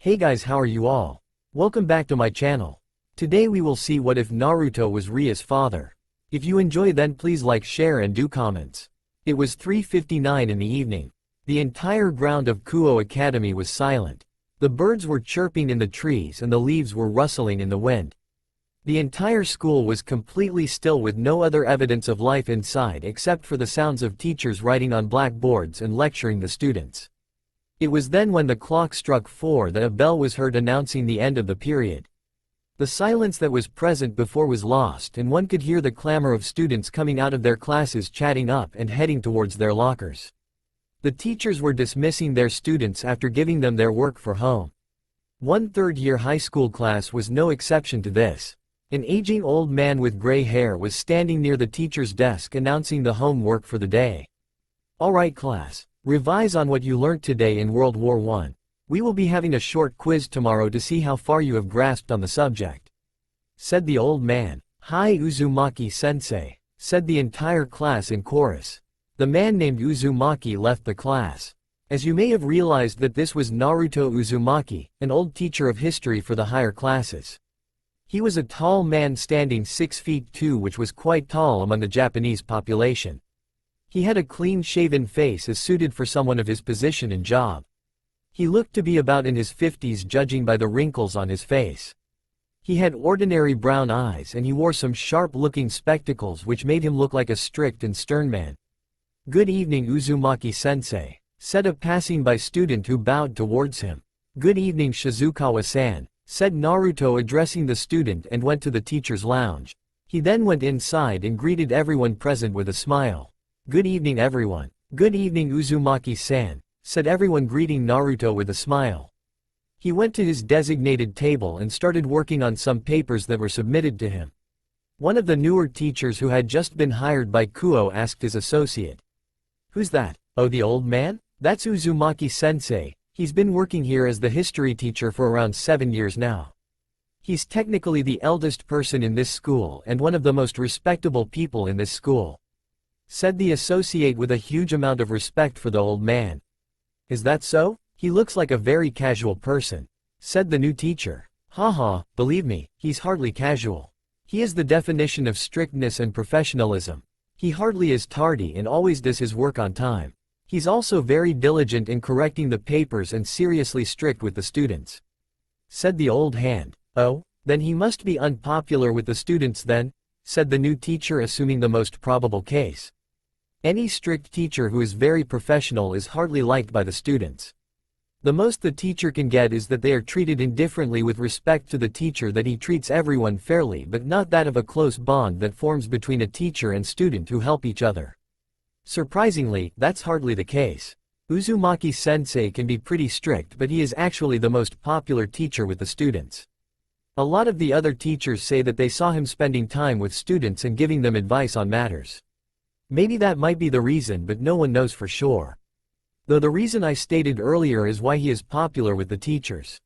Hey guys, how are you all? Welcome back to my channel. Today we will see what if Naruto was Rias' father. If you enjoy, then please like, share and do comments. It was 3:59 in the evening. The entire ground of Kuo Academy was silent. The birds were chirping in the trees and the leaves were rustling in the wind. The entire school was completely still with no other evidence of life inside except for the sounds of teachers writing on blackboards and lecturing the students. It was then when the clock struck 4 that a bell was heard announcing the end of the period. The silence that was present before was lost and one could hear the clamor of students coming out of their classes, chatting up and heading towards their lockers. The teachers were dismissing their students after giving them their work for home. One third-year high school class was no exception to this. An aging old man with gray hair was standing near the teacher's desk announcing the homework for the day. "Alright class, revise on what you learnt today in World War I. We will be having a short quiz tomorrow to see how far you have grasped on the subject," said the old man. "Hi Uzumaki-sensei," said the entire class in chorus. The man named Uzumaki left the class. As you may have realized that this was Naruto Uzumaki, an old teacher of history for the higher classes. He was a tall man standing 6 feet 2, which was quite tall among the Japanese population. He had a clean-shaven face as suited for someone of his position and job. He looked to be about in his 50s judging by the wrinkles on his face. He had ordinary brown eyes and he wore some sharp-looking spectacles which made him look like a strict and stern man. "Good evening Uzumaki-sensei," said a passing-by student who bowed towards him. "Good evening Shizukawa-san," said Naruto addressing the student and went to the teacher's lounge. He then went inside and greeted everyone present with a smile. "Good evening everyone." "Good evening Uzumaki-san," said everyone greeting Naruto with a smile. He went to his designated table and started working on some papers that were submitted to him. One of the newer teachers who had just been hired by Kuo asked his associate, "Who's that?" "Oh, the old man? That's Uzumaki-sensei. He's been working here as the history teacher for around 7 years now. He's technically the eldest person in this school and one of the most respectable people in this school," said the associate with a huge amount of respect for the old man. "Is that so? He looks like a very casual person," said the new teacher. "Haha, believe me, he's hardly casual. He is the definition of strictness and professionalism. He hardly is tardy and always does his work on time. He's also very diligent in correcting the papers and seriously strict with the students," said the old hand. "Oh, then he must be unpopular with the students then," said the new teacher, assuming the most probable case. "Any strict teacher who is very professional is hardly liked by the students. The most the teacher can get is that they are treated indifferently with respect to the teacher, that he treats everyone fairly but not that of a close bond that forms between a teacher and student who help each other. Surprisingly, that's hardly the case. Uzumaki-sensei can be pretty strict, but he is actually the most popular teacher with the students. A lot of the other teachers say that they saw him spending time with students and giving them advice on matters. Maybe that might be the reason, but no one knows for sure. Though the reason I stated earlier is why he is popular with the teachers.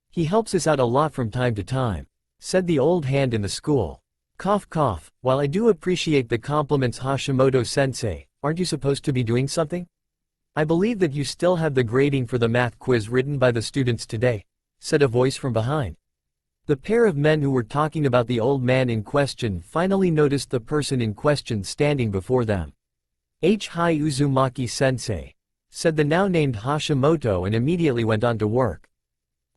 He helps us out a lot from time to time," said the old hand in the school. Cough cough. "While I do appreciate the compliments Hashimoto-sensei, aren't you supposed to be doing something? I believe that you still have the grading for the math quiz written by the students today," said a voice from behind. The pair of men who were talking about the old man in question finally noticed the person in question standing before them. "Hi Uzumaki-sensei," said the now named Hashimoto, and immediately went on to work.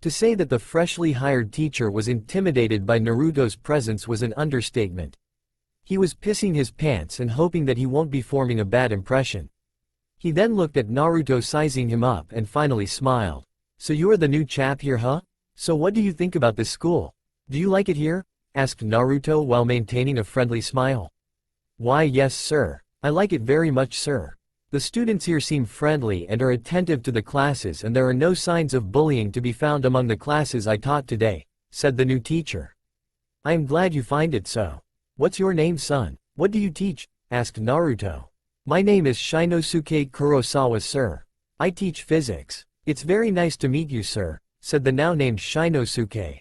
To say that the freshly hired teacher was intimidated by Naruto's presence was an understatement. He was pissing his pants and hoping that he won't be forming a bad impression. He then looked at Naruto, sizing him up, and finally smiled. "So you are the new chap here, huh? So what do you think about this school? Do you like it here?" asked Naruto while maintaining a friendly smile. "Why yes sir, I like it very much sir. The students here seem friendly and are attentive to the classes, and there are no signs of bullying to be found among the classes I taught today," said the new teacher. "I am glad you find it so. What's your name son? What do you teach?" asked Naruto. "My name is Shinosuke Kurosawa sir. I teach physics." "It's very nice to meet you sir," said the now named Shinosuke.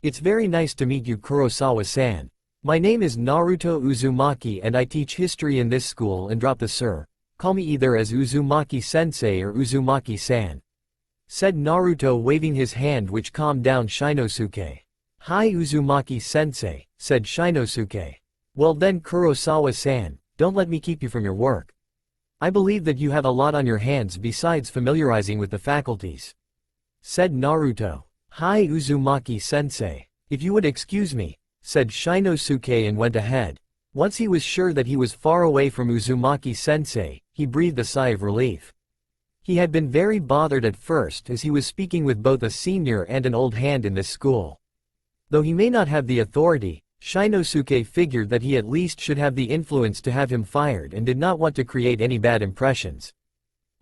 "It's very nice to meet you Kurosawa-san. My name is Naruto Uzumaki and I teach history in this school, and drop the sir. Call me either as Uzumaki-sensei or Uzumaki-san," said Naruto waving his hand, which calmed down Shinosuke. "Hi Uzumaki-sensei," said Shinosuke. "Well then Kurosawa-san, don't let me keep you from your work. I believe that you have a lot on your hands besides familiarizing with the faculties," said Naruto. "Hi Uzumaki-sensei. If you would excuse me," said Shinosuke and went ahead. Once he was sure that he was far away from Uzumaki-sensei, he breathed a sigh of relief. He had been very bothered at first as he was speaking with both a senior and an old hand in this school. Though he may not have the authority, Shinosuke figured that he at least should have the influence to have him fired and did not want to create any bad impressions.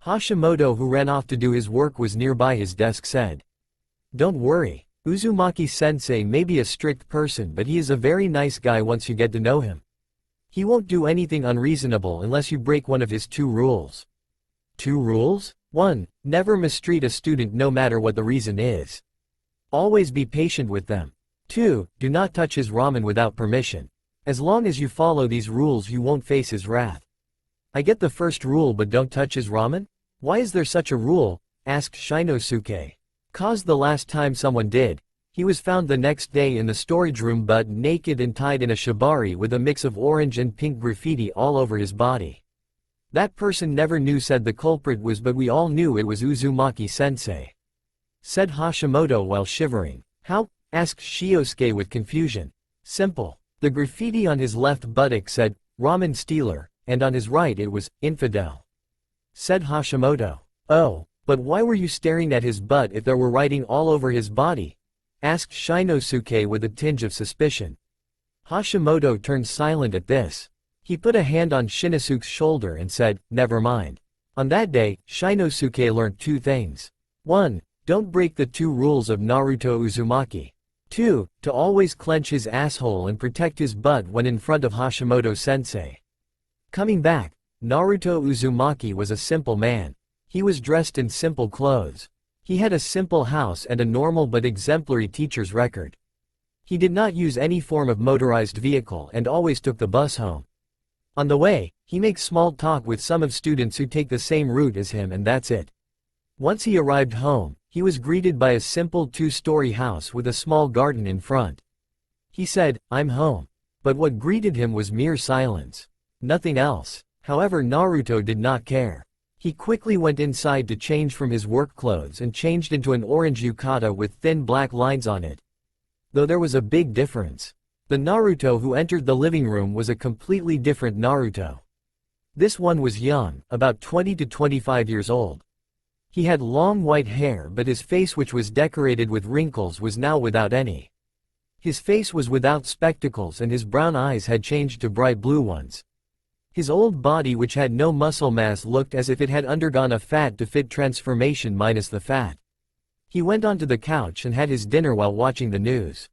Hashimoto, who ran off to do his work, was nearby his desk, said, "Don't worry, Uzumaki-sensei may be a strict person, but he is a very nice guy once you get to know him. He won't do anything unreasonable unless you break one of his 2 rules. 2 rules? 1. Never mistreat a student no matter what the reason is. Always be patient with them. 2. Do not touch his ramen without permission. As long as you follow these rules you won't face his wrath." "I get the first rule, but don't touch his ramen? Why is there such a rule?" asked Shinosuke. "'Cause the last time someone did, he was found the next day in the storage room butt naked and tied in a shibari with a mix of orange and pink graffiti all over his body. That person never knew said the culprit was, but we all knew it was Uzumaki-sensei," said Hashimoto while shivering. "How?" asked Shiosuke with confusion. "Simple. The graffiti on his left buttock said, 'Ramen stealer,' and on his right it was, 'infidel,'" said Hashimoto. "Oh, but why were you staring at his butt if there were writing all over his body?" asked Shinosuke with a tinge of suspicion. Hashimoto turned silent at this. He put a hand on Shinosuke's shoulder and said, "Never mind." On that day, Shinosuke learned 2 things. 1. Don't break the 2 rules of Naruto Uzumaki. 2. To always clench his asshole and protect his butt when in front of Hashimoto-sensei. Coming back, Naruto Uzumaki was a simple man. He was dressed in simple clothes. He had a simple house and a normal but exemplary teacher's record. He did not use any form of motorized vehicle and always took the bus home. On the way, he makes small talk with some of students who take the same route as him, and that's it. Once he arrived home, he was greeted by a simple 2-story house with a small garden in front. He said, "I'm home." But what greeted him was mere silence. Nothing else. However, Naruto did not care. He quickly went inside to change from his work clothes and changed into an orange yukata with thin black lines on it. Though there was a big difference. The Naruto who entered the living room was a completely different Naruto. This one was young, about 20 to 25 years old. He had long white hair, but his face, which was decorated with wrinkles, was now without any. His face was without spectacles and his brown eyes had changed to bright blue ones. His old body, which had no muscle mass, looked as if it had undergone a fat to fit transformation minus the fat. He went onto the couch and had his dinner while watching the news.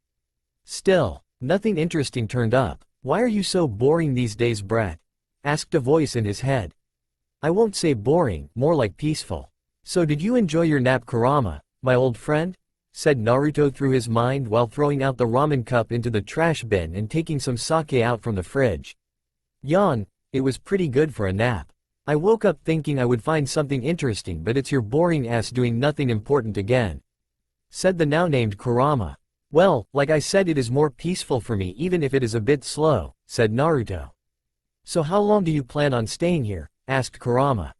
Still, nothing interesting turned up. "Why are you so boring these days, brat?" asked a voice in his head. "I won't say boring, more like peaceful. So did you enjoy your nap, Kurama, my old friend?" said Naruto through his mind while throwing out the ramen cup into the trash bin and taking some sake out from the fridge. "Yawn, it was pretty good for a nap. I woke up thinking I would find something interesting, but it's your boring ass doing nothing important again," said the now named Kurama. "Well, like I said, it is more peaceful for me even if it is a bit slow," said Naruto. "So how long do you plan on staying here?" asked Kurama.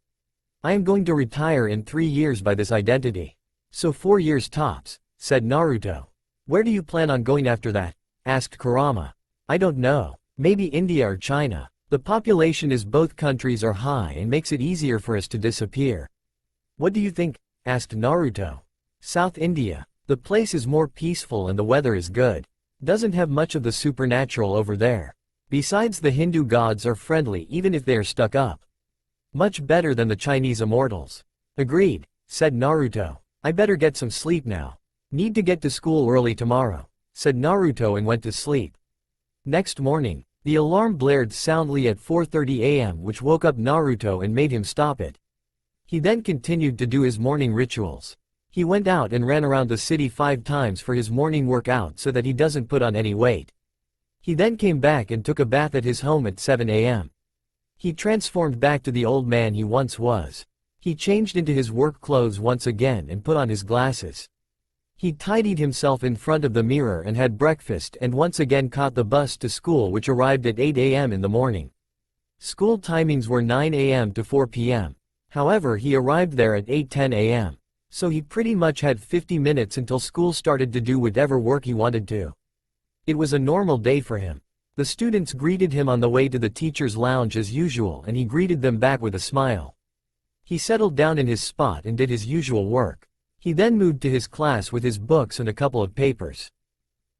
"I am going to retire in 3 years by this identity. So 4 years tops," said Naruto. "Where do you plan on going after that?" asked Kurama. "I don't know. Maybe India or China. The population is both countries are high and makes it easier for us to disappear." "What do you think?" asked Naruto. "South India. The place is more peaceful and the weather is good. Doesn't have much of the supernatural over there. Besides, the Hindu gods are friendly even if they are stuck up. Much better than the Chinese immortals." "Agreed," said Naruto. "I better get some sleep now. Need to get to school early tomorrow," said Naruto and went to sleep. Next morning, the alarm blared soundly at 4:30 a.m., which woke up Naruto and made him stop it. He then continued to do his morning rituals. He went out and ran around the city 5 times for his morning workout so that he doesn't put on any weight. He then came back and took a bath at his home at 7 a.m. He transformed back to the old man he once was. He changed into his work clothes once again and put on his glasses. He tidied himself in front of the mirror and had breakfast and once again caught the bus to school, which arrived at 8 a.m. in the morning. School timings were 9 a.m. to 4 p.m. However, he arrived there at 8:10 a.m. So he pretty much had 50 minutes until school started to do whatever work he wanted to. It was a normal day for him. The students greeted him on the way to the teacher's lounge as usual, and he greeted them back with a smile. He settled down in his spot and did his usual work. He then moved to his class with his books and a couple of papers.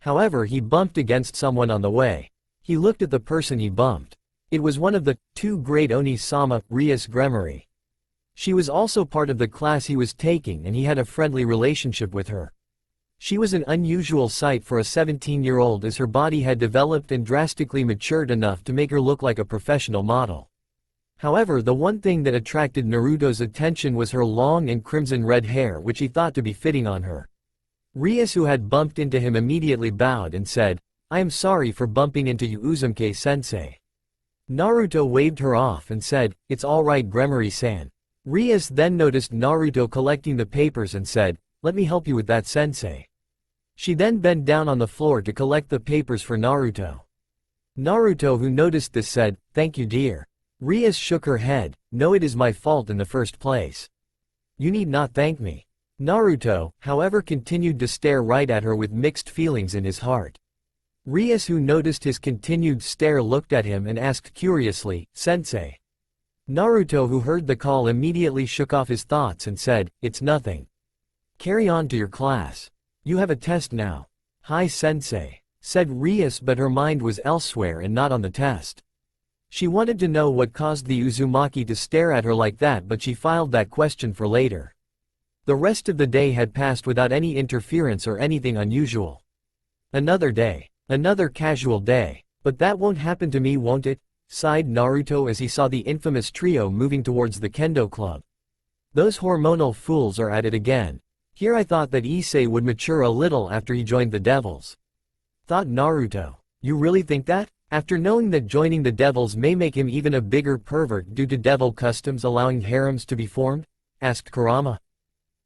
However, he bumped against someone on the way. He looked at the person he bumped. It was one of the two great Oni-sama, Rias Gremory. She was also part of the class he was taking, and he had a friendly relationship with her. She was an unusual sight for a 17-year-old, as her body had developed and drastically matured enough to make her look like a professional model. However, the one thing that attracted Naruto's attention was her long and crimson red hair, which he thought to be fitting on her. Rias, who had bumped into him, immediately bowed and said, "I am sorry for bumping into you, Uzumaki-sensei." Naruto waved her off and said, "It's alright, Gremory-san." Rias then noticed Naruto collecting the papers and said, "Let me help you with that, sensei." She then bent down on the floor to collect the papers for Naruto. Naruto, who noticed this, said, "Thank you, dear." Rias shook her head, "No, it is my fault in the first place. You need not thank me." Naruto, however, continued to stare right at her with mixed feelings in his heart. Rias, who noticed his continued stare, looked at him and asked curiously, "Sensei?" Naruto, who heard the call, immediately shook off his thoughts and said, "It's nothing. Carry on to your class. You have a test now." "Hi, sensei," said Rias, but her mind was elsewhere and not on the test. She wanted to know what caused the Uzumaki to stare at her like that, but she filed that question for later. The rest of the day had passed without any interference or anything unusual. Another day. Another casual day. "But that won't happen to me, won't it?" sighed Naruto as he saw the infamous trio moving towards the kendo club. "Those hormonal fools are at it again. Here I thought that Issei would mature a little after he joined the Devils," thought Naruto. "You really think that? After knowing that joining the Devils may make him even a bigger pervert due to devil customs allowing harems to be formed?" asked Kurama.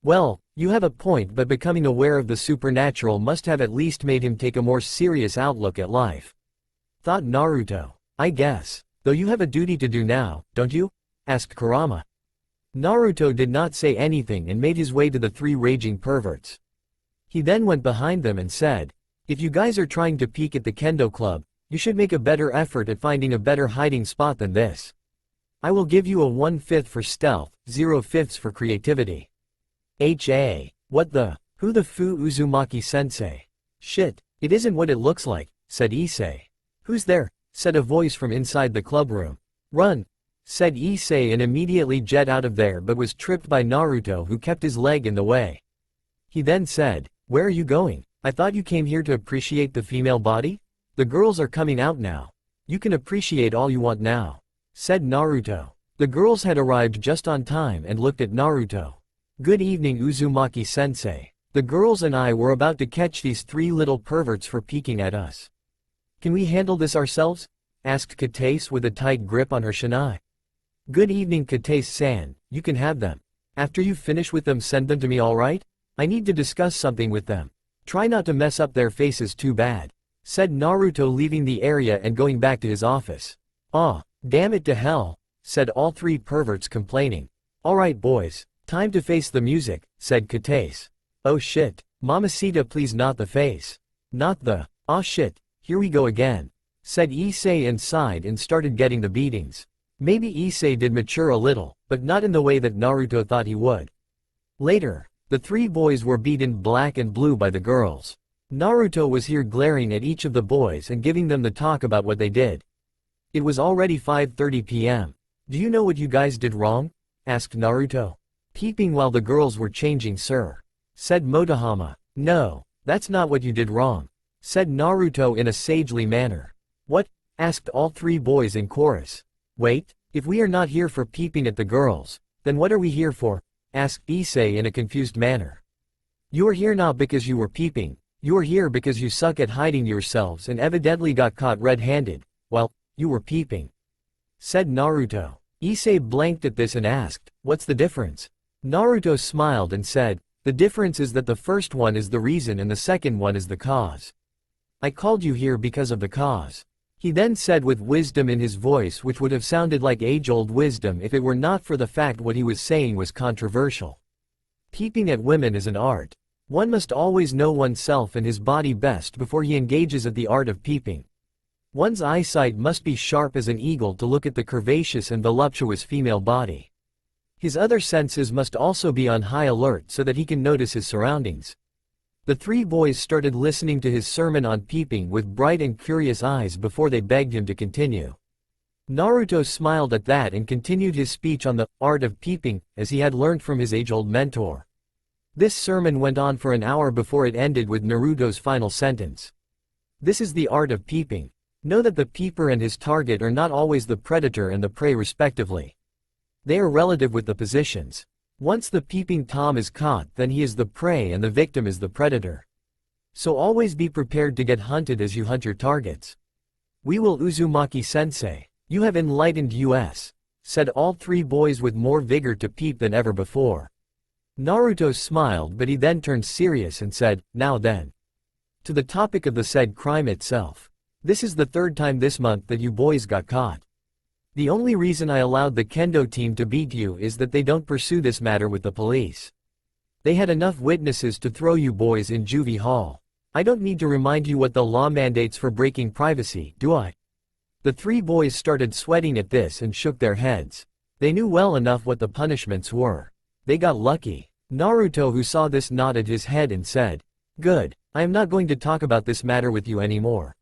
"Well, you have a point, but becoming aware of the supernatural must have at least made him take a more serious outlook at life," thought Naruto. "I guess. Though you have a duty to do now, don't you?" asked Kurama. Naruto did not say anything and made his way to the three raging perverts. He then went behind them and said, "If you guys are trying to peek at the kendo club, you should make a better effort at finding a better hiding spot than this. I will give you a 1/5 for stealth, 0/5 for creativity." What the? Who the fu, Uzumaki-sensei? "Shit, it isn't what it looks like," said Issei. "Who's there?" said a voice from inside the clubroom. "Run," said Issei and immediately jet out of there, but was tripped by Naruto, who kept his leg in the way. He then said, "Where are you going? I thought you came here to appreciate the female body? The girls are coming out now. You can appreciate all you want now," said Naruto. The girls had arrived just on time and looked at Naruto. "Good evening, Uzumaki-sensei. The girls and I were about to catch these three little perverts for peeking at us. Can we handle this ourselves?" asked Katase with a tight grip on her shinai. "Good evening, Katase-san, you can have them. After you finish with them, send them to me, alright? I need to discuss something with them. Try not to mess up their faces too bad," said Naruto, leaving the area and going back to his office. "Aw, damn it to hell," said all three perverts, complaining. "Alright boys, time to face the music," said Katase. "Oh shit, Mamacita, please, not the face. Not the, aw shit, here we go again," said Issei and sighed and started getting the beatings. Maybe Issei did mature a little, but not in the way that Naruto thought he would. Later, the three boys were beaten black and blue by the girls. Naruto was here glaring at each of the boys and giving them the talk about what they did. It was already 5:30 p.m. "Do you know what you guys did wrong?" asked Naruto. "Peeping while the girls were changing, sir," said Motohama. "No, that's not what you did wrong," said Naruto in a sagely manner. "What?" asked all three boys in chorus. "Wait, if we are not here for peeping at the girls, then what are we here for?" asked Issei in a confused manner. "You are here not because you were peeping, you are here because you suck at hiding yourselves and evidently got caught red-handed, while you were peeping," said Naruto. Issei blanked at this and asked, "What's the difference?" Naruto smiled and said, "The difference is that the first one is the reason and the second one is the cause. I called you here because of the cause." He then said with wisdom in his voice, which would have sounded like age-old wisdom if it were not for the fact what he was saying was controversial. Peeping at women is an art. One must always know oneself and his body best before he engages at the art of peeping. One's eyesight must be sharp as an eagle to look at the curvaceous and voluptuous female body. His other senses must also be on high alert so that he can notice his surroundings. The three boys started listening to his sermon on peeping with bright and curious eyes before they begged him to continue. Naruto smiled at that and continued his speech on the art of peeping, as he had learned from his age-old mentor. This sermon went on for an hour before it ended with Naruto's final sentence. This is the art of peeping. Know that the peeper and his target are not always the predator and the prey respectively. They are relative with the positions. Once the peeping Tom is caught, then he is the prey and the victim is the predator. So always be prepared to get hunted as you hunt your targets. "We will Uzumaki-sensei. You have enlightened us," said all three boys with more vigor to peep than ever before. Naruto smiled, but he then turned serious and said, "Now then. To the topic of the said crime itself. This is the third time this month that you boys got caught. The only reason I allowed the kendo team to beat you is that they don't pursue this matter with the police. They had enough witnesses to throw you boys in juvie hall. I don't need to remind you what the law mandates for breaking privacy, do I?" The three boys started sweating at this and shook their heads. They knew well enough what the punishments were. They got lucky. Naruto, who saw this, nodded his head and said, "Good. I am not going to talk about this matter with you anymore.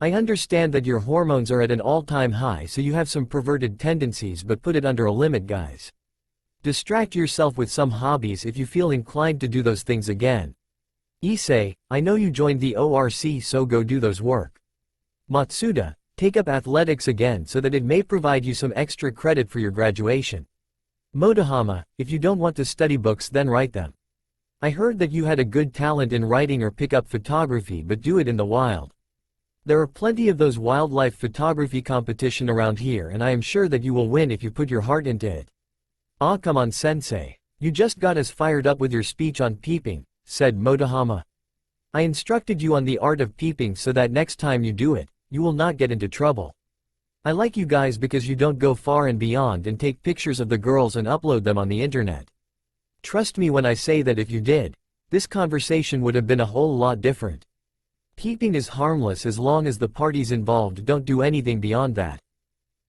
I understand that your hormones are at an all-time high, so you have some perverted tendencies, but put it under a limit, guys. Distract yourself with some hobbies if you feel inclined to do those things again. Issei, I know you joined the ORC, so go do those work. Matsuda, take up athletics again so that it may provide you some extra credit for your graduation. Motohama, if you don't want to study books, then write them. I heard that you had a good talent in writing or pick up photography, but do it in the wild. There are plenty of those wildlife photography competition around here, and I am sure that you will win if you put your heart into it." "Ah, come on, sensei. You just got us fired up with your speech on peeping," said Motohama. "I instructed you on the art of peeping so that next time you do it, you will not get into trouble. I like you guys because you don't go far and beyond and take pictures of the girls and upload them on the internet. Trust me when I say that if you did, this conversation would have been a whole lot different. Peeping is harmless as long as the parties involved don't do anything beyond that."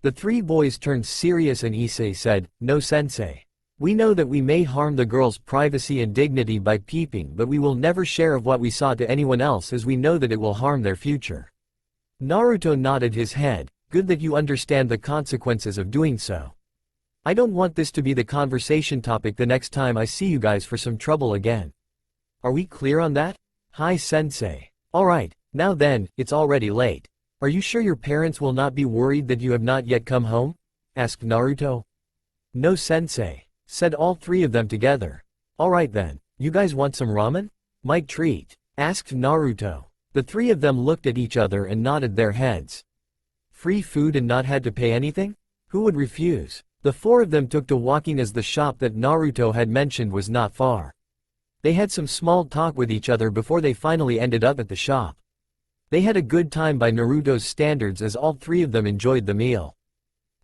The three boys turned serious and Issei said, "No, sensei. We know that we may harm the girls' privacy and dignity by peeping, but we will never share of what we saw to anyone else, as we know that it will harm their future." Naruto nodded his head. "Good that you understand the consequences of doing so. I don't want this to be the conversation topic the next time I see you guys for some trouble again. Are we clear on that?" "Hi, sensei. Alright, now then, it's already late. Are you sure your parents will not be worried that you have not yet come home?" asked Naruto. "No, sensei," said all three of them together. "Alright then, you guys want some ramen? Might treat?" asked Naruto. The three of them looked at each other and nodded their heads. Free food and not had to pay anything? Who would refuse? The four of them took to walking as the shop that Naruto had mentioned was not far. They had some small talk with each other before they finally ended up at the shop. They had a good time by Naruto's standards, as all three of them enjoyed the meal.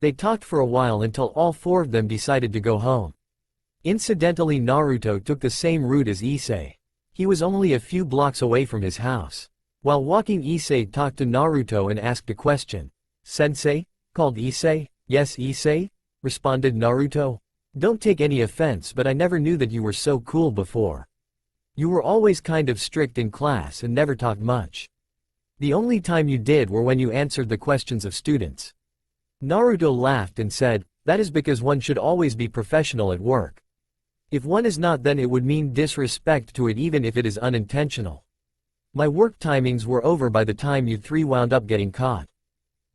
They talked for a while until all four of them decided to go home. Incidentally, Naruto took the same route as Issei. He was only a few blocks away from his house. While walking, Issei talked to Naruto and asked a question. "Sensei?" called Issei. "Yes, Issei?" responded Naruto. "Don't take any offense, but I never knew that you were so cool before. You were always kind of strict in class and never talked much. The only time you did were when you answered the questions of students." Naruto laughed and said, "That is because one should always be professional at work. If one is not, then it would mean disrespect to it, even if it is unintentional. My work timings were over by the time you three wound up getting caught.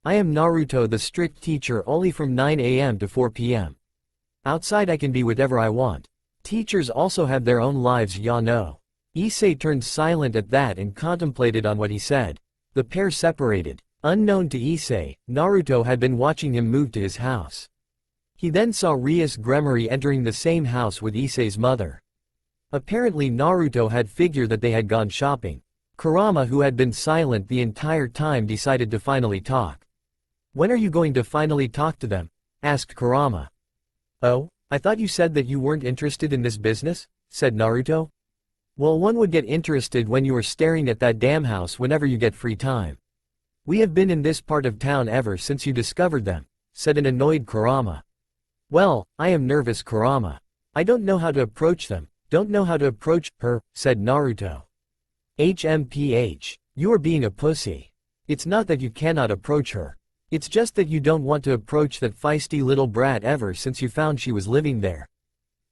I am Naruto, the strict teacher, only from 9 AM to 4 PM. Outside I can be whatever I want. Teachers also have their own lives, ya know." Issei turned silent at that and contemplated on what he said. The pair separated. Unknown to Issei, Naruto had been watching him move to his house. He then saw Rias Gremory entering the same house with Issei's mother. Apparently Naruto had figured that they had gone shopping. Kurama, who had been silent the entire time, decided to finally talk. "When are you going to finally talk to them?" asked Kurama. "Oh, I thought you said that you weren't interested in this business," said Naruto. "Well, one would get interested when you were staring at that damn house whenever you get free time. We have been in this part of town ever since you discovered them," said an annoyed Kurama. "Well, I am nervous, Kurama. I don't know how to approach them." "Don't know how to approach her," said Naruto. "HMPH. You are being a pussy. It's not that you cannot approach her. It's just that you don't want to approach that feisty little brat ever since you found she was living there."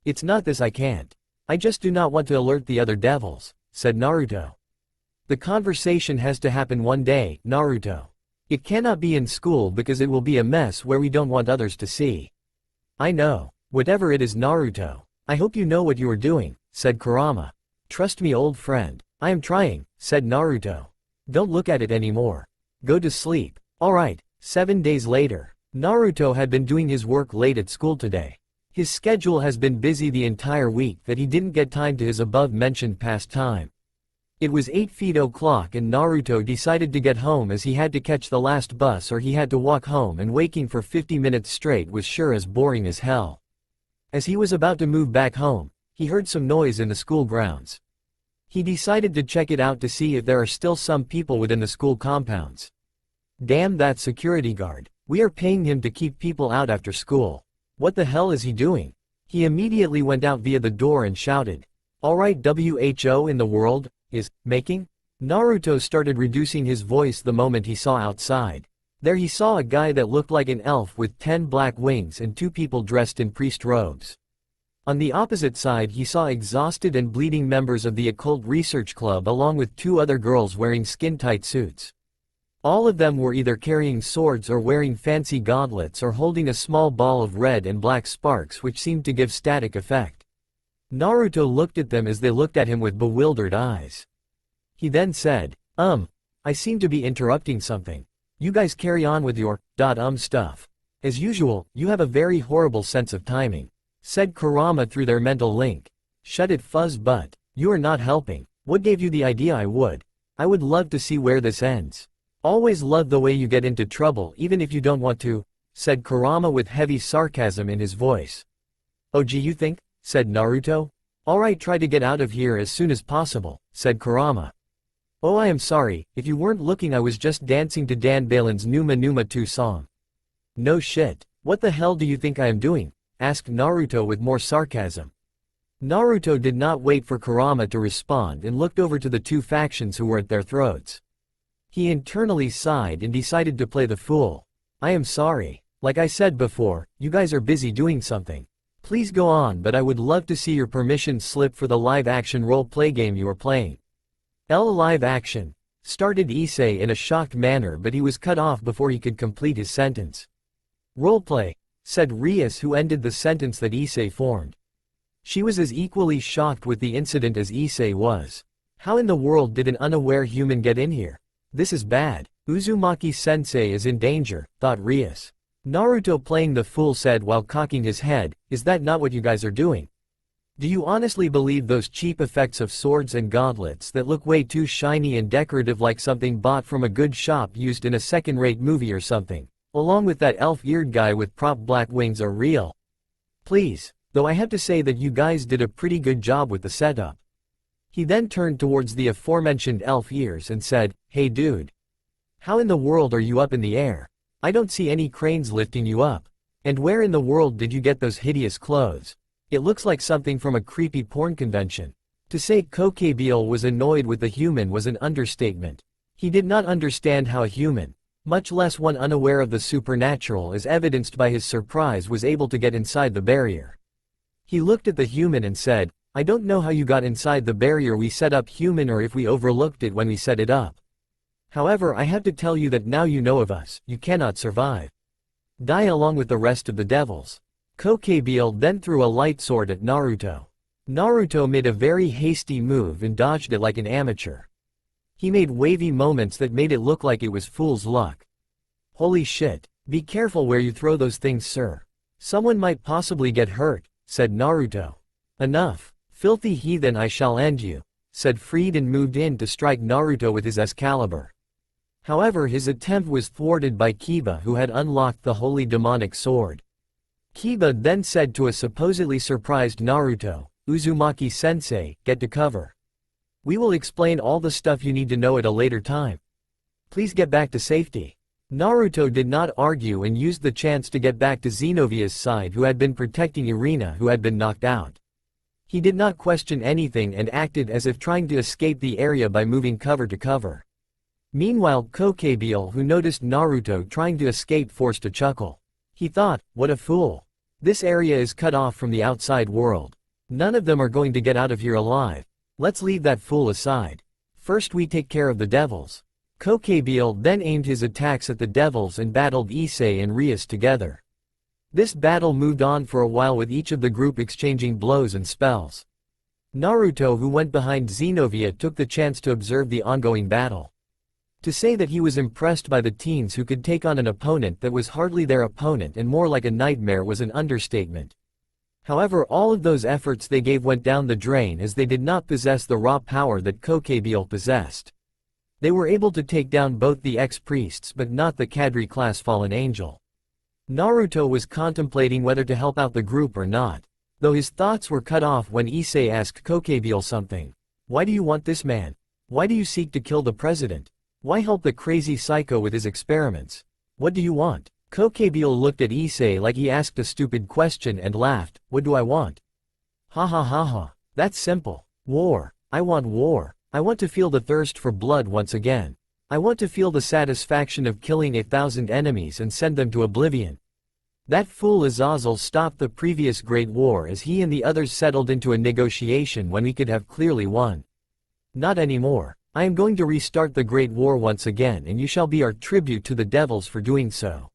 "It's not this, I can't. I just do not want to alert the other devils," said Naruto. "The conversation has to happen one day, Naruto. It cannot be in school because it will be a mess where we don't want others to see." "I know. Whatever it is, Naruto. I hope you know what you are doing," said Kurama. "Trust me, old friend. I am trying," said Naruto. "Don't look at it anymore. Go to sleep." Alright, 7 days later. Naruto had been doing his work late at school today. His schedule has been busy the entire week that he didn't get time to his above-mentioned pastime. It was 8 o'clock and Naruto decided to get home as he had to catch the last bus or he had to walk home, and waking for 50 minutes straight was sure as boring as hell. As he was about to move back home, he heard some noise in the school grounds. He decided to check it out to see if there are still some people within the school compounds. Damn that security guard. We are paying him to keep people out after school. What the hell is he doing? He immediately went out via the door and shouted, "Alright, WHO in the world is making?" Naruto started reducing his voice the moment he saw outside. There he saw a guy that looked like an elf with 10 black wings and 2 people dressed in priest robes. On the opposite side he saw exhausted and bleeding members of the occult research club along with 2 other girls wearing skin-tight suits. All of them were either carrying swords or wearing fancy gauntlets or holding a small ball of red and black sparks which seemed to give static effect. Naruto looked at them as they looked at him with bewildered eyes. He then said, I seem to be interrupting something. You guys carry on with your stuff. As usual, you have a very horrible sense of timing," said Kurama through their mental link. "Shut it, fuzz butt. You are not helping. What gave you the idea? I would love to see where this ends. Always love the way you get into trouble even if you don't want to," said Kurama with heavy sarcasm in his voice. "Oh gee, you think?" said Naruto. "Alright, try to get out of here as soon as possible," said Kurama. "Oh, I am sorry, if you weren't looking, I was just dancing to Dan Balin's Numa Numa 2 song." "No shit. What the hell do you think I am doing?" asked Naruto with more sarcasm. Naruto did not wait for Kurama to respond and looked over to the 2 factions who were at their throats. He internally sighed and decided to play the fool. "I am sorry. Like I said before, you guys are busy doing something. Please go on, but I would love to see your permission slip for the live-action role-play game you are playing." Live action, started Issei in a shocked manner, but he was cut off before he could complete his sentence. "Roleplay," said Rias, who ended the sentence that Issei formed. She was as equally shocked with the incident as Issei was. How in the world did an unaware human get in here? This is bad. Uzumaki-sensei is in danger, thought Rias. Naruto, playing the fool, said while cocking his head, "Is that not what you guys are doing? Do you honestly believe those cheap effects of swords and gauntlets that look way too shiny and decorative like something bought from a good shop used in a second-rate movie or something, along with that elf-eared guy with prop black wings, are real? Please, though I have to say that you guys did a pretty good job with the setup." He then turned towards the aforementioned elf ears and said, "Hey dude. How in the world are you up in the air? I don't see any cranes lifting you up. And where in the world did you get those hideous clothes? It looks like something from a creepy porn convention." To say Kokebiel was annoyed with the human was an understatement. He did not understand how a human, much less one unaware of the supernatural as evidenced by his surprise, was able to get inside the barrier. He looked at the human and said, "I don't know how you got inside the barrier we set up, human, or if we overlooked it when we set it up. However, I have to tell you that now you know of us, you cannot survive. Die along with the rest of the devils." Kokebiel then threw a light sword at Naruto. Naruto made a very hasty move and dodged it like an amateur. He made wavy movements that made it look like it was fool's luck. "Holy shit. Be careful where you throw those things, sir. Someone might possibly get hurt, said Naruto. Enough. Filthy heathen, I shall end you, said Freed and moved in to strike Naruto with his Excalibur. However, his attempt was thwarted by Kiba, who had unlocked the holy demonic sword. Kiba then said to a supposedly surprised Naruto, Uzumaki-sensei, get to cover. We will explain all the stuff you need to know at a later time. Please get back to safety. Naruto did not argue and used the chance to get back to Xenovia's side, who had been protecting Irina, who had been knocked out. He did not question anything and acted as if trying to escape the area by moving cover to cover. Meanwhile, Kokebile, who noticed Naruto trying to escape, forced a chuckle. He thought, what a fool. This area is cut off from the outside world. None of them are going to get out of here alive. Let's leave that fool aside. First we take care of the devils. Kokebile then aimed his attacks at the devils and battled Issei and Rias together. This battle moved on for a while, with each of the group exchanging blows and spells. Naruto, who went behind Xenovia, took the chance to observe the ongoing battle. To say that he was impressed by the teens who could take on an opponent that was hardly their opponent and more like a nightmare was an understatement. However, all of those efforts they gave went down the drain, as they did not possess the raw power that Kokebile possessed. They were able to take down both the ex-priests but not the Kadri-class fallen angel. Naruto was contemplating whether to help out the group or not, though his thoughts were cut off when Issei asked Kokebile something. Why do you want this man? Why do you seek to kill the president? Why help the crazy psycho with his experiments? What do you want? Kokebile looked at Issei like he asked a stupid question and laughed. What do I want? Ha ha ha ha. That's simple. War. I want war. I want to feel the thirst for blood once again. I want to feel the satisfaction of killing 1,000 enemies and send them to oblivion. That fool Azazel stopped the previous Great War, as he and the others settled into a negotiation when we could have clearly won. Not anymore. I am going to restart the Great War once again, and you shall be our tribute to the devils for doing so.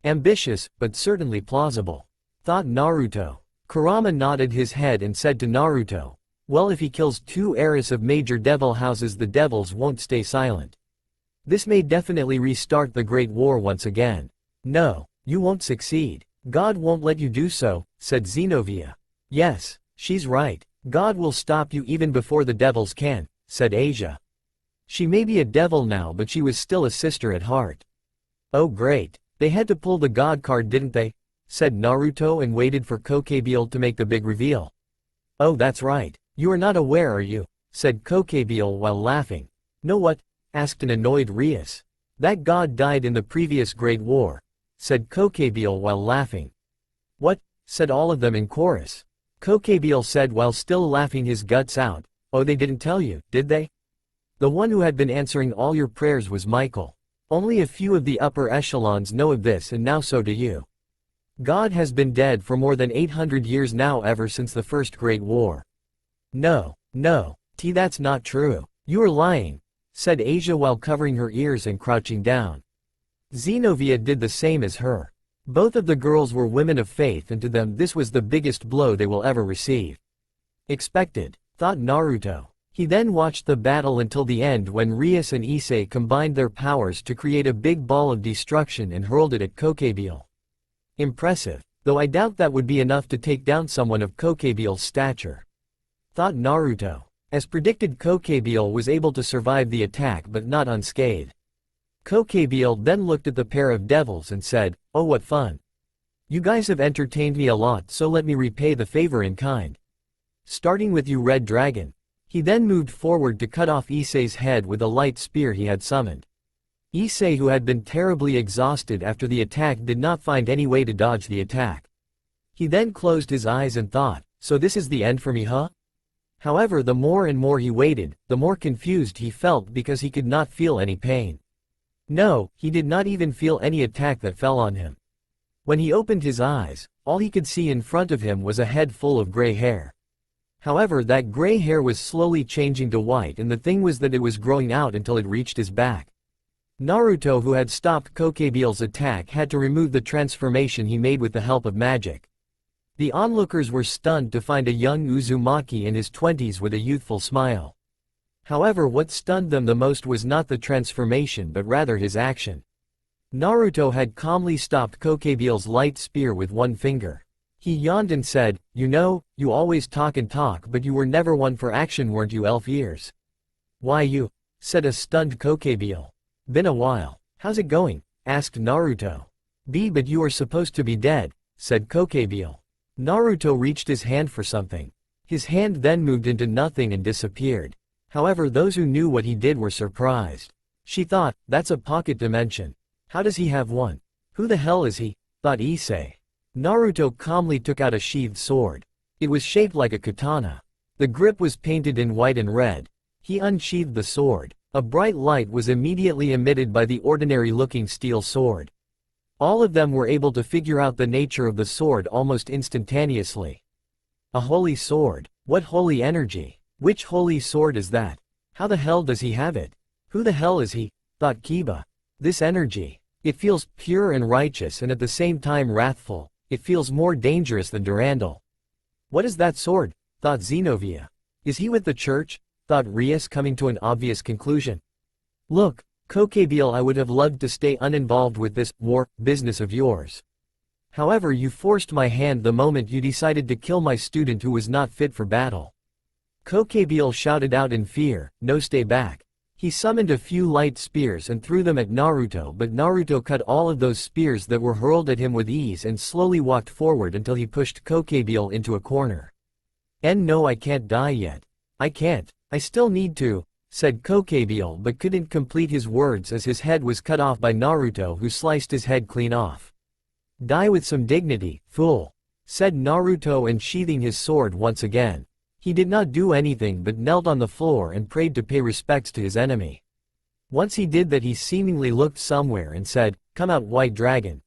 Ambitious, but certainly plausible, thought Naruto. Kurama nodded his head and said to Naruto, well, if he kills 2 heirs of major devil houses, the devils won't stay silent. This may definitely restart the Great War once again. No, you won't succeed. God won't let you do so, said Xenovia. Yes, she's right. God will stop you even before the devils can, said Asia. She may be a devil now, but she was still a sister at heart. Oh great, they had to pull the God card, didn't they? Said Naruto and waited for Kokebile to make the big reveal. Oh, that's right. You are not aware, are you? Said Kokebile while laughing. No, what? Asked an annoyed Rias. That god died in the previous Great War, said Kokebile while laughing. What? Said all of them in chorus. Kokebile said while still laughing his guts out. Oh, they didn't tell you, did they? The one who had been answering all your prayers was Michael. Only a few of the upper echelons know of this, and now so do you. God has been dead for more than 800 years now, ever since the First Great War. No, that's not true. You are lying, said Asia while covering her ears and crouching down. Xenovia did the same as her. Both of the girls were women of faith, and to them this was the biggest blow they will ever receive. Expected, thought Naruto. He then watched the battle until the end, when Rias and Issei combined their powers to create a big ball of destruction and hurled it at Kokebile. Impressive, though I doubt that would be enough to take down someone of Kokebile's stature, thought Naruto. As predicted, Kokebile was able to survive the attack but not unscathed. Kokebile then looked at the pair of devils and said, oh, what fun. You guys have entertained me a lot, so let me repay the favor in kind. Starting with you, Red Dragon. He then moved forward to cut off Issei's head with a light spear he had summoned. Issei, who had been terribly exhausted after the attack, did not find any way to dodge the attack. He then closed his eyes and thought, so this is the end for me, huh? However, the more and more he waited, the more confused he felt, because he could not feel any pain. No, he did not even feel any attack that fell on him. When he opened his eyes, all he could see in front of him was a head full of gray hair. However, that gray hair was slowly changing to white, and the thing was that it was growing out until it reached his back. Naruto, who had stopped Kokebile's attack, had to remove the transformation he made with the help of magic. The onlookers were stunned to find a young Uzumaki in his 20s with a youthful smile. However, what stunned them the most was not the transformation but rather his action. Naruto had calmly stopped Kokebiel's light spear with one finger. He yawned and said, "You know, you always talk and talk but you were never one for action, weren't you, elf ears?" "Why you?" said a stunned Kokebiel. "Been a while. How's it going?" asked Naruto. But you are supposed to be dead," said Kokebiel. Naruto reached his hand for something. His hand then moved into nothing and disappeared. However, those who knew what he did were surprised. She thought, "That's a pocket dimension. How does he have one? Who the hell is he?" thought Issei. Naruto calmly took out a sheathed sword. It was shaped like a katana. The grip was painted in white and red. He unsheathed the sword. A bright light was immediately emitted by the ordinary-looking steel sword. All of them were able to figure out the nature of the sword almost instantaneously. A holy sword. What holy energy? Which holy sword is that? How the hell does he have it? Who the hell is he? thought Kiba. This energy. It feels pure and righteous and at the same time wrathful. It feels more dangerous than Durandal. What is that sword? thought Xenovia. Is he with the church? thought Rias, coming to an obvious conclusion. Look, Kokebiel, I would have loved to stay uninvolved with this war business of yours. However, you forced my hand the moment you decided to kill my student who was not fit for battle. Kokebiel shouted out in fear, "No, stay back." He summoned a few light spears and threw them at Naruto, but Naruto cut all of those spears that were hurled at him with ease and slowly walked forward until he pushed Kokebiel into a corner. No, I can't die yet. I can't. I still need to," said Kokebiel, but couldn't complete his words as his head was cut off by Naruto, who sliced his head clean off. "Die with some dignity, fool," said Naruto, and sheathing his sword once again. He did not do anything but knelt on the floor and prayed to pay respects to his enemy. Once he did that, he seemingly looked somewhere and said, "Come out, White Dragon.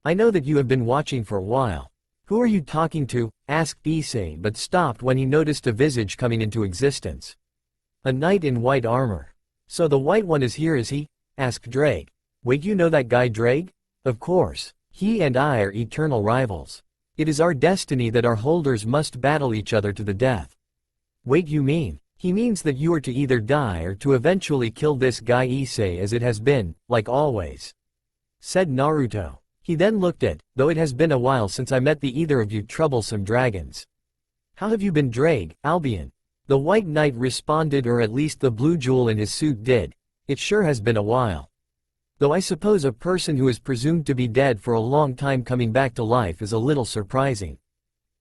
I know that you have been watching for a while." "Who are you talking to?" asked Issei, but stopped when he noticed a visage coming into existence. A knight in white armor. "So the White One is here, is he?" asked Drake. "Wait, you know that guy Drake? Of course. He and I are eternal rivals. It is our destiny that our holders must battle each other to the death." "Wait, you mean?" "He means that you are to either die or to eventually kill this guy Issei, as it has been, like always," said Naruto. He then looked at, "Though it has been a while since I met the either of you troublesome dragons. How have you been, Drake, Albion?" The White Knight responded, or at least the blue jewel in his suit did. "It sure has been a while. Though I suppose a person who is presumed to be dead for a long time coming back to life is a little surprising."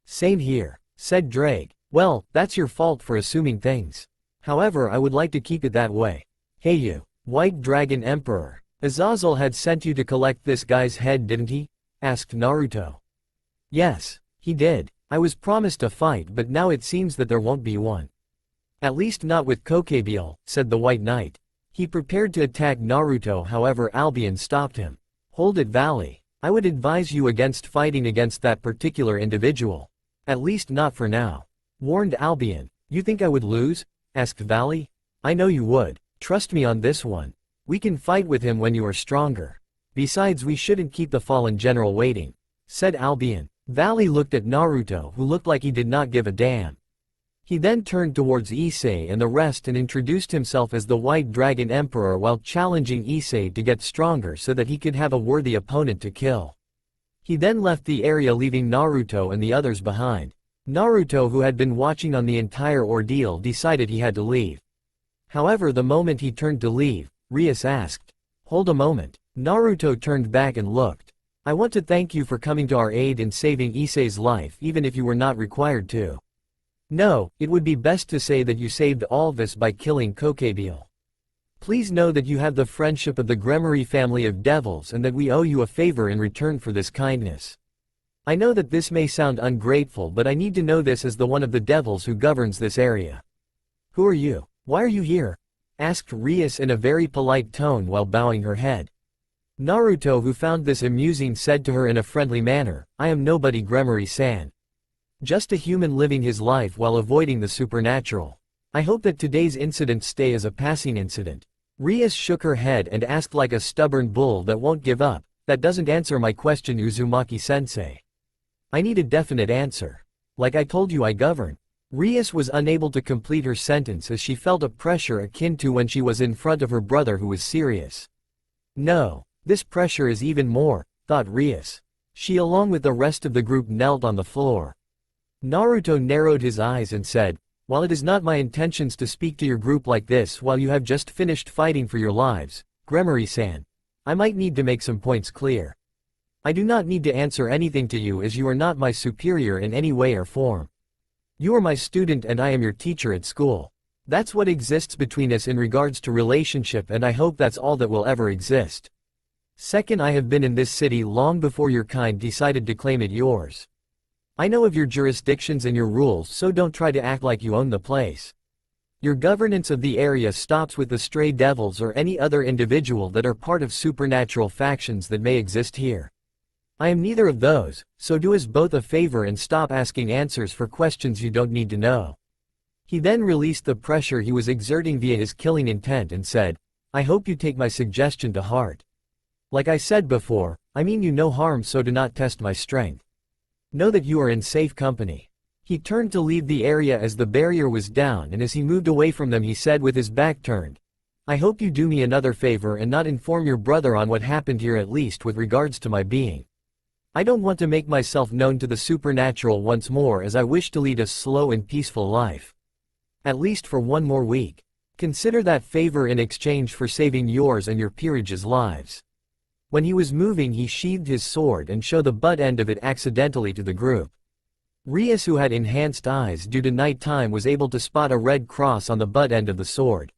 "Same here," said Drake. "Well, that's your fault for assuming things. However, I would like to keep it that way." "Hey you, White Dragon Emperor. Azazel had sent you to collect this guy's head, didn't he?" asked Naruto. "Yes, he did. I was promised a fight, but now it seems that there won't be one. At least not with Kokebiel," said the White Knight. He prepared to attack Naruto, however Albion stopped him. "Hold it, Valley. I would advise you against fighting against that particular individual. At least not for now," warned Albion. "You think I would lose?" asked Valley. "I know you would. Trust me on this one. We can fight with him when you are stronger. Besides, we shouldn't keep the fallen general waiting," said Albion. Valley looked at Naruto, who looked like he did not give a damn. He then turned towards Issei and the rest and introduced himself as the White Dragon Emperor while challenging Issei to get stronger so that he could have a worthy opponent to kill. He then left the area, leaving Naruto and the others behind. Naruto, who had been watching on the entire ordeal, decided he had to leave. However, the moment he turned to leave, Rias asked, "Hold a moment." Naruto turned back and looked. "I want to thank you for coming to our aid in saving Issei's life, even if you were not required to. No, it would be best to say that you saved all of us by killing Kokebiel. Please know that you have the friendship of the Gremory family of devils and that we owe you a favor in return for this kindness. I know that this may sound ungrateful, but I need to know this as the one of the devils who governs this area." "Who are you? Why are you here?" asked Rias in a very polite tone while bowing her head. Naruto, who found this amusing, said to her in a friendly manner, "I am nobody, Gremory-san. Just a human living his life while avoiding the supernatural. I hope that today's incident stay as a passing incident." Rias shook her head and asked like a stubborn bull that won't give up, "That doesn't answer my question, Uzumaki-sensei. I need a definite answer. Like I told you, I govern." Rias was unable to complete her sentence as she felt a pressure akin to when she was in front of her brother, who was serious. "No. This pressure is even more, thought Rias. She along with the rest of the group knelt on the floor. Naruto narrowed his eyes and said, "While it is not my intentions to speak to your group like this while you have just finished fighting for your lives, Gremory-san, I might need to make some points clear. I do not need to answer anything to you as you are not my superior in any way or form. You are my student and I am your teacher at school. That's what exists between us in regards to relationship, and I hope that's all that will ever exist. Second, I have been in this city long before your kind decided to claim it yours. I know of your jurisdictions and your rules, so don't try to act like you own the place. Your governance of the area stops with the stray devils or any other individual that are part of supernatural factions that may exist here. I am neither of those, so do us both a favor and stop asking answers for questions you don't need to know." He then released the pressure he was exerting via his killing intent and said, "I hope you take my suggestion to heart. Like I said before, I mean you no harm, so do not test my strength. Know that you are in safe company." He turned to leave the area as the barrier was down, and as he moved away from them he said with his back turned, "I hope you do me another favor and not inform your brother on what happened here, at least with regards to my being. I don't want to make myself known to the supernatural once more, as I wish to lead a slow and peaceful life. At least for one more week. Consider that favor in exchange for saving yours and your peerage's lives." When he was moving he sheathed his sword and showed the butt end of it accidentally to the group. Rias, who had enhanced eyes due to night time, was able to spot a red cross on the butt end of the sword.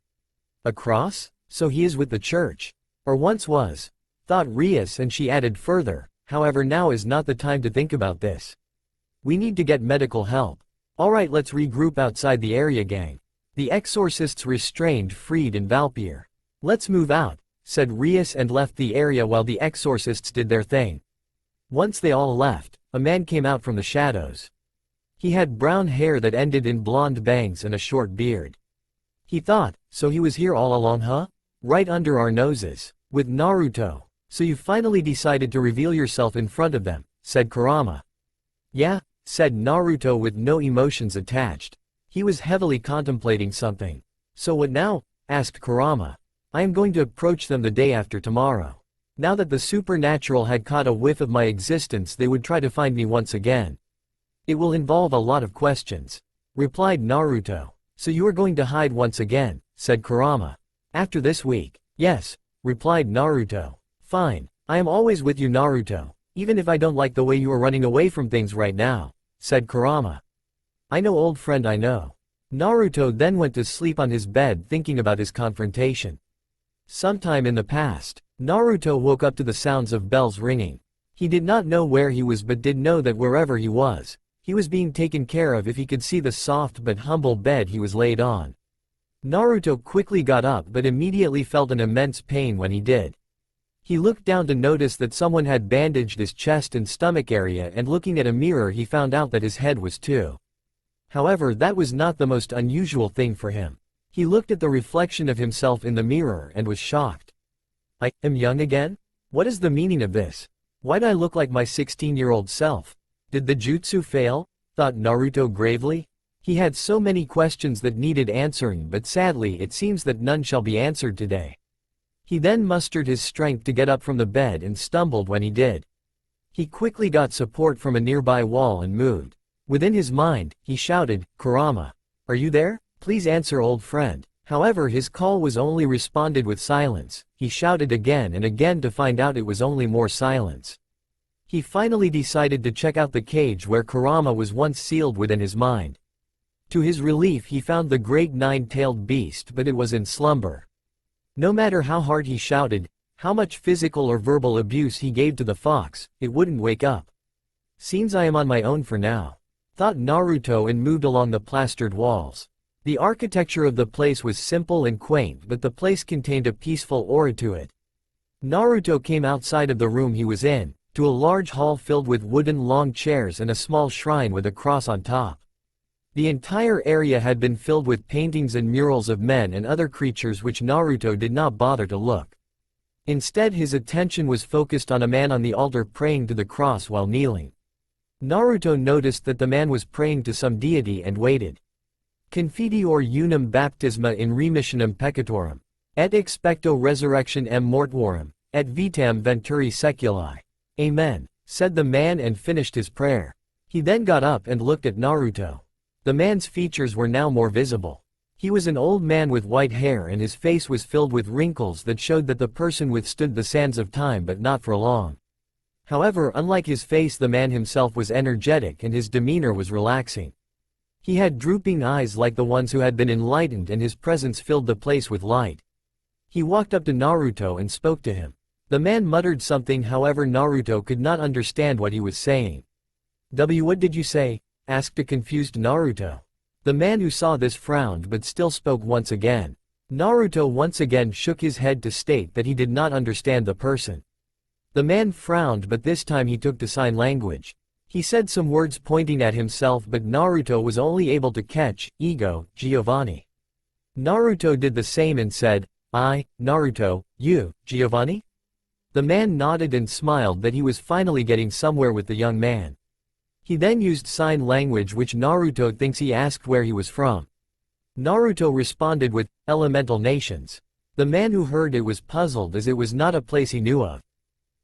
A cross? So he is with the church. Or once was, thought Rias, and she added further, "However, now is not the time to think about this. We need to get medical help. Alright, let's regroup outside the area, gang. The exorcists restrained, freed and Valpier. Let's move out," said Rias, and left the area while the exorcists did their thing. Once they all left, a man came out from the shadows. He had brown hair that ended in blonde bangs and a short beard. He thought, so he was here all along, huh? Right under our noses. With Naruto. So you finally decided to reveal yourself in front of them, said Kurama. Yeah, said Naruto with no emotions attached. He was heavily contemplating something. So what now? Asked Kurama. I am going to approach them the day after tomorrow. Now that the supernatural had caught a whiff of my existence, they would try to find me once again. It will involve a lot of questions, replied Naruto. So you are going to hide once again, said Kurama. After this week? Yes, replied Naruto. Fine, I am always with you, Naruto, even if I don't like the way you are running away from things right now, said Kurama. I know, old friend, I know. Naruto then went to sleep on his bed thinking about his confrontation. Sometime in the past, Naruto woke up to the sounds of bells ringing. He did not know where he was, but did know that wherever he was being taken care of if he could see the soft but humble bed he was laid on. Naruto quickly got up but immediately felt an immense pain when he did. He looked down to notice that someone had bandaged his chest and stomach area, and looking at a mirror he found out that his head was too. However, that was not the most unusual thing for him. He looked at the reflection of himself in the mirror and was shocked. I am young again? What is the meaning of this? Why'd I look like my 16-year-old self? Did the jutsu fail? Thought Naruto gravely. He had so many questions that needed answering, but sadly it seems that none shall be answered today. He then mustered his strength to get up from the bed and stumbled when he did. He quickly got support from a nearby wall and moved. Within his mind, he shouted, Kurama. Are you there? Please answer, old friend. However, his call was only responded with silence. He shouted again and again to find out it was only more silence. He finally decided to check out the cage where Kurama was once sealed within his mind. To his relief, he found the great nine-tailed beast, but it was in slumber. No matter how hard he shouted, how much physical or verbal abuse he gave to the fox, it wouldn't wake up. Seems I am on my own for now, thought Naruto, and moved along the plastered walls. The architecture of the place was simple and quaint, but the place contained a peaceful aura to it. Naruto came outside of the room he was in, to a large hall filled with wooden long chairs and a small shrine with a cross on top. The entire area had been filled with paintings and murals of men and other creatures which Naruto did not bother to look. Instead, his attention was focused on a man on the altar praying to the cross while kneeling. Naruto noticed that the man was praying to some deity and waited. Confiteor unum baptisma in remissionem peccatorum, et expecto resurrectionem mortuorum, Et vitam venturi seculi. Amen, said the man and finished his prayer. He then got up and looked at Naruto. The man's features were now more visible. He was an old man with white hair and his face was filled with wrinkles that showed that the person withstood the sands of time but not for long. However, unlike his face, the man himself was energetic and his demeanor was relaxing. He had drooping eyes like the ones who had been enlightened and his presence filled the place with light. He walked up to Naruto and spoke to him. The man muttered something, however Naruto could not understand what he was saying. What did you say? Asked a confused Naruto. The man who saw this frowned but still spoke once again. Naruto once again shook his head to state that he did not understand the person. The man frowned but this time he took to sign language. He said some words pointing at himself but Naruto was only able to catch, Ego, Giovanni. Naruto did the same and said, I, Naruto, you, Giovanni? The man nodded and smiled that he was finally getting somewhere with the young man. He then used sign language which Naruto thinks he asked where he was from. Naruto responded with, elemental nations. The man who heard it was puzzled as it was not a place he knew of.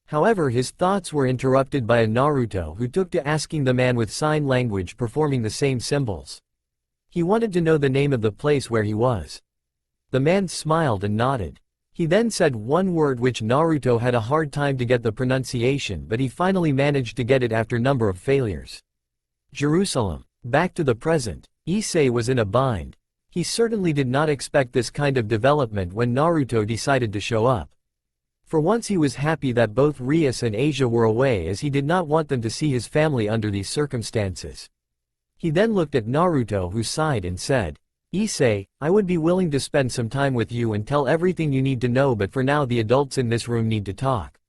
However, his thoughts were interrupted by a Naruto who took to asking the man with sign language performing the same symbols. He wanted to know the name of the place where he was. The man smiled and nodded. He then said one word which Naruto had a hard time to get the pronunciation but he finally managed to get it after a number of failures. Jerusalem. Back to the present. Issei was in a bind. He certainly did not expect this kind of development when Naruto decided to show up. For once he was happy that both Rias and Asia were away as he did not want them to see his family under these circumstances. He then looked at Naruto who sighed and said, Issei, I would be willing to spend some time with you and tell everything you need to know but for now the adults in this room need to talk.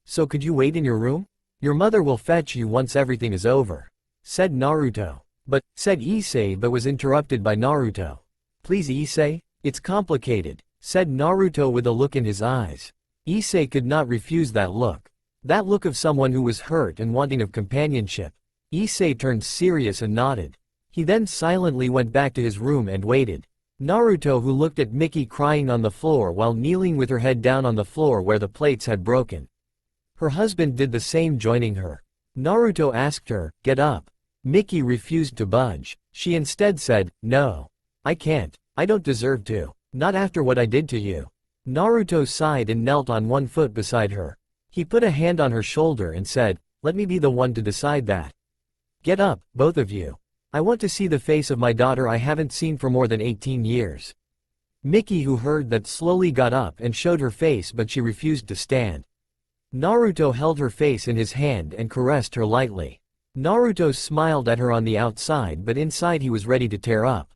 So could you wait in your room? Your mother will fetch you once everything is over. Said Naruto. But, said Issei but was interrupted by Naruto. Please Issei? It's complicated, said Naruto with a look in his eyes. Issei could not refuse that look. That look of someone who was hurt and wanting of companionship. Issei turned serious and nodded. He then silently went back to his room and waited. Naruto who looked at Miki crying on the floor while kneeling with her head down on the floor where the plates had broken. Her husband did the same joining her. Naruto asked her, get up. Miki refused to budge. She instead said, no. I can't. I don't deserve to. Not after what I did to you. Naruto sighed and knelt on one foot beside her. He put a hand on her shoulder and said, let me be the one to decide that. Get up, both of you. I want to see the face of my daughter I haven't seen for more than 18 years. Miki who heard that slowly got up and showed her face but she refused to stand. Naruto held her face in his hand and caressed her lightly. Naruto smiled at her on the outside but inside he was ready to tear up.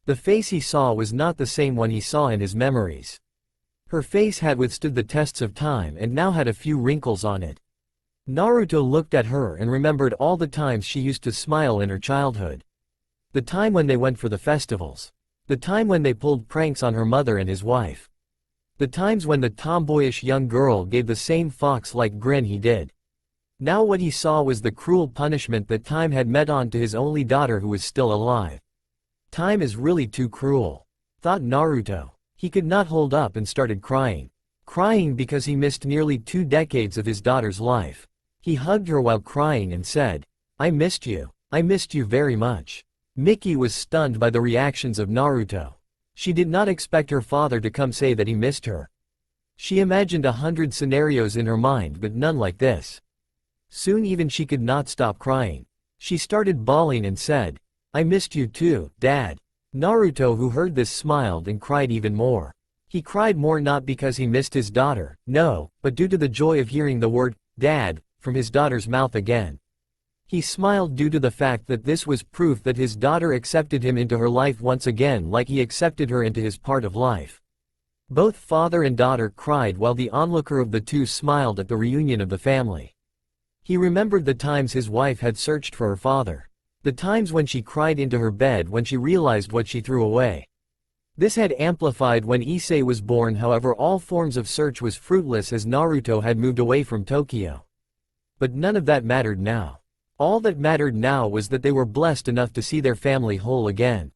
The face he saw was not the same one he saw in his memories. Her face had withstood the tests of time and now had a few wrinkles on it. Naruto looked at her and remembered all the times she used to smile in her childhood. The time when they went for the festivals. The time when they pulled pranks on her mother and his wife. The times when the tomboyish young girl gave the same fox-like grin he did. Now what he saw was the cruel punishment that time had met on to his only daughter who was still alive. Time is really too cruel, thought Naruto. He could not hold up and started crying. Crying because he missed nearly 2 decades of his daughter's life. He hugged her while crying and said, I missed you. I missed you very much. Miki was stunned by the reactions of Naruto. She did not expect her father to come say that he missed her. She imagined 100 scenarios in her mind but none like this. Soon even she could not stop crying. She started bawling and said, I missed you too, Dad. Naruto who heard this smiled and cried even more. He cried more not because he missed his daughter, no, but due to the joy of hearing the word, Dad, from his daughter's mouth again. He smiled due to the fact that this was proof that his daughter accepted him into her life once again like he accepted her into his part of life. Both father and daughter cried while the onlooker of the two smiled at the reunion of the family. He remembered the times his wife had searched for her father. The times when she cried into her bed when she realized what she threw away. This had amplified when Issei was born, however all forms of search was fruitless as Naruto had moved away from Tokyo. But none of that mattered now. All that mattered now was that they were blessed enough to see their family whole again.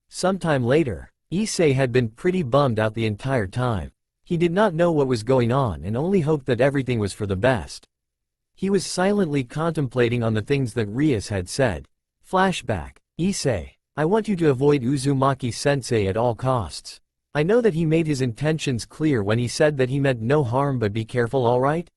Sometime later, Issei had been pretty bummed out the entire time. He did not know what was going on and only hoped that everything was for the best. He was silently contemplating on the things that Rias had said. Flashback. Issei, I want you to avoid Uzumaki-sensei at all costs. I know that he made his intentions clear when he said that he meant no harm, but be careful, alright?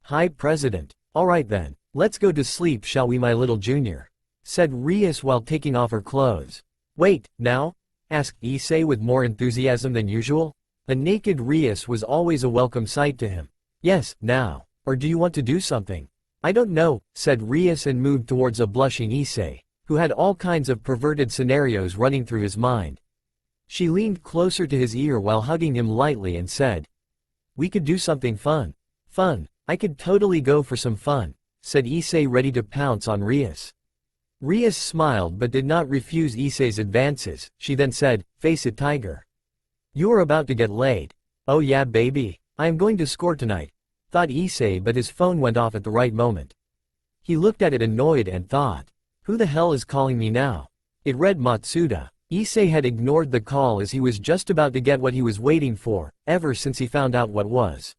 Hi, President. Alright then, let's go to sleep, shall we, my little junior? Said Rias while taking off her clothes. Wait, now? Asked Issei with more enthusiasm than usual. A naked Rias was always a welcome sight to him. Yes, now. Or do you want to do something? I don't know, said Rias and moved towards a blushing Issei, who had all kinds of perverted scenarios running through his mind. She leaned closer to his ear while hugging him lightly and said, we could do something fun. Fun, I could totally go for some fun, said Issei, ready to pounce on Rias. Rias smiled but did not refuse Issei's advances. She then said, face it, tiger. You are about to get laid. Oh yeah, baby, I am going to score tonight, thought Issei, but his phone went off at the right moment. He looked at it annoyed and thought, who the hell is calling me now? It read Matsuda. Issei had ignored the call as he was just about to get what he was waiting for, ever since he found out what was.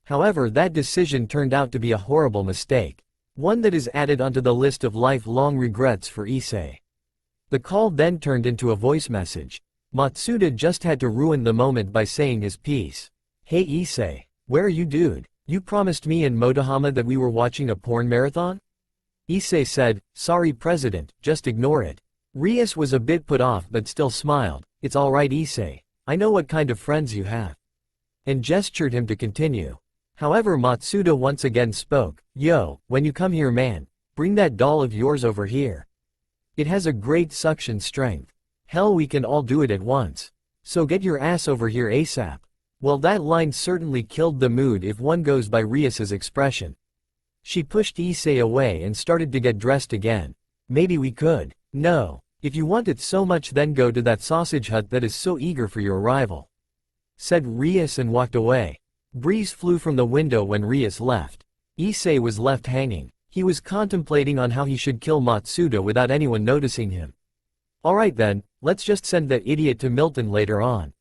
However, that decision turned out to be a horrible mistake. One that is added onto the list of lifelong regrets for Issei. The call then turned into a voice message. Matsuda just had to ruin the moment by saying his piece. Hey Issei, where are you, dude? You promised me and Motohama that we were watching a porn marathon? Issei said, sorry President, just ignore it. Rias was a bit put off but still smiled. It's alright Issei, I know what kind of friends you have. And gestured him to continue. However, Matsuda once again spoke. Yo, when you come here, man, bring that doll of yours over here. It has a great suction strength. Hell, we can all do it at once. So get your ass over here ASAP. Well, that line certainly killed the mood if one goes by Rias's expression. She pushed Issei away and started to get dressed again. Maybe we could. No. If you want it so much, then go to that sausage hut that is so eager for your arrival. Said Rias and walked away. Breeze flew from the window when Rias left. Issei was left hanging. He was contemplating on how he should kill Matsuda without anyone noticing him. Alright then, let's just send that idiot to Milton later on.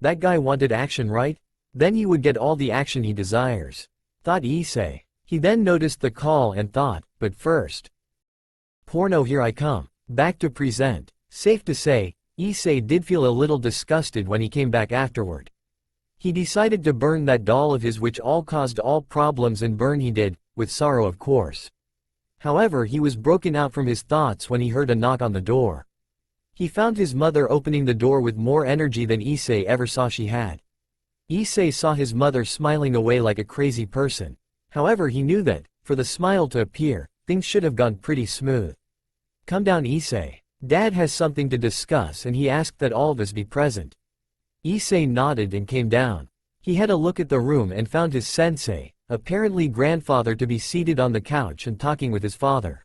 That guy wanted action, right? Then he would get all the action he desires. Thought Issei. He then noticed the call and thought, but first. Porno, here I come. Back to present. Safe to say, Issei did feel a little disgusted when he came back afterward. He decided to burn that doll of his, which all caused all problems, and burn he did, with sorrow of course. However, he was broken out from his thoughts when he heard a knock on the door. He found his mother opening the door with more energy than Issei ever saw she had. Issei saw his mother smiling away like a crazy person. However, he knew that, for the smile to appear, things should have gone pretty smooth. Come down Issei. Dad has something to discuss and he asked that all of us be present. Issei nodded and came down. He had a look at the room and found his sensei, apparently grandfather, to be seated on the couch and talking with his father.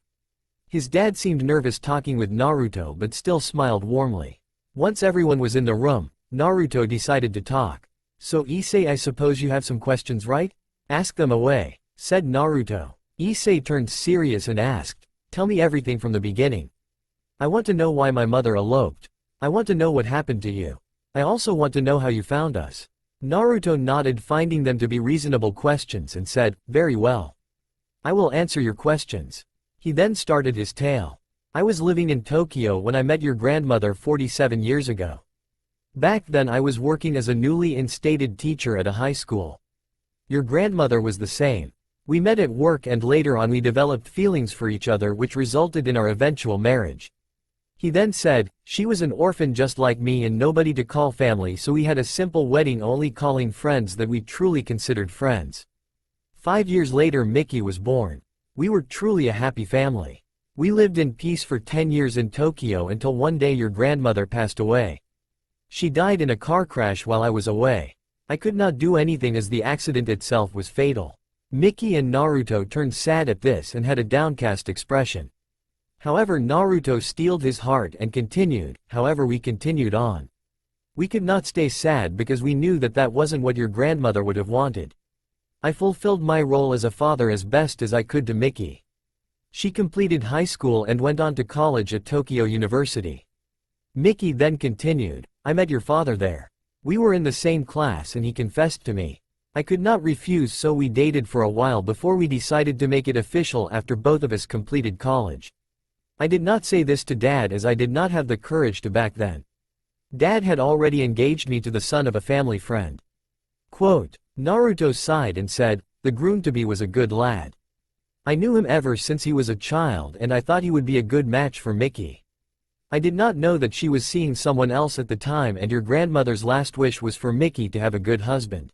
His dad seemed nervous talking with Naruto but still smiled warmly. Once everyone was in the room, Naruto decided to talk. So Issei, I suppose you have some questions, right? Ask them away, said Naruto. Issei turned serious and asked, tell me everything from the beginning. I want to know why my mother eloped. I want to know what happened to you. I also want to know how you found us. Naruto nodded, finding them to be reasonable questions, and said, very well. I will answer your questions. He then started his tale. I was living in Tokyo when I met your grandmother 47 years ago. Back then I was working as a newly instated teacher at a high school. Your grandmother was the same. We met at work and later on we developed feelings for each other, which resulted in our eventual marriage. He then said, she was an orphan just like me and nobody to call family, so we had a simple wedding, only calling friends that we truly considered friends. 5 years later Mickey was born. We were truly a happy family. We lived in peace for 10 years in Tokyo until one day your grandmother passed away. She died in a car crash while I was away. I could not do anything as the accident itself was fatal. Mickey and Naruto turned sad at this and had a downcast expression. However, Naruto steeled his heart and continued, however we continued on. We could not stay sad because we knew that that wasn't what your grandmother would have wanted. I fulfilled my role as a father as best as I could to Mickey. She completed high school and went on to college at Tokyo University. Mickey then continued, I met your father there. We were in the same class and he confessed to me. I could not refuse, so we dated for a while before we decided to make it official after both of us completed college. I did not say this to Dad as I did not have the courage to back then. Dad had already engaged me to the son of a family friend. Quote, Naruto sighed and said, the groom-to-be was a good lad. I knew him ever since he was a child and I thought he would be a good match for Miki. I did not know that she was seeing someone else at the time and your grandmother's last wish was for Miki to have a good husband.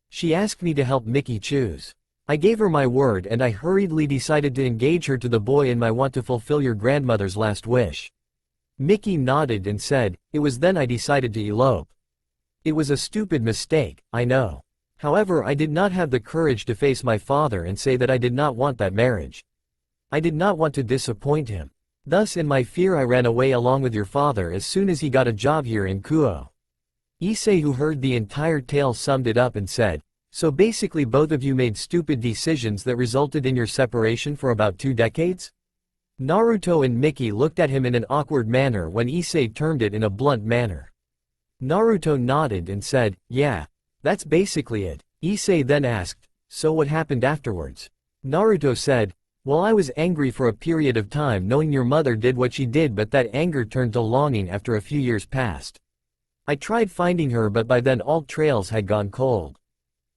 She asked me to help Miki choose. I gave her my word and I hurriedly decided to engage her to the boy in my want to fulfill your grandmother's last wish. Miki nodded and said, it was then I decided to elope. It was a stupid mistake, I know. However, I did not have the courage to face my father and say that I did not want that marriage. I did not want to disappoint him. Thus in my fear I ran away along with your father as soon as he got a job here in Kuo. Issei, who heard the entire tale, summed it up and said, so basically both of you made stupid decisions that resulted in your separation for about 2 decades? Naruto and Miki looked at him in an awkward manner when Issei termed it in a blunt manner. Naruto nodded and said, yeah, that's basically it. Issei then asked, so what happened afterwards? Naruto said, well, I was angry for a period of time knowing your mother did what she did, but that anger turned to longing after a few years passed. I tried finding her, but by then all trails had gone cold.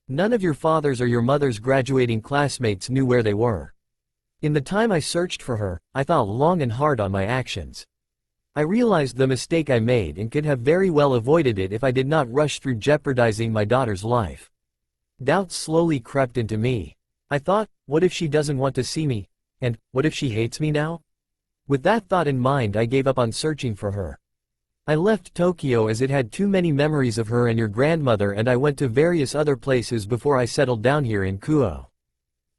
None of your father's or your mother's graduating classmates knew where they were. In the time I searched for her, I thought long and hard on my actions. I realized the mistake I made and could have very well avoided it if I did not rush through jeopardizing my daughter's life. Doubts slowly crept into me. I thought, what if she doesn't want to see me? And, what if she hates me now? With that thought in mind, I gave up on searching for her. I left Tokyo as it had too many memories of her and your grandmother, and I went to various other places before I settled down here in Kuo.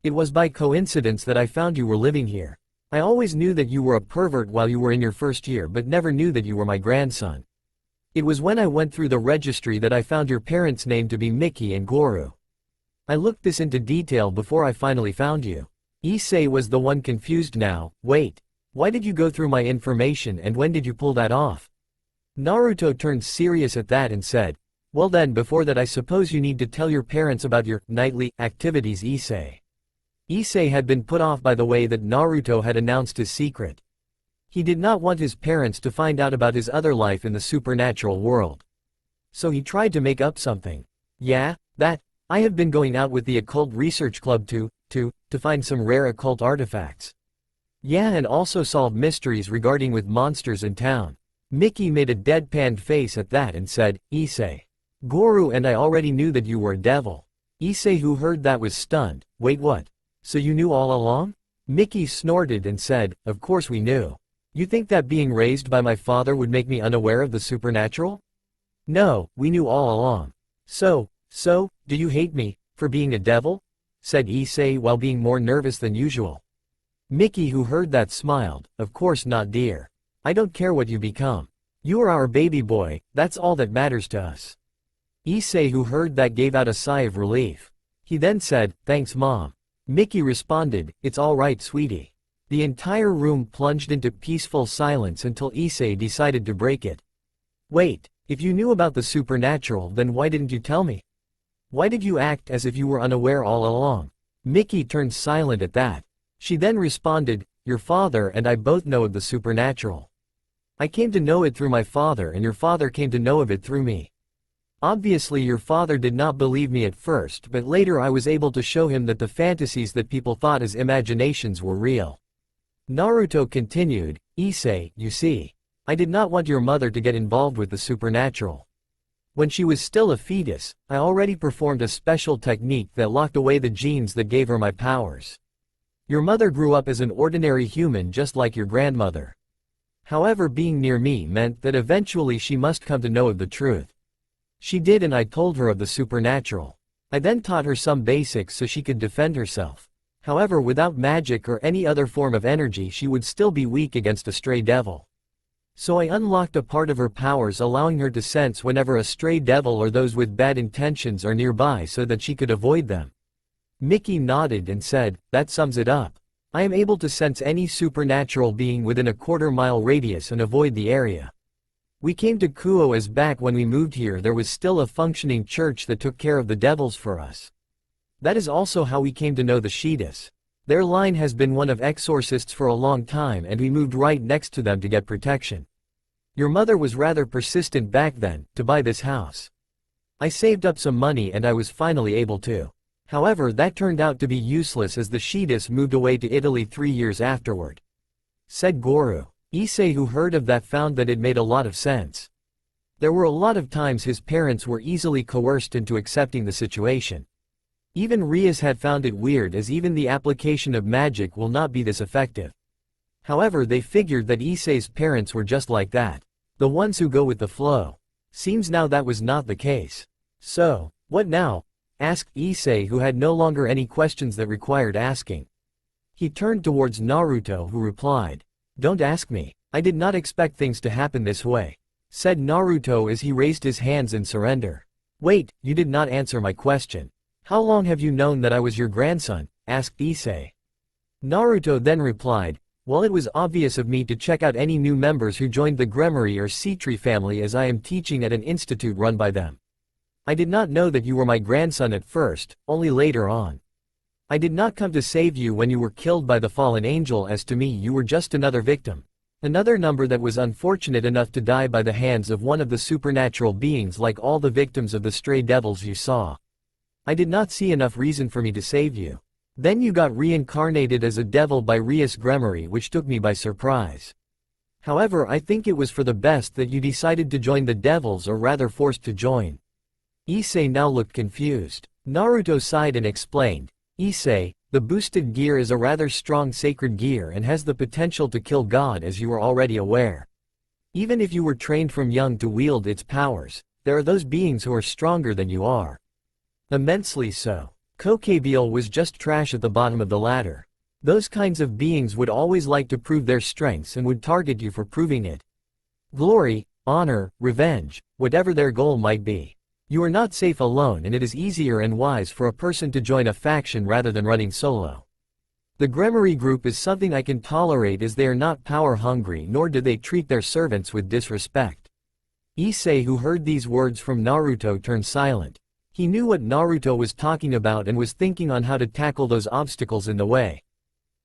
It was by coincidence that I found you were living here. I always knew that you were a pervert while you were in your first year, but never knew that you were my grandson. It was when I went through the registry that I found your parents' name to be Miki and Goru. I looked this into detail before I finally found you. Issei was the one confused now. Wait, why did you go through my information and when did you pull that off? Naruto turned serious at that and said, well then, before that I suppose you need to tell your parents about your nightly activities. Issei had been put off by the way that Naruto had announced his secret. He did not want his parents to find out about his other life in the supernatural world. So he tried to make up something. Yeah, that, I have been going out with the occult research club to find some rare occult artifacts. Yeah, and also solve mysteries regarding with monsters in town. Miki made a deadpan face at that and said, Issei. Goru and I already knew that you were a devil. Issei, who heard that, was stunned. Wait, what? So you knew all along? Miki snorted and said, of course we knew. You think that being raised by my father would make me unaware of the supernatural? No, we knew all along. So, do you hate me, for being a devil? Said Issei while being more nervous than usual. Miki, who heard that, smiled. Of course not, dear. I don't care what you become. You are our baby boy, that's all that matters to us. Issei, who heard that, gave out a sigh of relief. He then said, thanks mom. Miki responded, it's all right sweetie. The entire room plunged into peaceful silence until Issei decided to break it. Wait, if you knew about the supernatural, then why didn't you tell me? Why did you act as if you were unaware all along? Miki turned silent at that. She then responded, your father and I both know of the supernatural. I came to know it through my father and your father came to know of it through me. Obviously your father did not believe me at first, but later I was able to show him that the fantasies that people thought as imaginations were real. Naruto continued, Issei, you see. I did not want your mother to get involved with the supernatural. When she was still a fetus, I already performed a special technique that locked away the genes that gave her my powers. Your mother grew up as an ordinary human just like your grandmother. However, being near me meant that eventually she must come to know of the truth. She did, and I told her of the supernatural. I then taught her some basics so she could defend herself. However, without magic or any other form of energy she would still be weak against a stray devil. So I unlocked a part of her powers, allowing her to sense whenever a stray devil or those with bad intentions are nearby so that she could avoid them. Miki nodded and said, that sums it up. I am able to sense any supernatural being within a quarter-mile radius and avoid the area. We came to Kuo as back when we moved here there was still a functioning church that took care of the devils for us. That is also how we came to know the Shitas. Their line has been one of exorcists for a long time and we moved right next to them to get protection. Your mother was rather persistent back then, to buy this house. I saved up some money and I was finally able to. However, that turned out to be useless as the Shitas moved away to Italy 3 years afterward. Said Goro. Issei, who heard of that, found that it made a lot of sense. There were a lot of times his parents were easily coerced into accepting the situation. Even Rias had found it weird as even the application of magic will not be this effective. However, they figured that Issei's parents were just like that. The ones who go with the flow. Seems now that was not the case. So, what now? Asked Issei, who had no longer any questions that required asking. He turned towards Naruto, who replied, "Don't ask me. I did not expect things to happen this way," said Naruto as he raised his hands in surrender. "Wait, you did not answer my question. How long have you known that I was your grandson?" asked Issei. Naruto then replied, "Well, it was obvious of me to check out any new members who joined the Gremory or Citri family as I am teaching at an institute run by them. I did not know that you were my grandson at first, only later on. I did not come to save you when you were killed by the fallen angel, as to me you were just another victim. Another number that was unfortunate enough to die by the hands of one of the supernatural beings like all the victims of the stray devils you saw. I did not see enough reason for me to save you. Then you got reincarnated as a devil by Rias Gremory, which took me by surprise. However, I think it was for the best that you decided to join the devils, or rather forced to join." Issei now looked confused. Naruto sighed and explained, "Issei, the boosted gear is a rather strong sacred gear and has the potential to kill God, as you are already aware. Even if you were trained from young to wield its powers, there are those beings who are stronger than you are. Immensely so. Kokabiel was just trash at the bottom of the ladder. Those kinds of beings would always like to prove their strengths and would target you for proving it. Glory, honor, revenge, whatever their goal might be. You are not safe alone, and it is easier and wise for a person to join a faction rather than running solo. The Gremory group is something I can tolerate as they are not power hungry nor do they treat their servants with disrespect." Issei, who heard these words from Naruto, turned silent. He knew what Naruto was talking about and was thinking on how to tackle those obstacles in the way.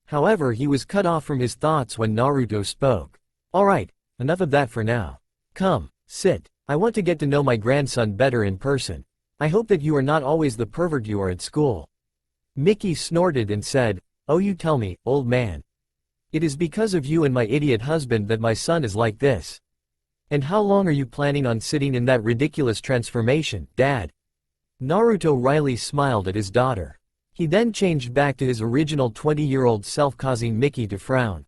However, he was cut off from his thoughts when Naruto spoke. "Alright, enough of that for now. Come, sit. I want to get to know my grandson better in person. I hope that you are not always the pervert you are at school." Mickey snorted and said, "Oh, you tell me, old man. It is because of you and my idiot husband that my son is like this. And how long are you planning on sitting in that ridiculous transformation, Dad?" Naruto wryly smiled at his daughter. He then changed back to his original 20-year-old self, causing Mickey to frown.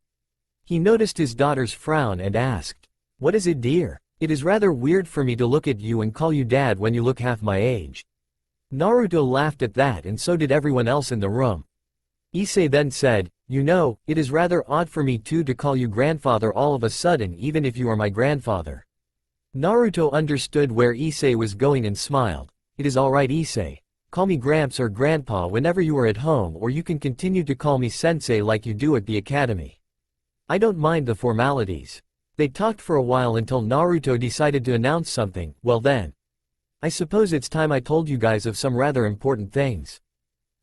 He noticed his daughter's frown and asked, "What is it, dear? It is rather weird for me to look at you and call you Dad when you look half my age." Naruto laughed at that, and so did everyone else in the room. Issei then said, "You know, it is rather odd for me too to call you grandfather all of a sudden, even if you are my grandfather." Naruto understood where Issei was going and smiled. "It is alright, Issei. Call me Gramps or Grandpa whenever you are at home, or you can continue to call me Sensei like you do at the academy. I don't mind the formalities." They talked for a while until Naruto decided to announce something. "Well then. I suppose it's time I told you guys of some rather important things.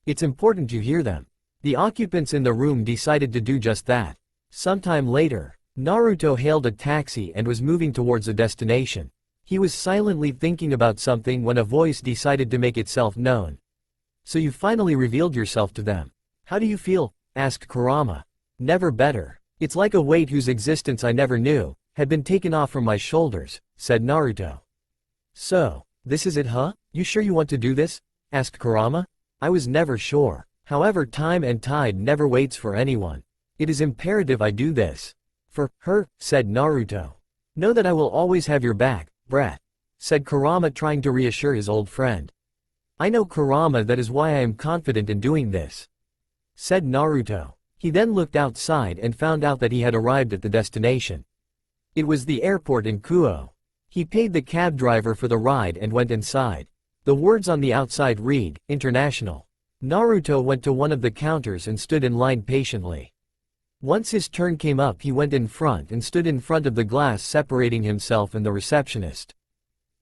It's important you hear them." The occupants in the room decided to do just that. Sometime later, Naruto hailed a taxi and was moving towards a destination. He was silently thinking about something when a voice decided to make itself known. "So you finally revealed yourself to them. How do you feel?" asked Kurama. "Never better. It's like a weight whose existence I never knew had been taken off from my shoulders," said Naruto. "So, this is it, huh? You sure you want to do this?" asked Kurama. "I was never sure. However, time and tide never waits for anyone. It is imperative I do this. For her," said Naruto. "Know that I will always have your back, brat," said Kurama, trying to reassure his old friend. "I know, Kurama, that is why I am confident in doing this," said Naruto. He then looked outside and found out that he had arrived at the destination. It was the airport in Kuo. He paid the cab driver for the ride and went inside. The words on the outside read, "International." Naruto went to one of the counters and stood in line patiently. Once his turn came up, he went in front and stood in front of the glass, separating himself and the receptionist.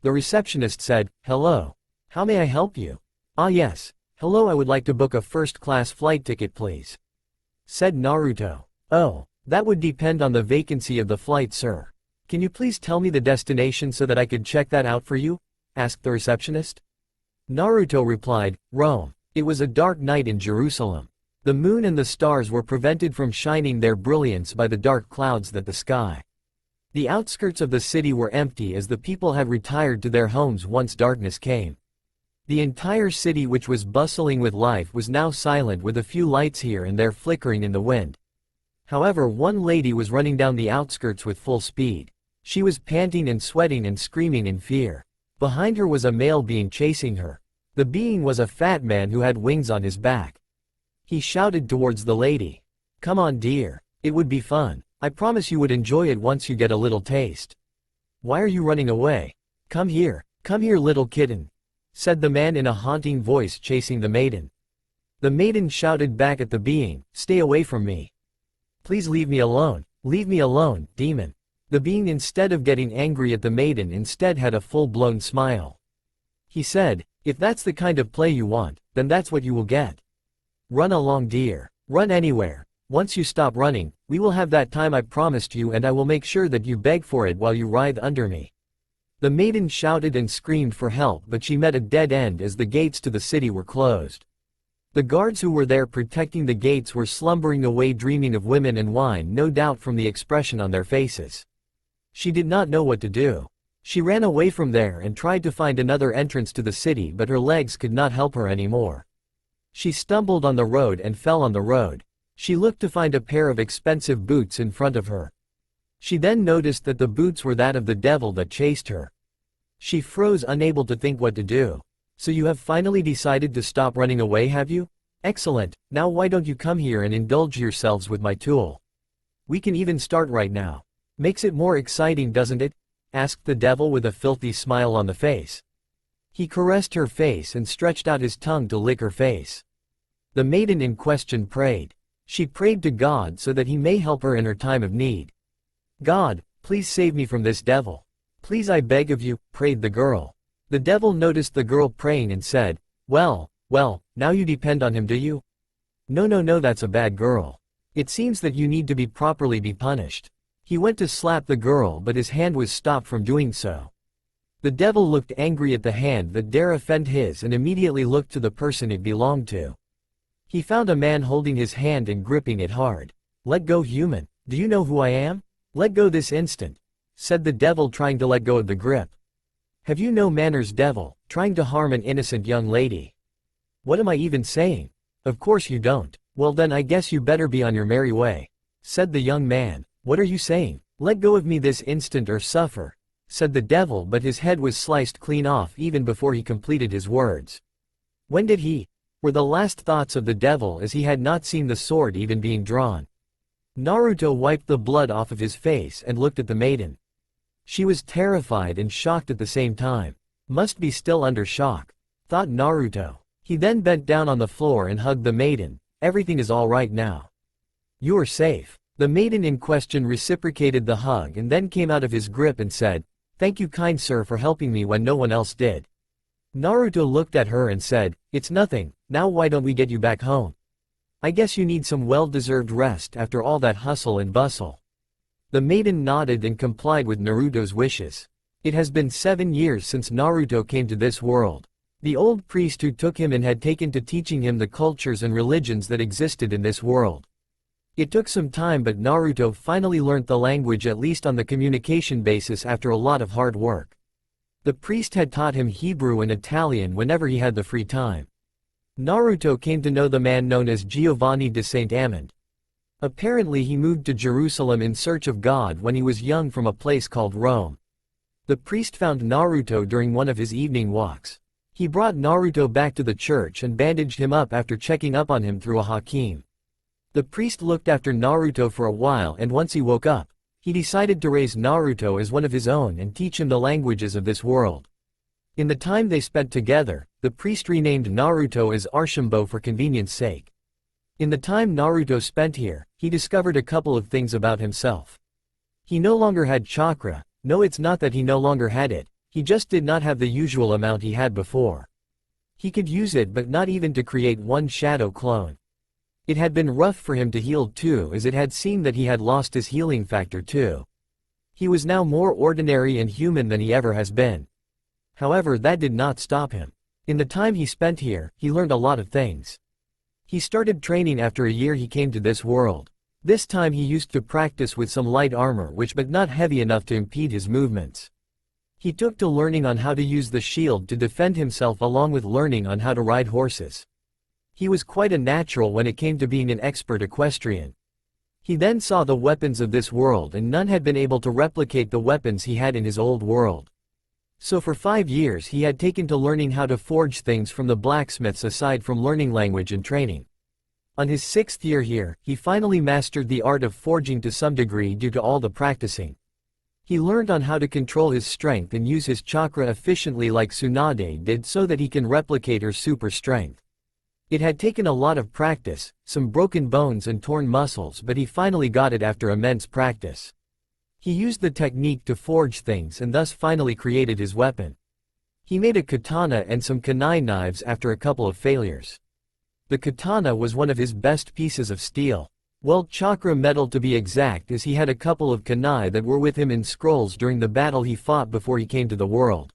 The receptionist said, "Hello. How may I help you?" "Ah yes. Hello, I would like to book a first-class flight ticket please," said Naruto. "Oh, that would depend on the vacancy of the flight, sir. Can you please tell me the destination so that I could check that out for you?" asked the receptionist. Naruto replied, "Rome." It was a dark night in Jerusalem. The moon and the stars were prevented from shining their brilliance by the dark clouds that the sky. The outskirts of the city were empty as the people had retired to their homes once darkness came. The entire city, which was bustling with life, was now silent, with a few lights here and there flickering in the wind. However, one lady was running down the outskirts with full speed. She was panting and sweating and screaming in fear. Behind her was a male being chasing her. The being was a fat man who had wings on his back. He shouted towards the lady, "Come on dear, it would be fun. I promise you would enjoy it once you get a little taste. Why are you running away? Come here little kitten," said the man in a haunting voice, chasing the maiden. The maiden shouted back at the being, "Stay away from me. Please leave me alone, demon." The being, instead of getting angry at the maiden, instead had a full-blown smile. He said, "If that's the kind of play you want, then that's what you will get. Run along dear, run anywhere. Once you stop running, we will have that time I promised you, and I will make sure that you beg for it while you writhe under me." The maiden shouted and screamed for help, but she met a dead end as the gates to the city were closed. The guards who were there protecting the gates were slumbering away, dreaming of women and wine, no doubt from the expression on their faces. She did not know what to do. She ran away from there and tried to find another entrance to the city, but her legs could not help her anymore. She stumbled on the road and fell on the road. She looked to find a pair of expensive boots in front of her. She then noticed that the boots were that of the devil that chased her. She froze, unable to think what to do. "So you have finally decided to stop running away, have you? Excellent, now why don't you come here and indulge yourselves with my tool? We can even start right now. Makes it more exciting, doesn't it?" asked the devil with a filthy smile on the face. He caressed her face and stretched out his tongue to lick her face. The maiden in question prayed. She prayed to God so that he may help her in her time of need. "God, please save me from this devil. Please, I beg of you," prayed the girl. The devil noticed the girl praying and said, well, now you depend on him, do you? No, that's a bad girl. It seems that you need to be properly punished." He went to slap the girl, but his hand was stopped from doing so. The devil looked angry at the hand that dare offend his and immediately looked to the person it belonged to. He found a man holding his hand and gripping it hard. "Let go, human. Do you know who I am? Let go this instant," said the devil, trying to let go of the grip. "Have you no manners, devil, trying to harm an innocent young lady?" "What am I even saying? Of course you don't. Well then I guess you better be on your merry way," said the young man. "What are you saying? Let go of me this instant or suffer," said the devil, but his head was sliced clean off even before he completed his words. "When did he?" were the last thoughts of the devil, as he had not seen the sword even being drawn. Naruto wiped the blood off of his face and looked at the maiden. She was terrified and shocked at the same time. "Must be still under shock," thought Naruto. He then bent down on the floor and hugged the maiden. "Everything is all right now. You are safe." The maiden in question reciprocated the hug and then came out of his grip and said, "Thank you, kind sir, for helping me when no one else did." Naruto looked at her and said, "It's nothing. Now why don't we get you back home? I guess you need some well-deserved rest after all that hustle and bustle." The maiden nodded and complied with Naruto's wishes. It has been 7 years since Naruto came to this world. The old priest who took him in had taken to teaching him the cultures and religions that existed in this world. It took some time, but Naruto finally learnt the language, at least on the communication basis, after a lot of hard work. The priest had taught him Hebrew and Italian whenever he had the free time. Naruto came to know the man known as Giovanni de Saint Amand. Apparently he moved to Jerusalem in search of God when he was young from a place called Rome. The priest found Naruto during one of his evening walks. He brought Naruto back to the church and bandaged him up after checking up on him through a hakim. The priest looked after Naruto for a while, and once he woke up, he decided to raise Naruto as one of his own and teach him the languages of this world. In the time they spent together, the priest renamed Naruto as Arshimbo for convenience sake. In the time Naruto spent here, he discovered a couple of things about himself. He no longer had chakra. No, it's not that he no longer had it, he just did not have the usual amount he had before. He could use it but not even to create one shadow clone. It had been rough for him to heal too, as it had seemed that he had lost his healing factor too. He was now more ordinary and human than he ever has been. However, that did not stop him. In the time he spent here, he learned a lot of things. He started training after a year he came to this world. This time he used to practice with some light armor but not heavy enough to impede his movements. He took to learning on how to use the shield to defend himself along with learning on how to ride horses. He was quite a natural when it came to being an expert equestrian. He then saw the weapons of this world and none had been able to replicate the weapons he had in his old world. So for 5 years he had taken to learning how to forge things from the blacksmiths aside from learning language and training. On his 6th year here, he finally mastered the art of forging to some degree due to all the practicing. He learned on how to control his strength and use his chakra efficiently like Tsunade did so that he can replicate her super strength. It had taken a lot of practice, some broken bones and torn muscles, but he finally got it after immense practice. He used the technique to forge things and thus finally created his weapon. He made a katana and some kunai knives after a couple of failures. The katana was one of his best pieces of steel. Well, chakra metal to be exact, as he had a couple of kunai that were with him in scrolls during the battle he fought before he came to the world.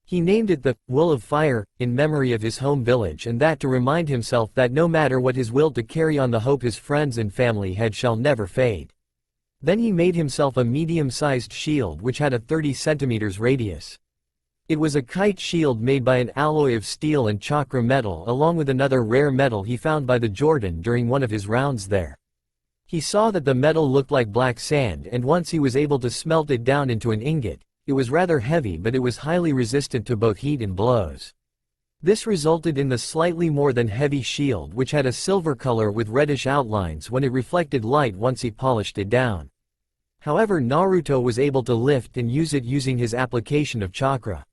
He named it the Will of Fire, in memory of his home village, and that to remind himself that no matter what, his will to carry on the hope his friends and family had shall never fade. Then he made himself a medium-sized shield which had a 30 centimeters radius. It was a kite shield made by an alloy of steel and chakra metal along with another rare metal he found by the Jordan during one of his rounds there. He saw that the metal looked like black sand, and once he was able to smelt it down into an ingot. It was rather heavy, but it was highly resistant to both heat and blows. This resulted in the slightly more than heavy shield, which had a silver color with reddish outlines when it reflected light once he polished it down. However, Naruto was able to lift and use it using his application of chakra.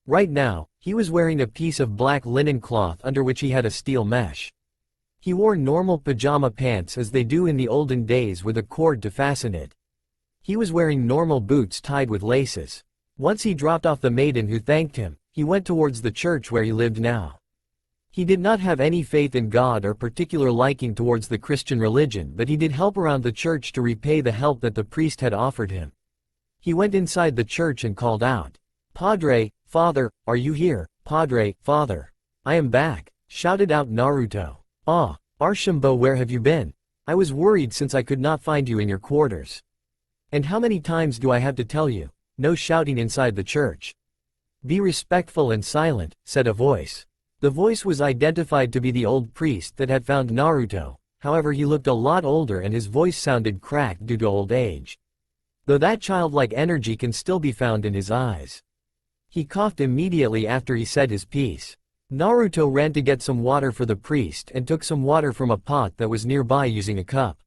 Right now, he was wearing a piece of black linen cloth under which he had a steel mesh. He wore normal pajama pants as they do in the olden days with a cord to fasten it. He was wearing normal boots tied with laces. Once he dropped off the maiden who thanked him, he went towards the church where he lived now. He did not have any faith in God or particular liking towards the Christian religion, but he did help around the church to repay the help that the priest had offered him. He went inside the church and called out, "Padre, Father, are you here? Padre, Father. I am back," shouted out Naruto. "Ah, Arshimbo, where have you been? I was worried since I could not find you in your quarters. And how many times do I have to tell you? No shouting inside the church. Be respectful and silent," said a voice. The voice was identified to be the old priest that had found Naruto, however he looked a lot older and his voice sounded cracked due to old age. Though that childlike energy can still be found in his eyes. He coughed immediately after he said his piece. Naruto ran to get some water for the priest and took some water from a pot that was nearby using a cup.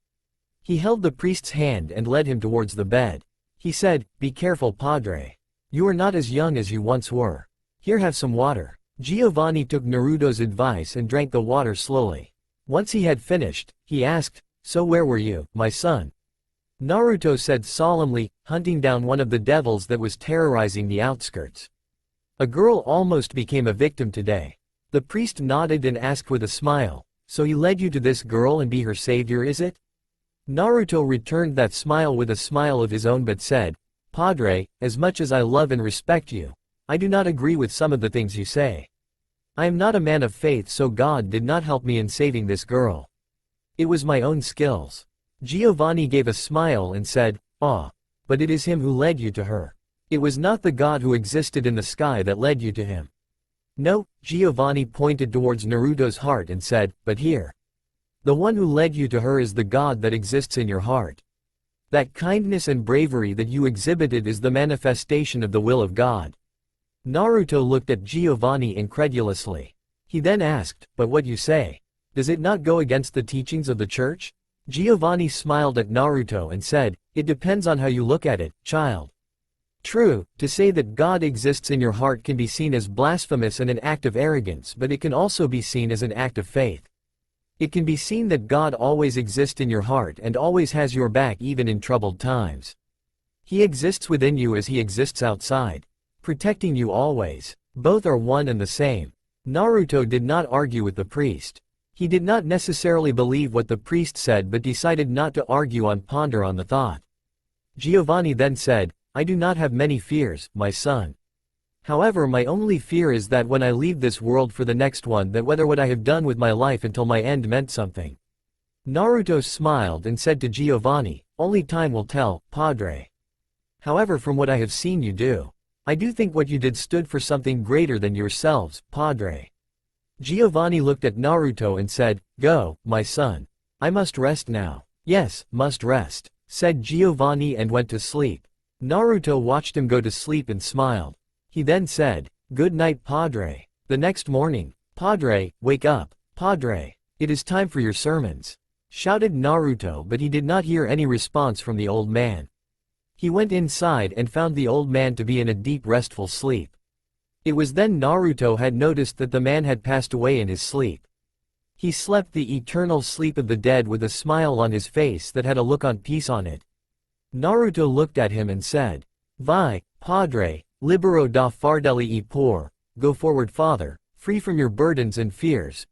He held the priest's hand and led him towards the bed. He said, "Be careful, Padre. You are not as young as you once were. Here, have some water." Giovanni took Naruto's advice and drank the water slowly. Once he had finished, he asked, "So where were you, my son?" Naruto said solemnly, "Hunting down one of the devils that was terrorizing the outskirts. A girl almost became a victim today." The priest nodded and asked with a smile, "So he led you to this girl and be her savior, is it?" Naruto returned that smile with a smile of his own but said, "Padre, as much as I love and respect you, I do not agree with some of the things you say. I am not a man of faith, so God did not help me in saving this girl. It was my own skills." Giovanni gave a smile and said, "Ah, but it is him who led you to her. It was not the God who existed in the sky that led you to him." "No," Giovanni pointed towards Naruto's heart and said, "but here. The one who led you to her is the God that exists in your heart. That kindness and bravery that you exhibited is the manifestation of the will of God." Naruto looked at Giovanni incredulously. He then asked, "But what you say, does it not go against the teachings of the church?" Giovanni smiled at Naruto and said, "It depends on how you look at it, child. True, to say that God exists in your heart can be seen as blasphemous and an act of arrogance, but it can also be seen as an act of faith. It can be seen that God always exists in your heart and always has your back even in troubled times. He exists within you as he exists outside, protecting you always. Both are one and the same. Naruto did not argue with the priest. He did not necessarily believe what the priest said but decided not to argue and ponder on the thought. Giovanni then said, "I do not have many fears, my son. However, my only fear is that when I leave this world for the next one, that whether what I have done with my life until my end meant something." Naruto smiled and said to Giovanni, "Only time will tell, Padre. However, from what I have seen you do, I do think what you did stood for something greater than yourselves, Padre." Giovanni looked at Naruto and said, "Go, my son. I must rest now." "Yes, must rest," said Giovanni and went to sleep. Naruto watched him go to sleep and smiled. He then said, "Good night, Padre." The next morning, "Padre, wake up. Padre, it is time for your sermons," shouted Naruto, but he did not hear any response from the old man. He went inside and found the old man to be in a deep restful sleep. It was then Naruto had noticed that the man had passed away in his sleep. He slept the eternal sleep of the dead with a smile on his face that had a look on peace on it. Naruto looked at him and said, "Vai, Padre, libero da fardelli e por, go forward father, free from your burdens and fears.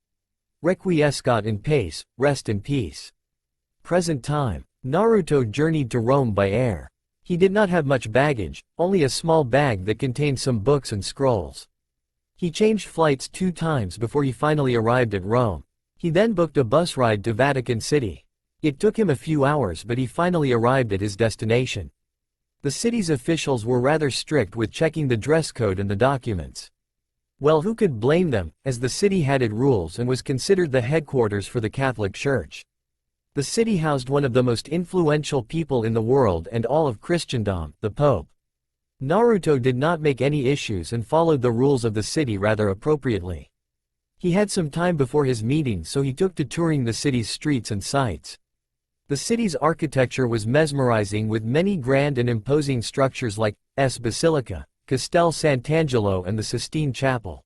Requiescat in pace, rest in peace." Present time. Naruto journeyed to Rome by air. He did not have much baggage, only a small bag that contained some books and scrolls. He changed flights 2 times before he finally arrived at Rome. He then booked a bus ride to Vatican City. It took him a few hours, but he finally arrived at his destination. The city's officials were rather strict with checking the dress code and the documents. Well, who could blame them, as the city had its rules and was considered the headquarters for the Catholic Church. The city housed one of the most influential people in the world and all of Christendom, the Pope. Naruto did not make any issues and followed the rules of the city rather appropriately. He had some time before his meeting, so he took to touring the city's streets and sights. The city's architecture was mesmerizing, with many grand and imposing structures like S. Basilica, Castel Sant'Angelo and the Sistine Chapel.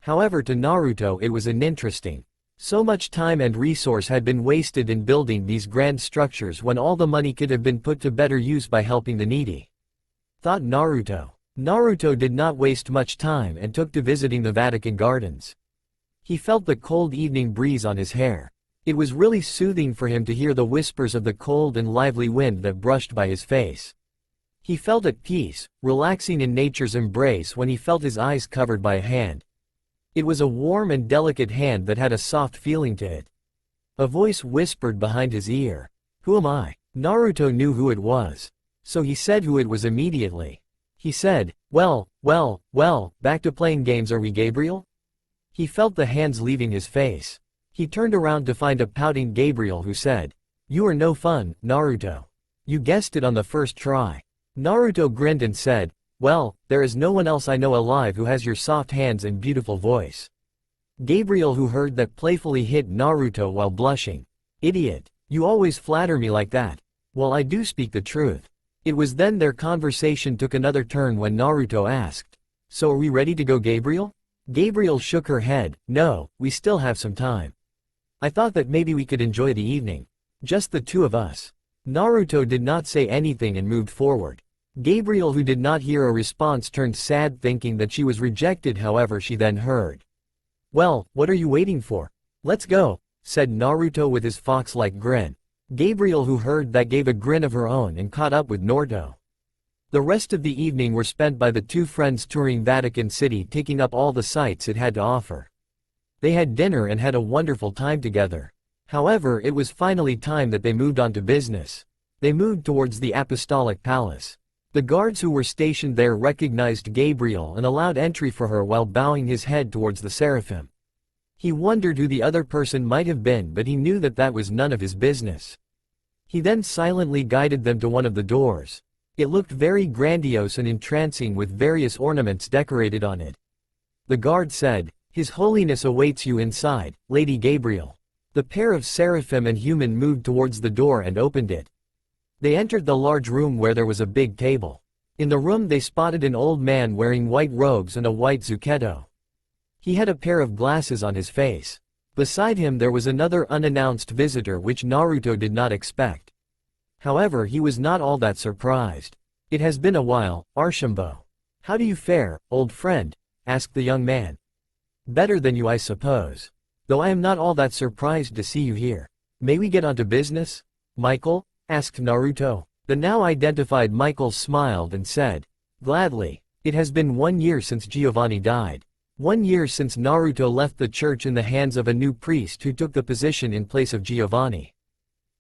However, to Naruto it was uninteresting. So much time and resource had been wasted in building these grand structures when all the money could have been put to better use by helping the needy, thought Naruto. Naruto did not waste much time and took to visiting the Vatican Gardens. He felt the cold evening breeze on his hair. It was really soothing for him to hear the whispers of the cold and lively wind that brushed by his face. He felt at peace, relaxing in nature's embrace when he felt his eyes covered by a hand. It was a warm and delicate hand that had a soft feeling to it. A voice whispered behind his ear, "Who am I?" Naruto knew who it was, so he said who it was immediately. He said, well, back to playing games are we, Gabriel?" He felt the hands leaving his face. He turned around to find a pouting Gabriel who said, "You are no fun, Naruto. You guessed it on the first try." Naruto grinned and said, "Well, there is no one else I know alive who has your soft hands and beautiful voice." Gabriel, who heard that, playfully hit Naruto while blushing. "Idiot, you always flatter me like that." "Well, I do speak the truth." It was then their conversation took another turn when Naruto asked, "So are we ready to go, Gabriel?" Gabriel shook her head, "No, we still have some time. I thought that maybe we could enjoy the evening. Just the 2 of us." Naruto did not say anything and moved forward. Gabriel, who did not hear a response, turned sad thinking that she was rejected. However, she then heard, "Well, what are you waiting for? Let's go," said Naruto with his fox-like grin. Gabriel, who heard that, gave a grin of her own and caught up with Naruto. The rest of the evening were spent by the 2 friends touring Vatican City, taking up all the sights it had to offer. They had dinner and had a wonderful time together. However, it was finally time that they moved on to business. They moved towards the Apostolic Palace. The guards who were stationed there recognized Gabriel and allowed entry for her while bowing his head towards the seraphim. He wondered who the other person might have been, but he knew that that was none of his business. He then silently guided them to one of the doors. It looked very grandiose and entrancing, with various ornaments decorated on it. The guard said, "His Holiness awaits you inside, Lady Gabriel." The pair of seraphim and human moved towards the door and opened it. They entered the large room where there was a big table. In the room they spotted an old man wearing white robes and a white zucchetto. He had a pair of glasses on his face. Beside him there was another unannounced visitor which Naruto did not expect. However, he was not all that surprised. "It has been a while, Arshimbo. How do you fare, old friend?" asked the young man. "Better than you, I suppose. Though I am not all that surprised to see you here. May we get on to business, Michael?" asked Naruto. The now identified Michael smiled and said, "Gladly. It has been 1 year since Giovanni died. 1 year since Naruto left the church in the hands of a new priest who took the position in place of Giovanni.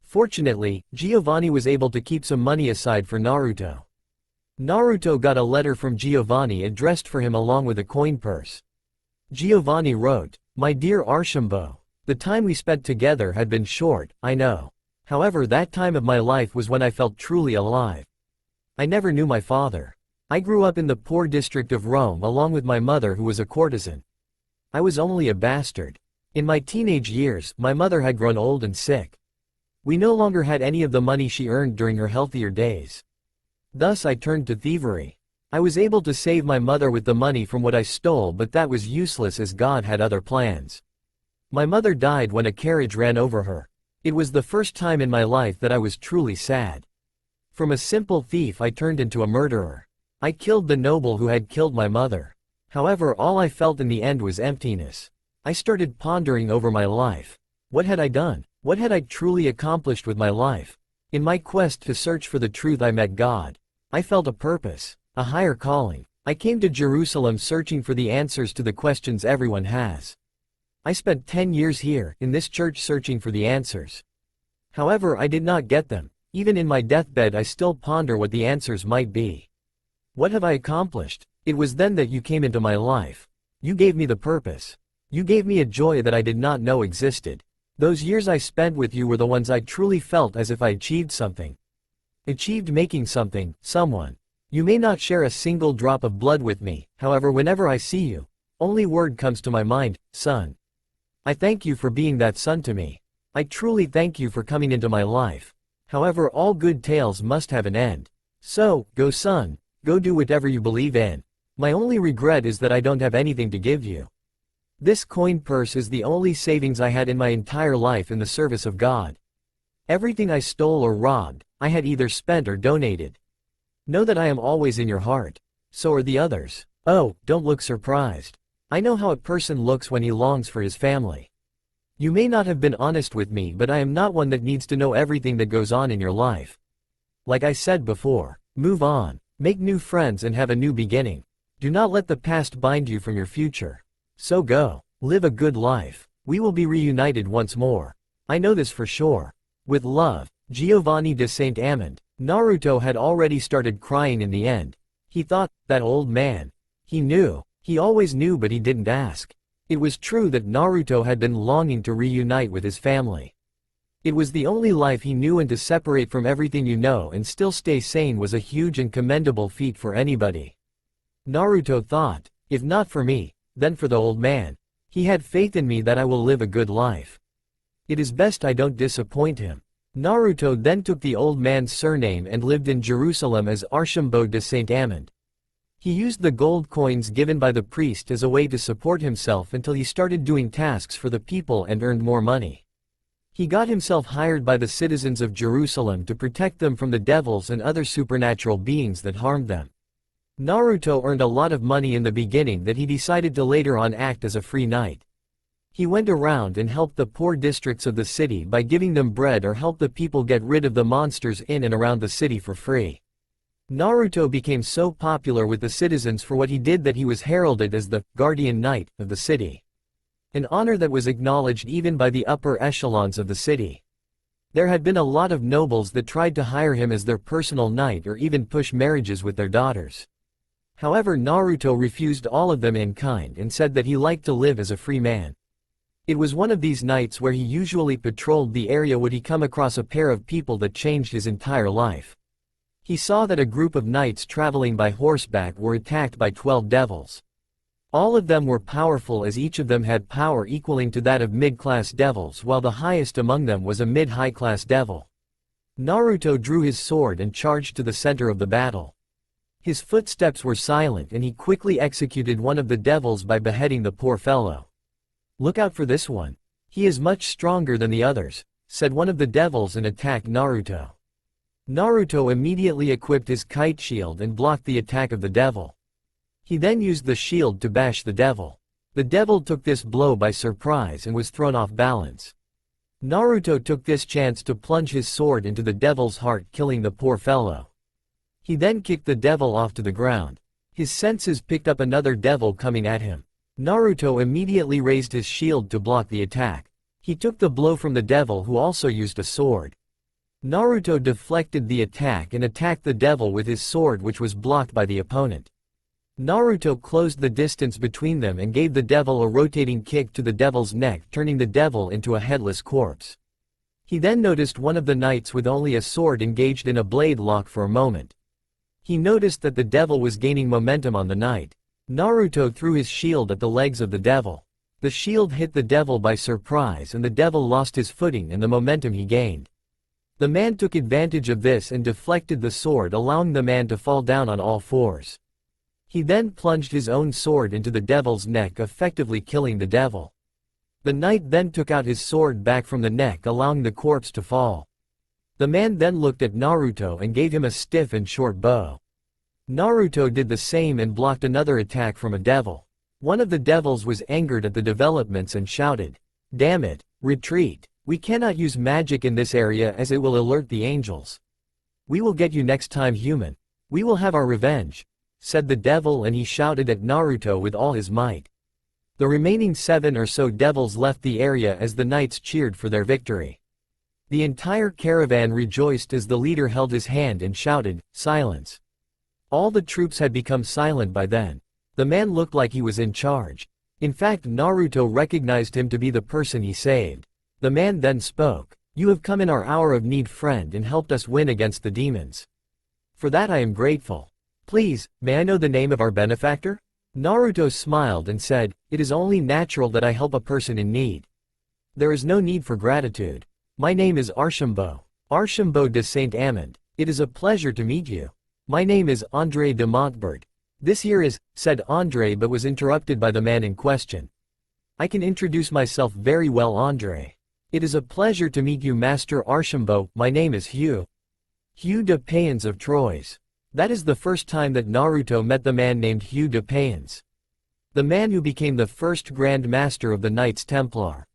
Fortunately, Giovanni was able to keep some money aside for Naruto. Naruto got a letter from Giovanni addressed for him along with a coin purse. Giovanni wrote, "My dear Arshimbo, the time we spent together had been short, I know. However, that time of my life was when I felt truly alive. I never knew my father. I grew up in the poor district of Rome along with my mother who was a courtesan. I was only a bastard. In my teenage years, my mother had grown old and sick. We no longer had any of the money she earned during her healthier days. Thus I turned to thievery. I was able to save my mother with the money from what I stole, but that was useless as God had other plans. My mother died when a carriage ran over her. It was the first time in my life that I was truly sad. From a simple thief I turned into a murderer. I killed the noble who had killed my mother. However, all I felt in the end was emptiness. I started pondering over my life. What had I done? What had I truly accomplished with my life? In my quest to search for the truth I met God. I felt a purpose, a higher calling. I came to Jerusalem searching for the answers to the questions everyone has. I spent 10 years here, in this church searching for the answers. However, I did not get them. Even in my deathbed I still ponder what the answers might be. What have I accomplished? It was then that you came into my life. You gave me the purpose. You gave me a joy that I did not know existed. Those years I spent with you were the ones I truly felt as if I achieved something. Achieved making something, someone. You may not share a single drop of blood with me, however whenever I see you, only word comes to my mind, son. I thank you for being that son to me. I truly thank you for coming into my life. However, all good tales must have an end. So, go son, go do whatever you believe in. My only regret is that I don't have anything to give you. This coin purse is the only savings I had in my entire life in the service of God. Everything I stole or robbed, I had either spent or donated. Know that I am always in your heart. So are the others. Oh, don't look surprised. I know how a person looks when he longs for his family. You may not have been honest with me, but I am not one that needs to know everything that goes on in your life. Like I said before, move on, make new friends and have a new beginning. Do not let the past bind you from your future. So go, live a good life. We will be reunited once more. I know this for sure. With love, Giovanni de Saint Amand. Naruto had already started crying in the end. He thought, that old man. He knew. He always knew, but he didn't ask. It was true that Naruto had been longing to reunite with his family. It was the only life he knew, and to separate from everything you know and still stay sane was a huge and commendable feat for anybody. Naruto thought, if not for me, then for the old man. He had faith in me that I will live a good life. It is best I don't disappoint him. Naruto then took the old man's surname and lived in Jerusalem as Arshimbo de Saint Amand. He used the gold coins given by the priest as a way to support himself until he started doing tasks for the people and earned more money. He got himself hired by the citizens of Jerusalem to protect them from the devils and other supernatural beings that harmed them. Naruto earned a lot of money in the beginning that he decided to later on act as a free knight. He went around and helped the poor districts of the city by giving them bread or helped the people get rid of the monsters in and around the city for free. Naruto became so popular with the citizens for what he did that he was heralded as the guardian knight of the city. An honor that was acknowledged even by the upper echelons of the city. There had been a lot of nobles that tried to hire him as their personal knight or even push marriages with their daughters. However, Naruto refused all of them in kind and said that he liked to live as a free man. It was one of these nights where he usually patrolled the area would he come across a pair of people that changed his entire life. He saw that a group of knights traveling by horseback were attacked by 12 devils. All of them were powerful, as each of them had power equaling to that of mid-class devils, while the highest among them was a mid-high class devil. Naruto drew his sword and charged to the center of the battle. His footsteps were silent and he quickly executed one of the devils by beheading the poor fellow. Look out for this one. "He is much stronger than the others," said one of the devils and attacked Naruto. Naruto immediately equipped his kite shield and blocked the attack of the devil. He then used the shield to bash the devil. The devil took this blow by surprise and was thrown off balance. Naruto took this chance to plunge his sword into the devil's heart, killing the poor fellow. He then kicked the devil off to the ground. His senses picked up another devil coming at him. Naruto immediately raised his shield to block the attack. He took the blow from the devil, who also used a sword. Naruto deflected the attack and attacked the devil with his sword, which was blocked by the opponent. Naruto closed the distance between them and gave the devil a rotating kick to the devil's neck, turning the devil into a headless corpse. He then noticed one of the knights with only a sword engaged in a blade lock for a moment. He noticed that the devil was gaining momentum on the knight. Naruto threw his shield at the legs of the devil. The shield hit the devil by surprise and the devil lost his footing and the momentum he gained. The man took advantage of this and deflected the sword, allowing the man to fall down on all fours. He then plunged his own sword into the devil's neck, effectively killing the devil. The knight then took out his sword back from the neck, allowing the corpse to fall. The man then looked at Naruto and gave him a stiff and short bow. Naruto did the same and blocked another attack from a devil. One of the devils was angered at the developments and shouted, "Damn it, retreat. We cannot use magic in this area as it will alert the angels. We will get you next time, human. We will have our revenge," said the devil, and he shouted at Naruto with all his might. The remaining 7 or so devils left the area as the knights cheered for their victory. The entire caravan rejoiced as the leader held his hand and shouted, "Silence." All the troops had become silent by then. The man looked like he was in charge. In fact, Naruto recognized him to be the person he saved. The man then spoke, "You have come in our hour of need, friend, and helped us win against the demons. For that I am grateful. Please, may I know the name of our benefactor?" Naruto smiled and said, "It is only natural that I help a person in need. There is no need for gratitude. My name is Archambault de Saint-Amand. It is a pleasure to meet you. My name is André de Montbert. This here is," said André, but was interrupted by the man in question. "I can introduce myself very well, André. It is a pleasure to meet you, Master Archambault. My name is Hugh de Payens of Troyes." That is the first time that Naruto met the man named Hugh de Payens, the man who became the first Grand Master of the Knights Templar.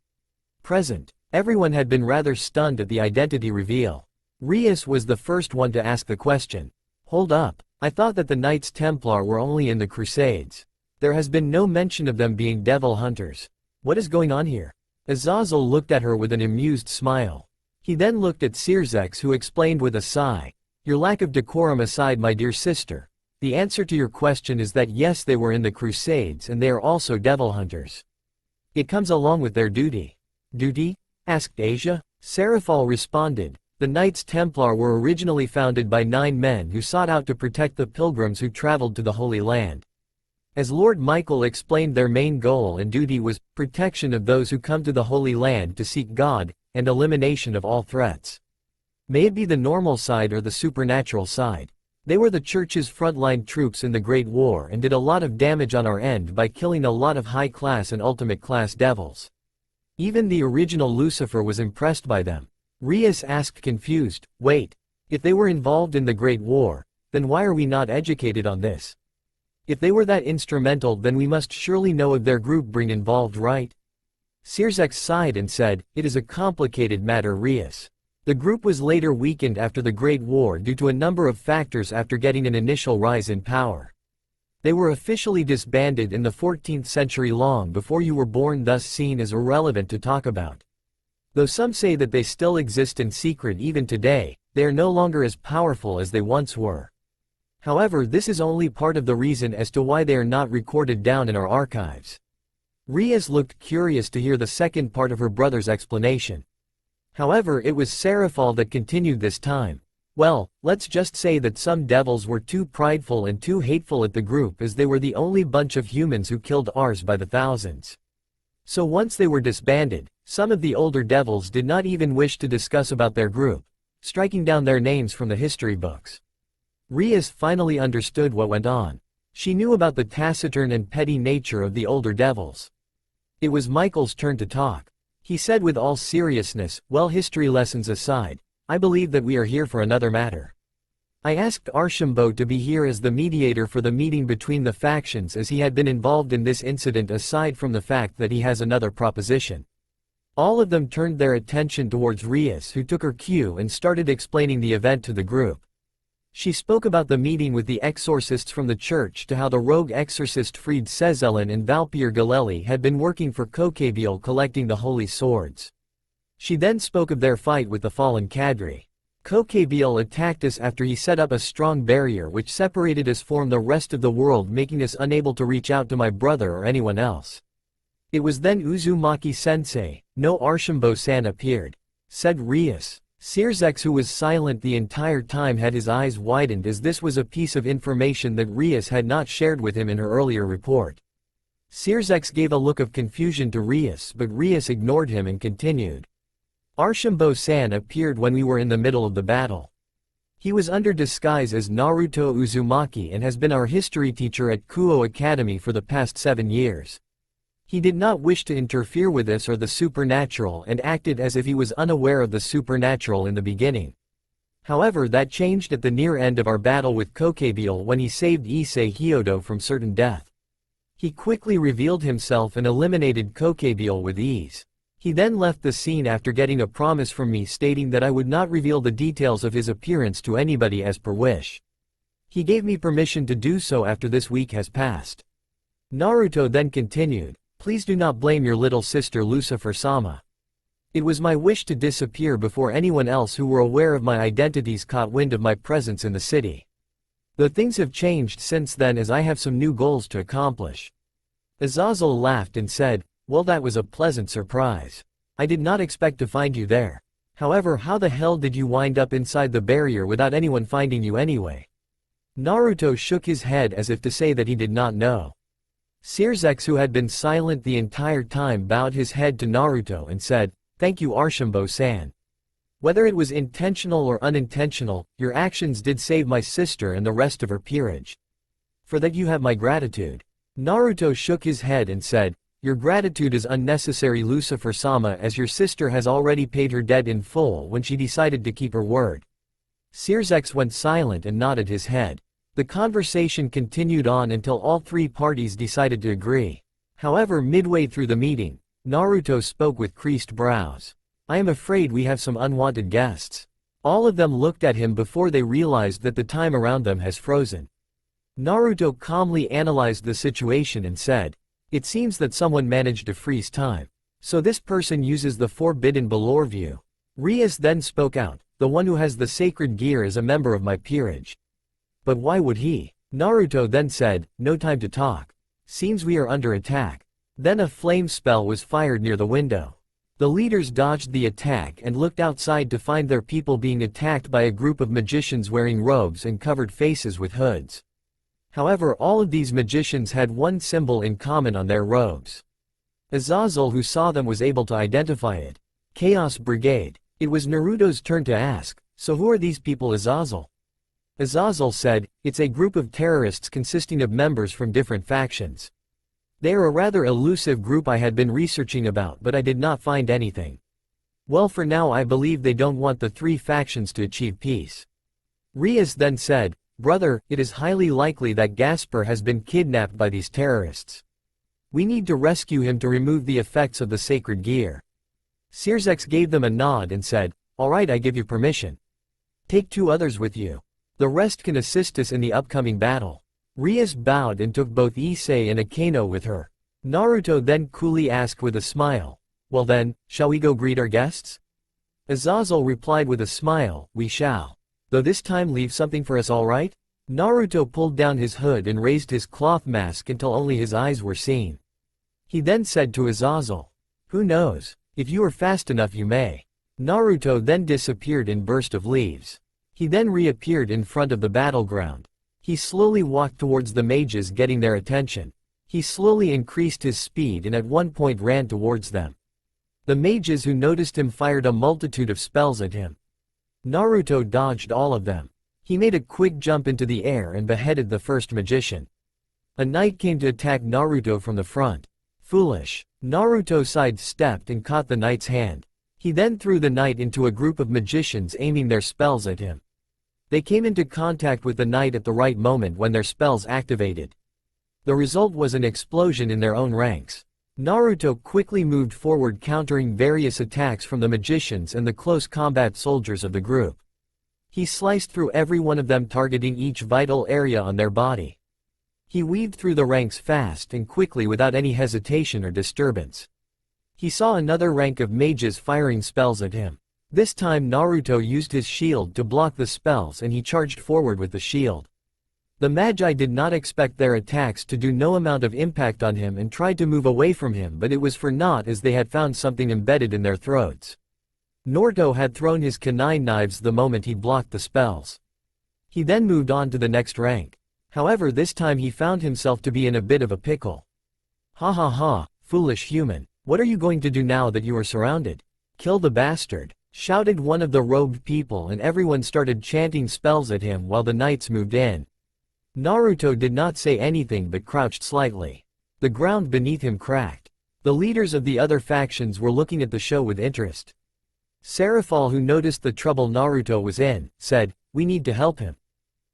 Present, everyone had been rather stunned at the identity reveal. Rias was the first one to ask the question. "Hold up, I thought that the Knights Templar were only in the Crusades. There has been no mention of them being devil hunters. What is going on here?" Azazel looked at her with an amused smile. He then looked at Sirzex, who explained with a sigh, "Your lack of decorum aside, my dear sister, the answer to your question is that yes, they were in the Crusades and they are also devil hunters. It comes along with their duty." "Duty?" asked Asia. Seraphal responded, "The Knights Templar were originally founded by 9 men who sought out to protect the pilgrims who traveled to the Holy Land. As Lord Michael explained, their main goal and duty was protection of those who come to the Holy Land to seek God, and elimination of all threats. May it be the normal side or the supernatural side. They were the Church's frontline troops in the Great War and did a lot of damage on our end by killing a lot of high-class and ultimate-class devils. Even the original Lucifer was impressed by them." Rias asked, confused, "Wait, if they were involved in the Great War, then why are we not educated on this? If they were that instrumental, then we must surely know of their group being involved, right?" Sirzex sighed and said, "It is a complicated matter, Rias. The group was later weakened after the Great War due to a number of factors after getting an initial rise in power. They were officially disbanded in the 14th century, long before you were born, thus seen as irrelevant to talk about. Though some say that they still exist in secret even today, they are no longer as powerful as they once were. However, this is only part of the reason as to why they are not recorded down in our archives." Rias looked curious to hear the second part of her brother's explanation. However, it was Seraphal that continued this time. "Well, let's just say that some devils were too prideful and too hateful at the group, as they were the only bunch of humans who killed ours by the thousands. So once they were disbanded, some of the older devils did not even wish to discuss about their group, striking down their names from the history books." Rias finally understood what went on. She knew about the taciturn and petty nature of the older devils. It was Michael's turn to talk. He said with all seriousness, well, history lessons aside, I believe that we are here for another matter. I asked Archambault to be here as the mediator for the meeting between the factions as he had been involved in this incident aside from the fact that he has another proposition. All of them turned their attention towards Rias, who took her cue and started explaining the event to the group. She spoke about the meeting with the exorcists from the church to how the rogue exorcist Fried Cezelin and Valpier Galeli had been working for Coquebiel collecting the holy swords. She then spoke of their fight with the fallen cadre. Coquebiel attacked us after he set up a strong barrier which separated us from the rest of the world, making us unable to reach out to my brother or anyone else. It was then Uzumaki-sensei, no Archambault-san appeared, said Rias. Sirzex, who was silent the entire time, had his eyes widened as this was a piece of information that Rias had not shared with him in her earlier report. Sirzex gave a look of confusion to Rias, but Rias ignored him and continued. Archambault-san appeared when we were in the middle of the battle. He was under disguise as Naruto Uzumaki and has been our history teacher at Kuo Academy for the past 7 years. He did not wish to interfere with us or the supernatural and acted as if he was unaware of the supernatural in the beginning. However, that changed at the near end of our battle with Coquebiel when he saved Issei Hyodo from certain death. He quickly revealed himself and eliminated Coquebiel with ease. He then left the scene after getting a promise from me stating that I would not reveal the details of his appearance to anybody as per wish. He gave me permission to do so after this week has passed. Naruto then continued. Please do not blame your little sister Lucifer-sama. It was my wish to disappear before anyone else who were aware of my identities caught wind of my presence in the city. Though things have changed since then as I have some new goals to accomplish. Azazel laughed and said, well, that was a pleasant surprise. I did not expect to find you there. However, how the hell did you wind up inside the barrier without anyone finding you anyway? Naruto shook his head as if to say that he did not know. Sirzex, who had been silent the entire time, bowed his head to Naruto and said, thank you Archambault-san. Whether it was intentional or unintentional, your actions did save my sister and the rest of her peerage. For that you have my gratitude. Naruto shook his head and said, your gratitude is unnecessary Lucifer-sama, as your sister has already paid her debt in full when she decided to keep her word. Sirzex went silent and nodded his head. The conversation continued on until all three parties decided to agree. However, midway through the meeting, Naruto spoke with creased brows. I am afraid we have some unwanted guests. All of them looked at him before they realized that the time around them has frozen. Naruto calmly analyzed the situation and said, it seems that someone managed to freeze time. So this person uses the forbidden Balor view. Rias then spoke out, the one who has the sacred gear is a member of my peerage. But why would he? Naruto then said, no time to talk. Seems we are under attack. Then a flame spell was fired near the window. The leaders dodged the attack and looked outside to find their people being attacked by a group of magicians wearing robes and covered faces with hoods. However, all of these magicians had one symbol in common on their robes. Azazel, who saw them, was able to identify it. Chaos Brigade. It was Naruto's turn to ask, so who are these people, Azazel? Azazel said, it's a group of terrorists consisting of members from different factions. They are a rather elusive group I had been researching about, but I did not find anything. Well, for now I believe they don't want the three factions to achieve peace. Rias then said, brother, it is highly likely that Gasper has been kidnapped by these terrorists. We need to rescue him to remove the effects of the sacred gear. Sirzex gave them a nod and said, alright, I give you permission. Take 2 others with you. The rest can assist us in the upcoming battle. Rias bowed and took both Issei and Akeno with her. Naruto then coolly asked with a smile, well then, shall we go greet our guests? Azazel replied with a smile, we shall. Though this time leave something for us, alright? Naruto pulled down his hood and raised his cloth mask until only his eyes were seen. He then said to Azazel, who knows, if you are fast enough you may. Naruto then disappeared in burst of leaves. He then reappeared in front of the battleground. He slowly walked towards the mages, getting their attention. He slowly increased his speed and at one point ran towards them. The mages who noticed him fired a multitude of spells at him. Naruto dodged all of them. He made a quick jump into the air and beheaded the first magician. A knight came to attack Naruto from the front. Foolish. Naruto sidestepped and caught the knight's hand. He then threw the knight into a group of magicians aiming their spells at him. They came into contact with the knight at the right moment when their spells activated. The result was an explosion in their own ranks. Naruto quickly moved forward, countering various attacks from the magicians and the close combat soldiers of the group. He sliced through every one of them, targeting each vital area on their body. He weaved through the ranks fast and quickly without any hesitation or disturbance. He saw another rank of mages firing spells at him. This time Naruto used his shield to block the spells and he charged forward with the shield. The magi did not expect their attacks to do no amount of impact on him and tried to move away from him, but it was for naught as they had found something embedded in their throats. Naruto had thrown his kunai knives the moment he blocked the spells. He then moved on to the next rank. However, this time he found himself to be in a bit of a pickle. Ha ha ha, foolish human, what are you going to do now that you are surrounded? Kill the bastard, shouted one of the robed people, and everyone started chanting spells at him while the knights moved in. Naruto did not say anything but crouched slightly. The ground beneath him cracked. The leaders of the other factions were looking at the show with interest. Seraphol, who noticed the trouble Naruto was in, said, "We need to help him.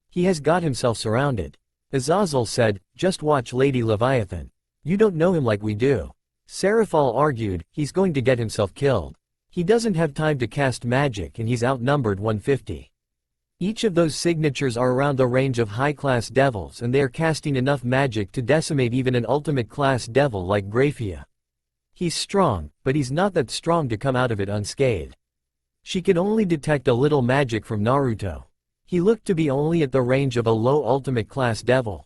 He has got himself surrounded." Azazel said, "Just watch Lady Leviathan. You don't know him like we do." Seraphol argued, "He's going to get himself killed. He doesn't have time to cast magic and he's outnumbered 150. Each of those signatures are around the range of high-class devils, and they are casting enough magic to decimate even an ultimate-class devil like Graphia. He's strong, but he's not that strong to come out of it unscathed." She could only detect a little magic from Naruto. He looked to be only at the range of a low ultimate-class devil.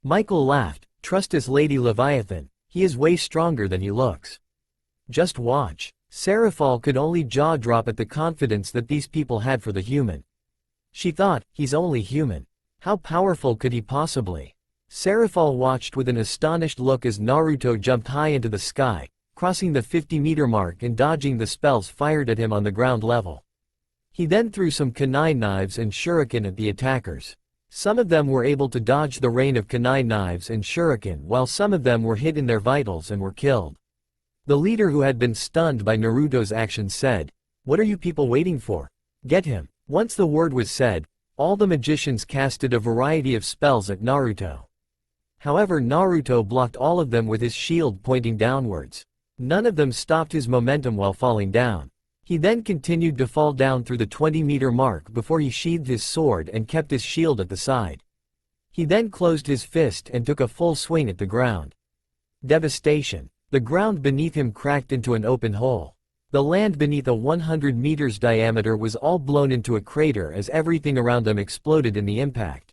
Michael laughed, "Trust us, Lady Leviathan, he is way stronger than he looks. Just watch." Seraphol could only jaw-drop at the confidence that these people had for the human. She thought, he's only human. How powerful could he possibly? Seraphol watched with an astonished look as Naruto jumped high into the sky, crossing the 50-meter mark and dodging the spells fired at him on the ground level. He then threw some kunai knives and shuriken at the attackers. Some of them were able to dodge the rain of kunai knives and shuriken, while some of them were hit in their vitals and were killed. The leader, who had been stunned by Naruto's actions, said, "What are you people waiting for? Get him." Once the word was said, all the magicians casted a variety of spells at Naruto. However, Naruto blocked all of them with his shield pointing downwards. None of them stopped his momentum while falling down. He then continued to fall down through the 20-meter mark before he sheathed his sword and kept his shield at the side. He then closed his fist and took a full swing at the ground. Devastation. The ground beneath him cracked into an open hole. The land beneath a 100 meters diameter was all blown into a crater as everything around them exploded in the impact.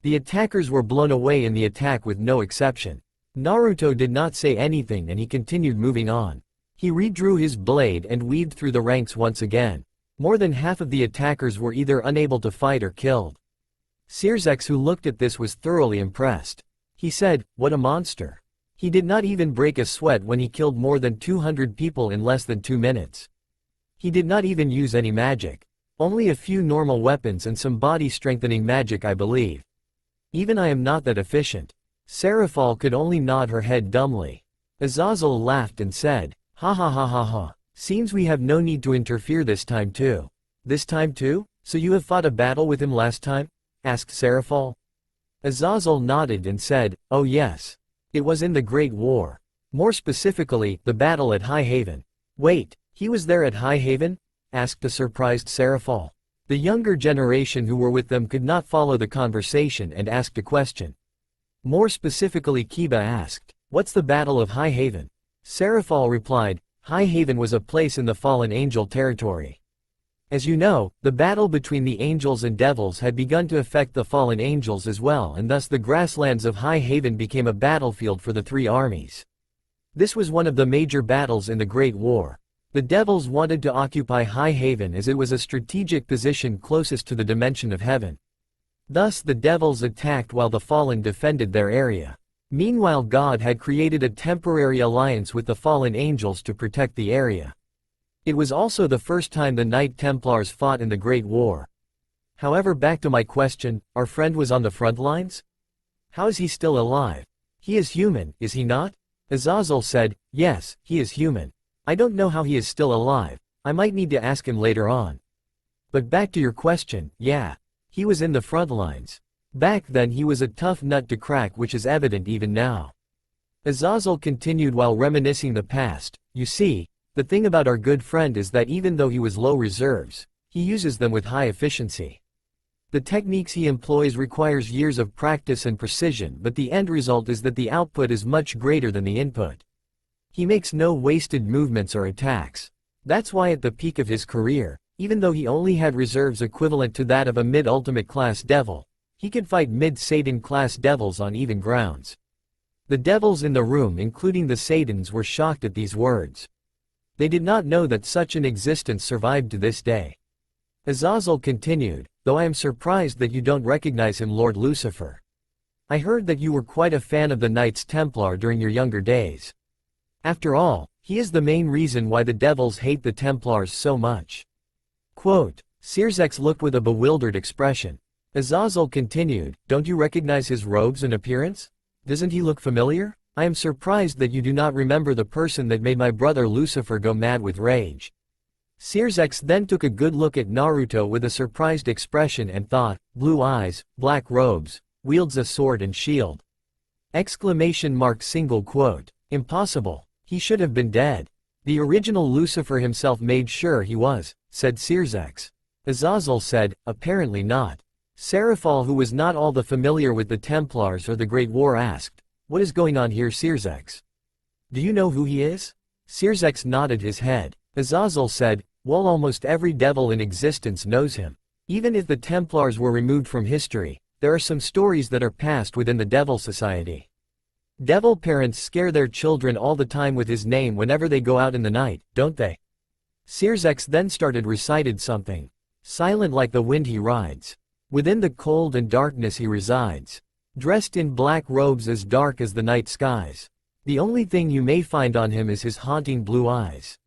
The attackers were blown away in the attack with no exception. Naruto did not say anything and he continued moving on. He redrew his blade and weaved through the ranks once again. More than half of the attackers were either unable to fight or killed. Sirzex, who looked at this, was thoroughly impressed. He said, "What a monster. He did not even break a sweat when he killed more than 200 people in less than 2 minutes. He did not even use any magic. Only a few normal weapons and some body-strengthening magic, I believe. Even I am not that efficient." Seraphol could only nod her head dumbly. Azazel laughed and said, "Ha ha ha ha ha. Seems we have no need to interfere this time too." "This time too? So you have fought a battle with him last time?" asked Seraphol. Azazel nodded and said, "Oh yes. It was in the Great War. More specifically, the battle at High Haven." "Wait, he was there at High Haven?" asked the surprised Seraphol. The younger generation who were with them could not follow the conversation and asked a question. More specifically, Kiba asked, "What's the Battle of High Haven?" Seraphol replied, "High Haven was a place in the fallen angel territory. As you know, the battle between the angels and devils had begun to affect the fallen angels as well, and thus the grasslands of High Haven became a battlefield for the 3 armies. This was one of the major battles in the Great War. The devils wanted to occupy High Haven as it was a strategic position closest to the dimension of heaven. Thus the devils attacked while the fallen defended their area. Meanwhile, God had created a temporary alliance with the fallen angels to protect the area. It was also the first time the Knight Templars fought in the Great War. However, back to my question, our friend was on the front lines? How is he still alive? He is human, is he not? Azazel said, "Yes, he is human. I don't know how he is still alive. I might need to ask him later on. But back to your question, yeah. He was in the front lines. Back then he was a tough nut to crack, which is evident even now." Azazel continued while reminiscing the past. "You see, the thing about our good friend is that even though he was low reserves, he uses them with high efficiency. The techniques he employs requires years of practice and precision, but the end result is that the output is much greater than the input. He makes no wasted movements or attacks. That's why at the peak of his career, even though he only had reserves equivalent to that of a mid-ultimate class devil, he could fight mid-Satan class devils on even grounds." The devils in the room, including the Satans, were shocked at these words. They did not know that such an existence survived to this day. Azazel continued, "Though I am surprised that you don't recognize him, Lord Lucifer. I heard that you were quite a fan of the Knights Templar during your younger days. After all, he is the main reason why the devils hate the Templars so much." Quote. Sirzex looked with a bewildered expression. Azazel continued, "Don't you recognize his robes and appearance? Doesn't he look familiar? I am surprised that you do not remember the person that made my brother Lucifer go mad with rage." Sirzex then took a good look at Naruto with a surprised expression and thought, "Blue eyes, black robes, wields a sword and shield." Exclamation mark single quote. "Impossible. He should have been dead. The original Lucifer himself made sure he was," said Sirzex. Azazel said, "Apparently not." Seraphal, who was not all that familiar with the Templars or the Great War, asked, "What is going on here, Sirzex? Do you know who he is?" Sirzex nodded his head. Azazel said, "Well, almost every devil in existence knows him. Even if the Templars were removed from history, there are some stories that are passed within the Devil Society. Devil parents scare their children all the time with his name whenever they go out in the night, don't they?" Sirzex then started recited something. "Silent like the wind he rides. Within the cold and darkness he resides. Dressed in black robes as dark as the night skies. The only thing you may find on him is his haunting blue eyes.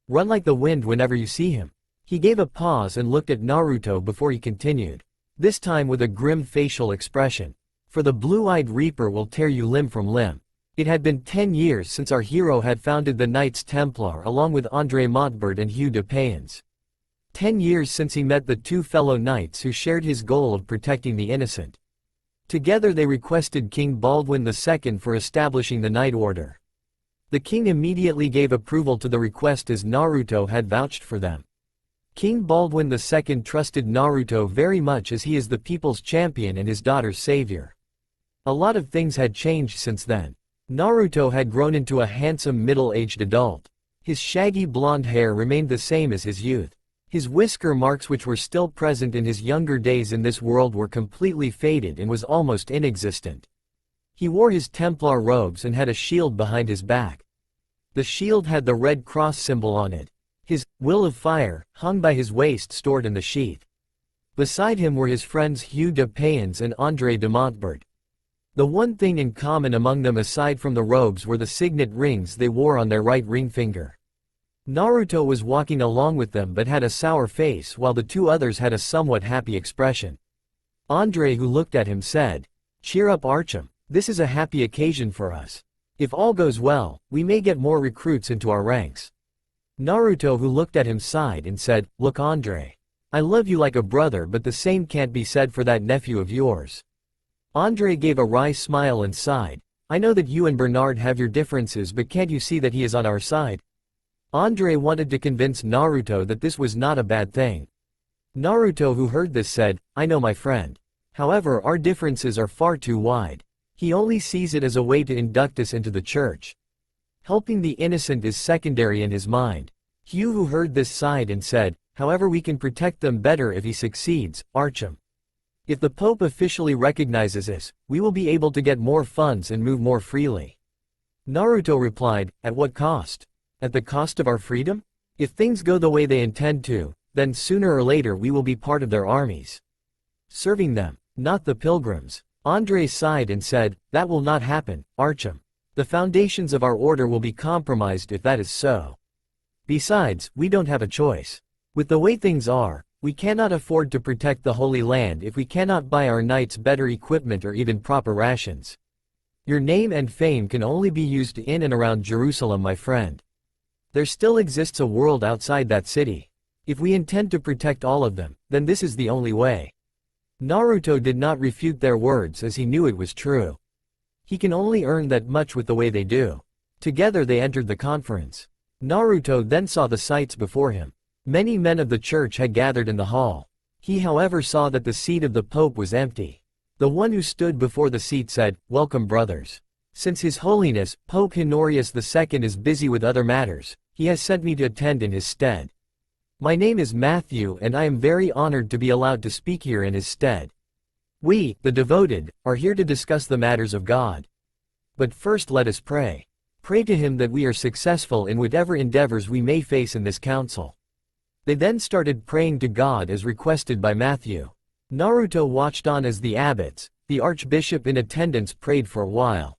Run like the wind whenever you see him." He gave a pause and looked at Naruto before he continued, this time with a grim facial expression. "For the blue-eyed reaper will tear you limb from limb." It had been 10 years since our hero had founded the Knights Templar along with André Montbert and Hugh de Payens. 10 years since he met the two fellow knights who shared his goal of protecting the innocent. Together they requested King Baldwin II for establishing the Knight Order. The king immediately gave approval to the request as Naruto had vouched for them. King Baldwin II trusted Naruto very much as he is the people's champion and his daughter's savior. A lot of things had changed since then. Naruto had grown into a handsome middle-aged adult. His shaggy blonde hair remained the same as his youth. His whisker marks, which were still present in his younger days in this world, were completely faded and was almost inexistent. He wore his Templar robes and had a shield behind his back. The shield had the red cross symbol on it. His will of fire hung by his waist, stored in the sheath. Beside him were his friends Hugh de Payens and André de Montbert. The one thing in common among them aside from the robes were the signet rings they wore on their right ring finger. Naruto was walking along with them but had a sour face, while the two others had a somewhat happy expression. André, who looked at him, said, "Cheer up, Archim. This is a happy occasion for us. If all goes well, we may get more recruits into our ranks." Naruto, who looked at him, sighed and said, "Look, André. I love you like a brother, but the same can't be said for that nephew of yours." André gave a wry smile and sighed. "I know that you and Bernard have your differences, but can't you see that he is on our side?" André wanted to convince Naruto that this was not a bad thing. Naruto, who heard this, said, "I know, my friend. However, our differences are far too wide. He only sees it as a way to induct us into the church. Helping the innocent is secondary in his mind." Hugh, who heard this, sighed and said, "However, we can protect them better if he succeeds, Archim. If the Pope officially recognizes us, we will be able to get more funds and move more freely." Naruto replied, "At what cost? At the cost of our freedom? If things go the way they intend to, then sooner or later we will be part of their armies. Serving them, not the pilgrims." André sighed and said, "That will not happen, Archim. The foundations of our order will be compromised if that is so. Besides, we don't have a choice. With the way things are, we cannot afford to protect the Holy Land if we cannot buy our knights better equipment or even proper rations." Your name and fame can only be used in and around Jerusalem, my friend. There still exists a world outside that city. If we intend to protect all of them, then this is the only way. Naruto did not refute their words as he knew it was true. He can only earn that much with the way they do. Together they entered the conference. Naruto then saw the sights before him. Many men of the church had gathered in the hall. He however saw that the seat of the Pope was empty. The one who stood before the seat said, "Welcome, brothers. Since His Holiness, Pope Honorius II is busy with other matters, he has sent me to attend in his stead. My name is Matthew and I am very honored to be allowed to speak here in his stead. We, the devoted, are here to discuss the matters of God. But first let us pray. Pray to Him that we are successful in whatever endeavors we may face in this council." They then started praying to God as requested by Matthew. Naruto watched on as the abbots, the archbishop in attendance, prayed for a while.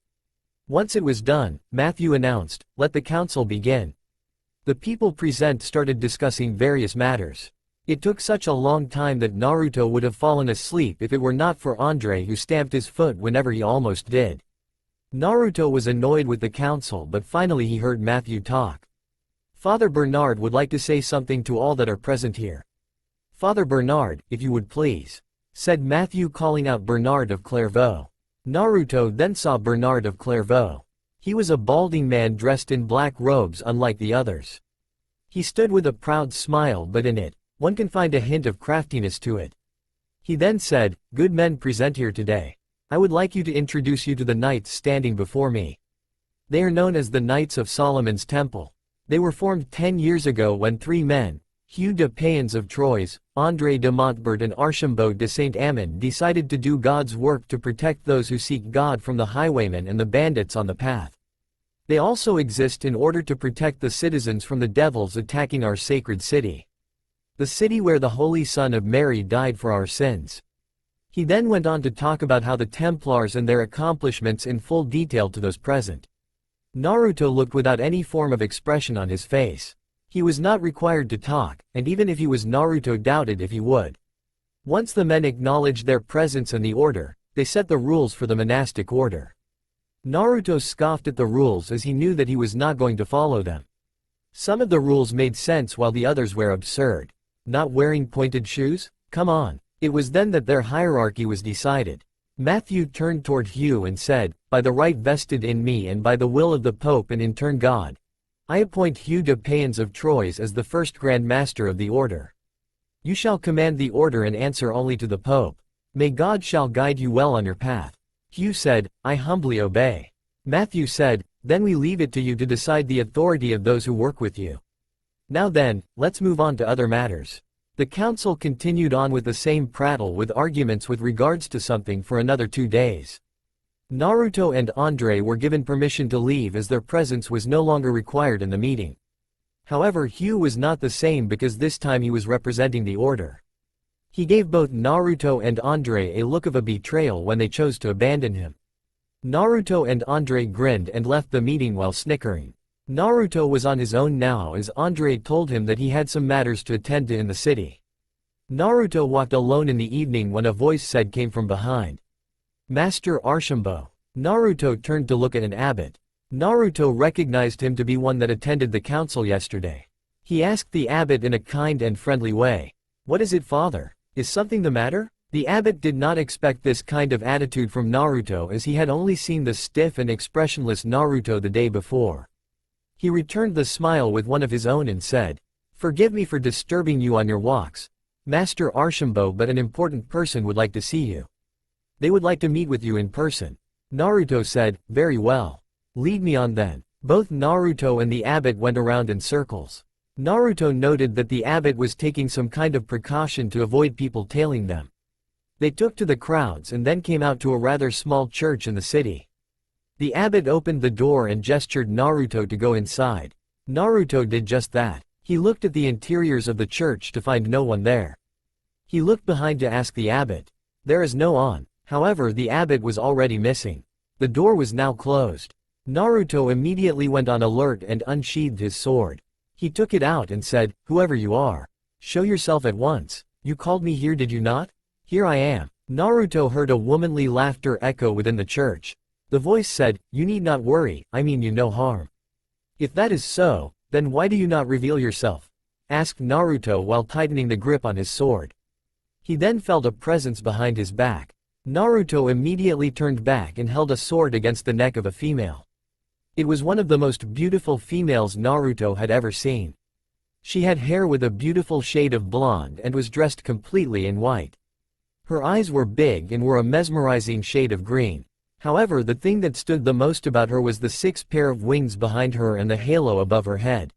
Once it was done, Matthew announced, "Let the council begin." The people present started discussing various matters. It took such a long time that Naruto would have fallen asleep if it were not for Andre, who stamped his foot whenever he almost did. Naruto was annoyed with the council, but finally he heard Matthew talk. "Father Bernard would like to say something to all that are present here." "Father Bernard, if you would please," said Matthew, calling out Bernard of Clairvaux. Naruto then saw Bernard of Clairvaux. He was a balding man dressed in black robes unlike the others. He stood with a proud smile, but in it, one can find a hint of craftiness to it. He then said, "Good men present here today. I would like you to introduce you to the knights standing before me. They are known as the Knights of Solomon's Temple. They were formed 10 years ago when 3 men, Hugh de Payens of Troyes, André de Montbert and Archambault de Saint-Amand, decided to do God's work to protect those who seek God from the highwaymen and the bandits on the path. They also exist in order to protect the citizens from the devils attacking our sacred city. The city where the Holy Son of Mary died for our sins." He then went on to talk about how the Templars and their accomplishments in full detail to those present. Naruto looked without any form of expression on his face. He was not required to talk, and even if he was, Naruto doubted if he would. Once the men acknowledged their presence and the order, they set the rules for the monastic order. Naruto scoffed at the rules as he knew that he was not going to follow them. Some of the rules made sense while the others were absurd. Not wearing pointed shoes? Come on. It was then that their hierarchy was decided. Matthew turned toward Hugh and said, "By the right vested in me and by the will of the Pope and in turn God, I appoint Hugh de Payens of Troyes as the first Grand Master of the Order. You shall command the order and answer only to the Pope. May God shall guide you well on your path." Hugh said, "I humbly obey." Matthew said, "Then we leave it to you to decide the authority of those who work with you. Now then, let's move on to other matters." The council continued on with the same prattle with arguments with regards to something for another 2 days. Naruto and Andre were given permission to leave as their presence was no longer required in the meeting. However, Hugh was not the same because this time he was representing the order. He gave both Naruto and Andre a look of a betrayal when they chose to abandon him. Naruto and Andre grinned and left the meeting while snickering. Naruto was on his own now as Andre told him that he had some matters to attend to in the city. Naruto walked alone in the evening when a voice said came from behind. "Master Archambault." Naruto turned to look at an abbot. Naruto recognized him to be one that attended the council yesterday. He asked the abbot in a kind and friendly way, "What is it, father? Is something the matter?" The abbot did not expect this kind of attitude from Naruto as he had only seen the stiff and expressionless Naruto the day before. He returned the smile with one of his own and said, "Forgive me for disturbing you on your walks, Master Archambault, but an important person would like to see you. They would like to meet with you in person." Naruto said, "Very well. Lead me on then." Both Naruto and the abbot went around in circles. Naruto noted that the abbot was taking some kind of precaution to avoid people tailing them. They took to the crowds and then came out to a rather small church in the city. The abbot opened the door and gestured Naruto to go inside. Naruto did just that. He looked at the interiors of the church to find no one there. He looked behind to ask the abbot. There is no one. However, the abbot was already missing. The door was now closed. Naruto immediately went on alert and unsheathed his sword. He took it out and said, "Whoever you are, show yourself at once. You called me here, did you not? Here I am." Naruto heard a womanly laughter echo within the church. The voice said, "You need not worry, I mean you no harm." "If that is so, then why do you not reveal yourself?" asked Naruto while tightening the grip on his sword. He then felt a presence behind his back. Naruto immediately turned back and held a sword against the neck of a female. It was one of the most beautiful females Naruto had ever seen. She had hair with a beautiful shade of blonde and was dressed completely in white. Her eyes were big and were a mesmerizing shade of green. However, the thing that stood the most about her was the 6 pair of wings behind her and the halo above her head.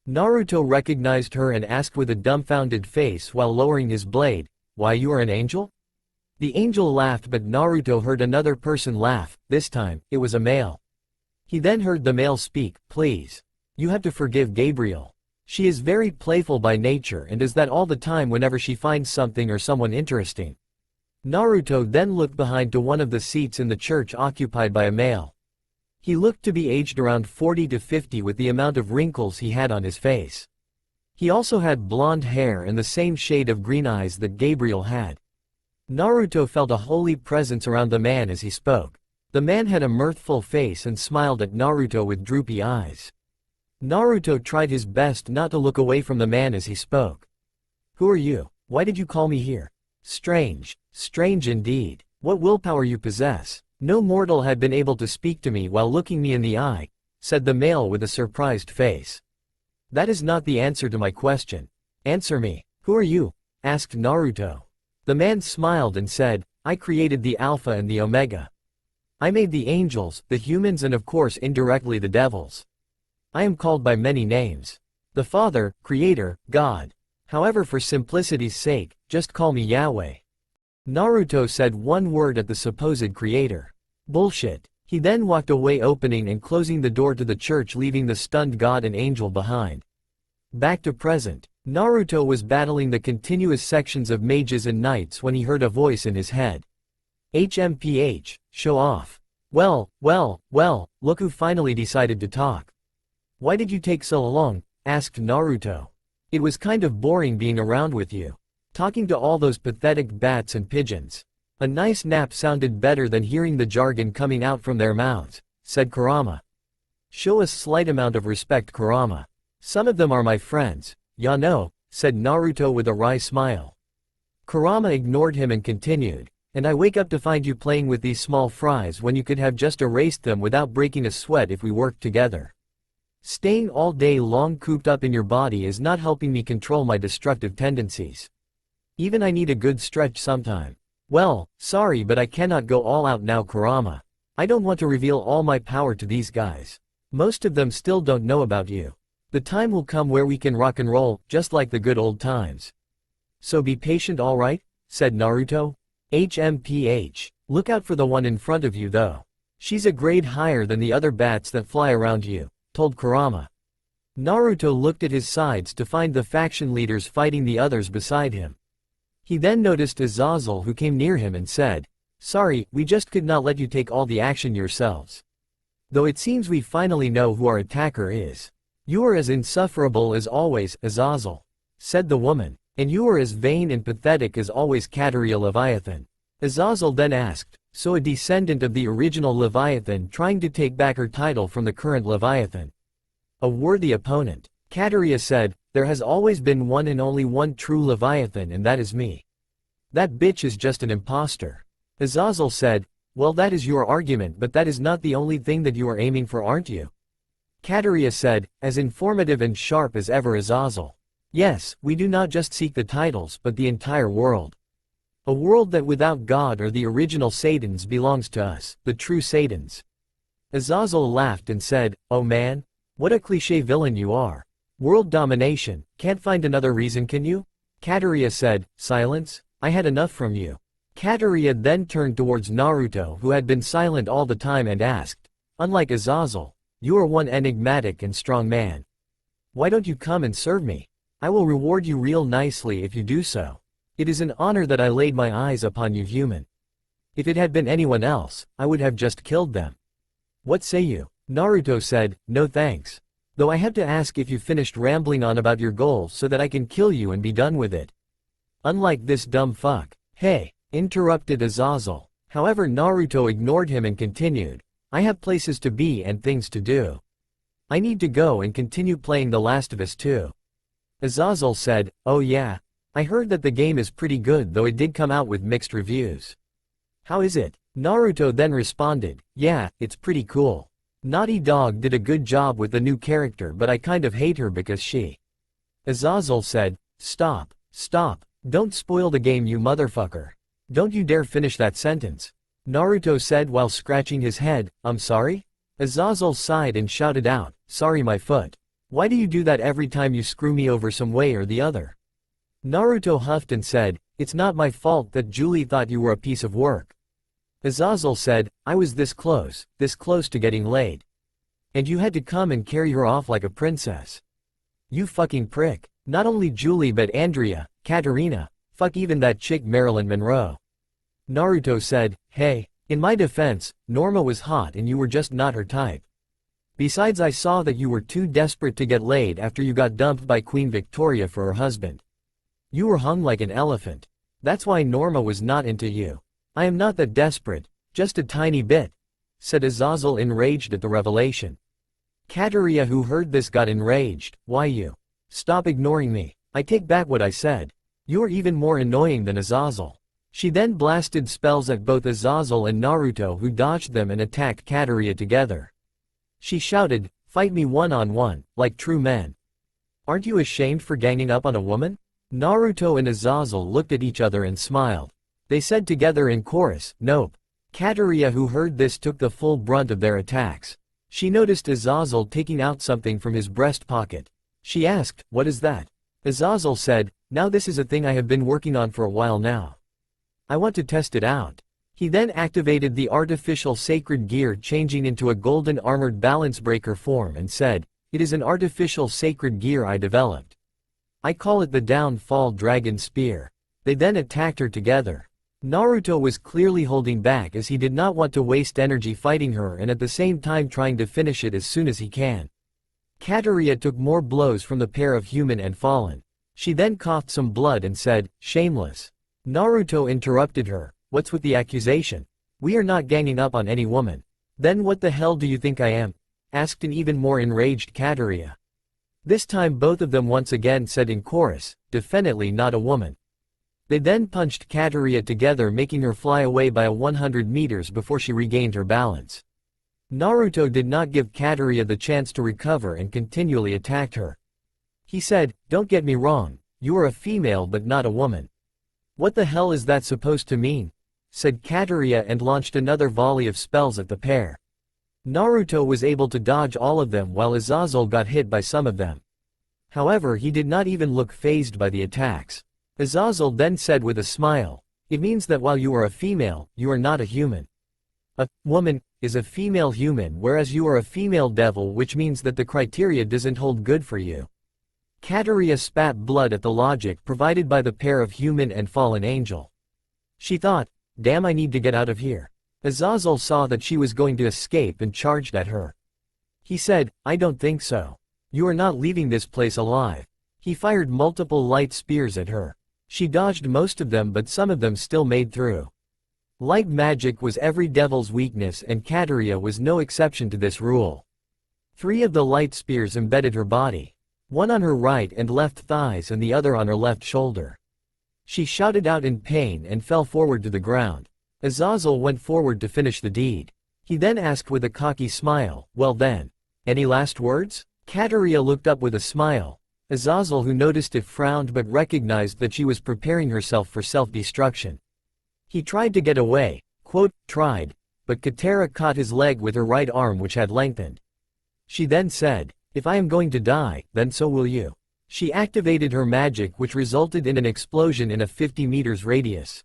Naruto recognized her and asked with a dumbfounded face while lowering his blade, "Why, you are an angel?" The angel laughed, but Naruto heard another person laugh. This time, it was a male. He then heard the male speak, "Please. You have to forgive Gabriel. She is very playful by nature and does that all the time whenever she finds something or someone interesting." Naruto then looked behind to one of the seats in the church occupied by a male. He looked to be aged around 40 to 50 with the amount of wrinkles he had on his face. He also had blonde hair and the same shade of green eyes that Gabriel had. Naruto felt a holy presence around the man as he spoke. The man had a mirthful face and smiled at Naruto with droopy eyes. Naruto tried his best not to look away from the man as he spoke. "Who are you? Why did you call me here? Strange, strange indeed. What willpower you possess. No mortal had been able to speak to me while looking me in the eye," said the male with a surprised face. "That is not the answer to my question. Answer me. Who are you?" asked Naruto. The man smiled and said, "I created the Alpha and the Omega. I made the angels, the humans and of course indirectly the devils. I am called by many names. The Father, Creator, God. However, for simplicity's sake, just call me Yahweh." Naruto said one word at the supposed creator. "Bullshit." He then walked away, opening and closing the door to the church, leaving the stunned god and angel behind. Back to present. Naruto was battling the continuous sections of mages and knights when he heard a voice in his head. "HMPH, show off. Well, look who finally decided to talk. Why did you take so long?" asked Naruto. "It was kind of boring being around with you. Talking to all those pathetic bats and pigeons. A nice nap sounded better than hearing the jargon coming out from their mouths," said Kurama. "Show a slight amount of respect, Kurama. Some of them are my friends, ya know," said Naruto with a wry smile. Kurama ignored him and continued, "And I wake up to find you playing with these small fries when you could have just erased them without breaking a sweat if we worked together. Staying all day long cooped up in your body is not helping me control my destructive tendencies. Even I need a good stretch sometime. Well, sorry, but I cannot go all out now, Kurama. I don't want to reveal all my power to these guys. Most of them still don't know about you. The time will come where we can rock and roll, just like the good old times. So be patient, alright?" said Naruto. "HMPH. Look out for the one in front of you though. She's a grade higher than the other bats that fly around you," told Kurama. Naruto looked at his sides to find the faction leaders fighting the others beside him. He then noticed Azazel, who came near him and said, "Sorry, we just could not let you take all the action yourselves. Though it seems we finally know who our attacker is. You are as insufferable as always, Azazel," said the woman. "And you are as vain and pathetic as always, Kateria Leviathan." Azazel then asked, "So a descendant of the original Leviathan trying to take back her title from the current Leviathan? A worthy opponent." Kateria said, "There has always been one and only one true Leviathan, and that is me. That bitch is just an imposter." Azazel said, "Well, that is your argument, but that is not the only thing that you are aiming for, aren't you?" Kateria said, as informative and sharp as ever Azazel. "Yes, we do not just seek the titles but the entire world. A world that without God or the original Satans belongs to us, the true Satans." Azazel laughed and said, "Oh man, what a cliché villain you are. World domination, can't find another reason, can you?" Kateria said, "Silence, I had enough from you." Kateria then turned towards Naruto, who had been silent all the time, and asked, "Unlike Azazel, you are one enigmatic and strong man. Why don't you come and serve me? I will reward you real nicely if you do so. It is an honor that I laid my eyes upon you, human. If it had been anyone else, I would have just killed them. What say you?" Naruto said, "No thanks. Though I have to ask if you finished rambling on about your goals so that I can kill you and be done with it." "Unlike this dumb fuck." "Hey," interrupted Azazel. However, Naruto ignored him and continued, I have places to be and things to do. I need to go and continue playing The Last of Us 2. Azazel said, oh yeah. I heard that the game is pretty good, though it did come out with mixed reviews. How is it? Naruto then responded, yeah, it's pretty cool. Naughty Dog did a good job with the new character, but I kind of hate her because she. Azazel said, stop, don't spoil the game, you motherfucker. Don't you dare finish that sentence. Naruto said while scratching his head, I'm sorry? Azazel sighed and shouted out, sorry my foot. Why do you do that every time you screw me over some way or the other? Naruto huffed and said, it's not my fault that Julie thought you were a piece of work. Azazel said, I was this close to getting laid. And you had to come and carry her off like a princess. You fucking prick. Not only Julie but Andrea, Katarina, fuck even that chick Marilyn Monroe. Naruto said, hey, in my defense, Norma was hot and you were just not her type. Besides, I saw that you were too desperate to get laid after you got dumped by Queen Victoria for her husband. You were hung like an elephant. That's why Norma was not into you. I am not that desperate, just a tiny bit, said Azazel, enraged at the revelation. Katarina, who heard this, got enraged. Why you? Stop ignoring me. I take back what I said. You're even more annoying than Azazel. She then blasted spells at both Azazel and Naruto, who dodged them and attacked Katarina together. She shouted, fight me one-on-one, like true men. Aren't you ashamed for ganging up on a woman? Naruto and Azazel looked at each other and smiled. They said together in chorus, nope. Katarina, who heard this, took the full brunt of their attacks. She noticed Azazel taking out something from his breast pocket. She asked, what is that? Azazel said, now this is a thing I have been working on for a while now. I want to test it out. He then activated the artificial sacred gear, changing into a golden armored balance breaker form, and said, it is an artificial sacred gear I developed. I call it the Downfall Dragon Spear. They then attacked her together. Naruto was clearly holding back as he did not want to waste energy fighting her and at the same time trying to finish it as soon as he can. Katarina took more blows from the pair of human and fallen. She then coughed some blood and said, shameless. Naruto interrupted her, what's with the accusation? We are not ganging up on any woman. Then what the hell do you think I am? Asked an even more enraged Katarina. This time both of them once again said in chorus, definitely not a woman. They then punched Katarina together, making her fly away by 100 meters before she regained her balance. Naruto did not give Katarina the chance to recover and continually attacked her. He said, don't get me wrong, you are a female but not a woman. What the hell is that supposed to mean? Said Katarina and launched another volley of spells at the pair. Naruto was able to dodge all of them while Azazel got hit by some of them. However, he did not even look fazed by the attacks. Azazel then said with a smile, it means that while you are a female, you are not a human. A woman is a female human, whereas you are a female devil, which means that the criteria doesn't hold good for you. Katarina spat blood at the logic provided by the pair of human and fallen angel. She thought, damn, I need to get out of here. Azazel saw that she was going to escape and charged at her. He said, I don't think so. You are not leaving this place alive. He fired multiple light spears at her. She dodged most of them, but some of them still made through. Light magic was every devil's weakness, and Katarina was no exception to this rule. 3 of the light spears embedded her body. One on her right and left thighs and the other on her left shoulder. She shouted out in pain and fell forward to the ground. Azazel went forward to finish the deed. He then asked with a cocky smile, well then, any last words? Katarina looked up with a smile. Azazel, who noticed it, frowned but recognized that she was preparing herself for self-destruction. He tried to get away, tried, but Katarina caught his leg with her right arm, which had lengthened. She then said, if I am going to die, then so will you. She activated her magic, which resulted in an explosion in a 50 meters radius.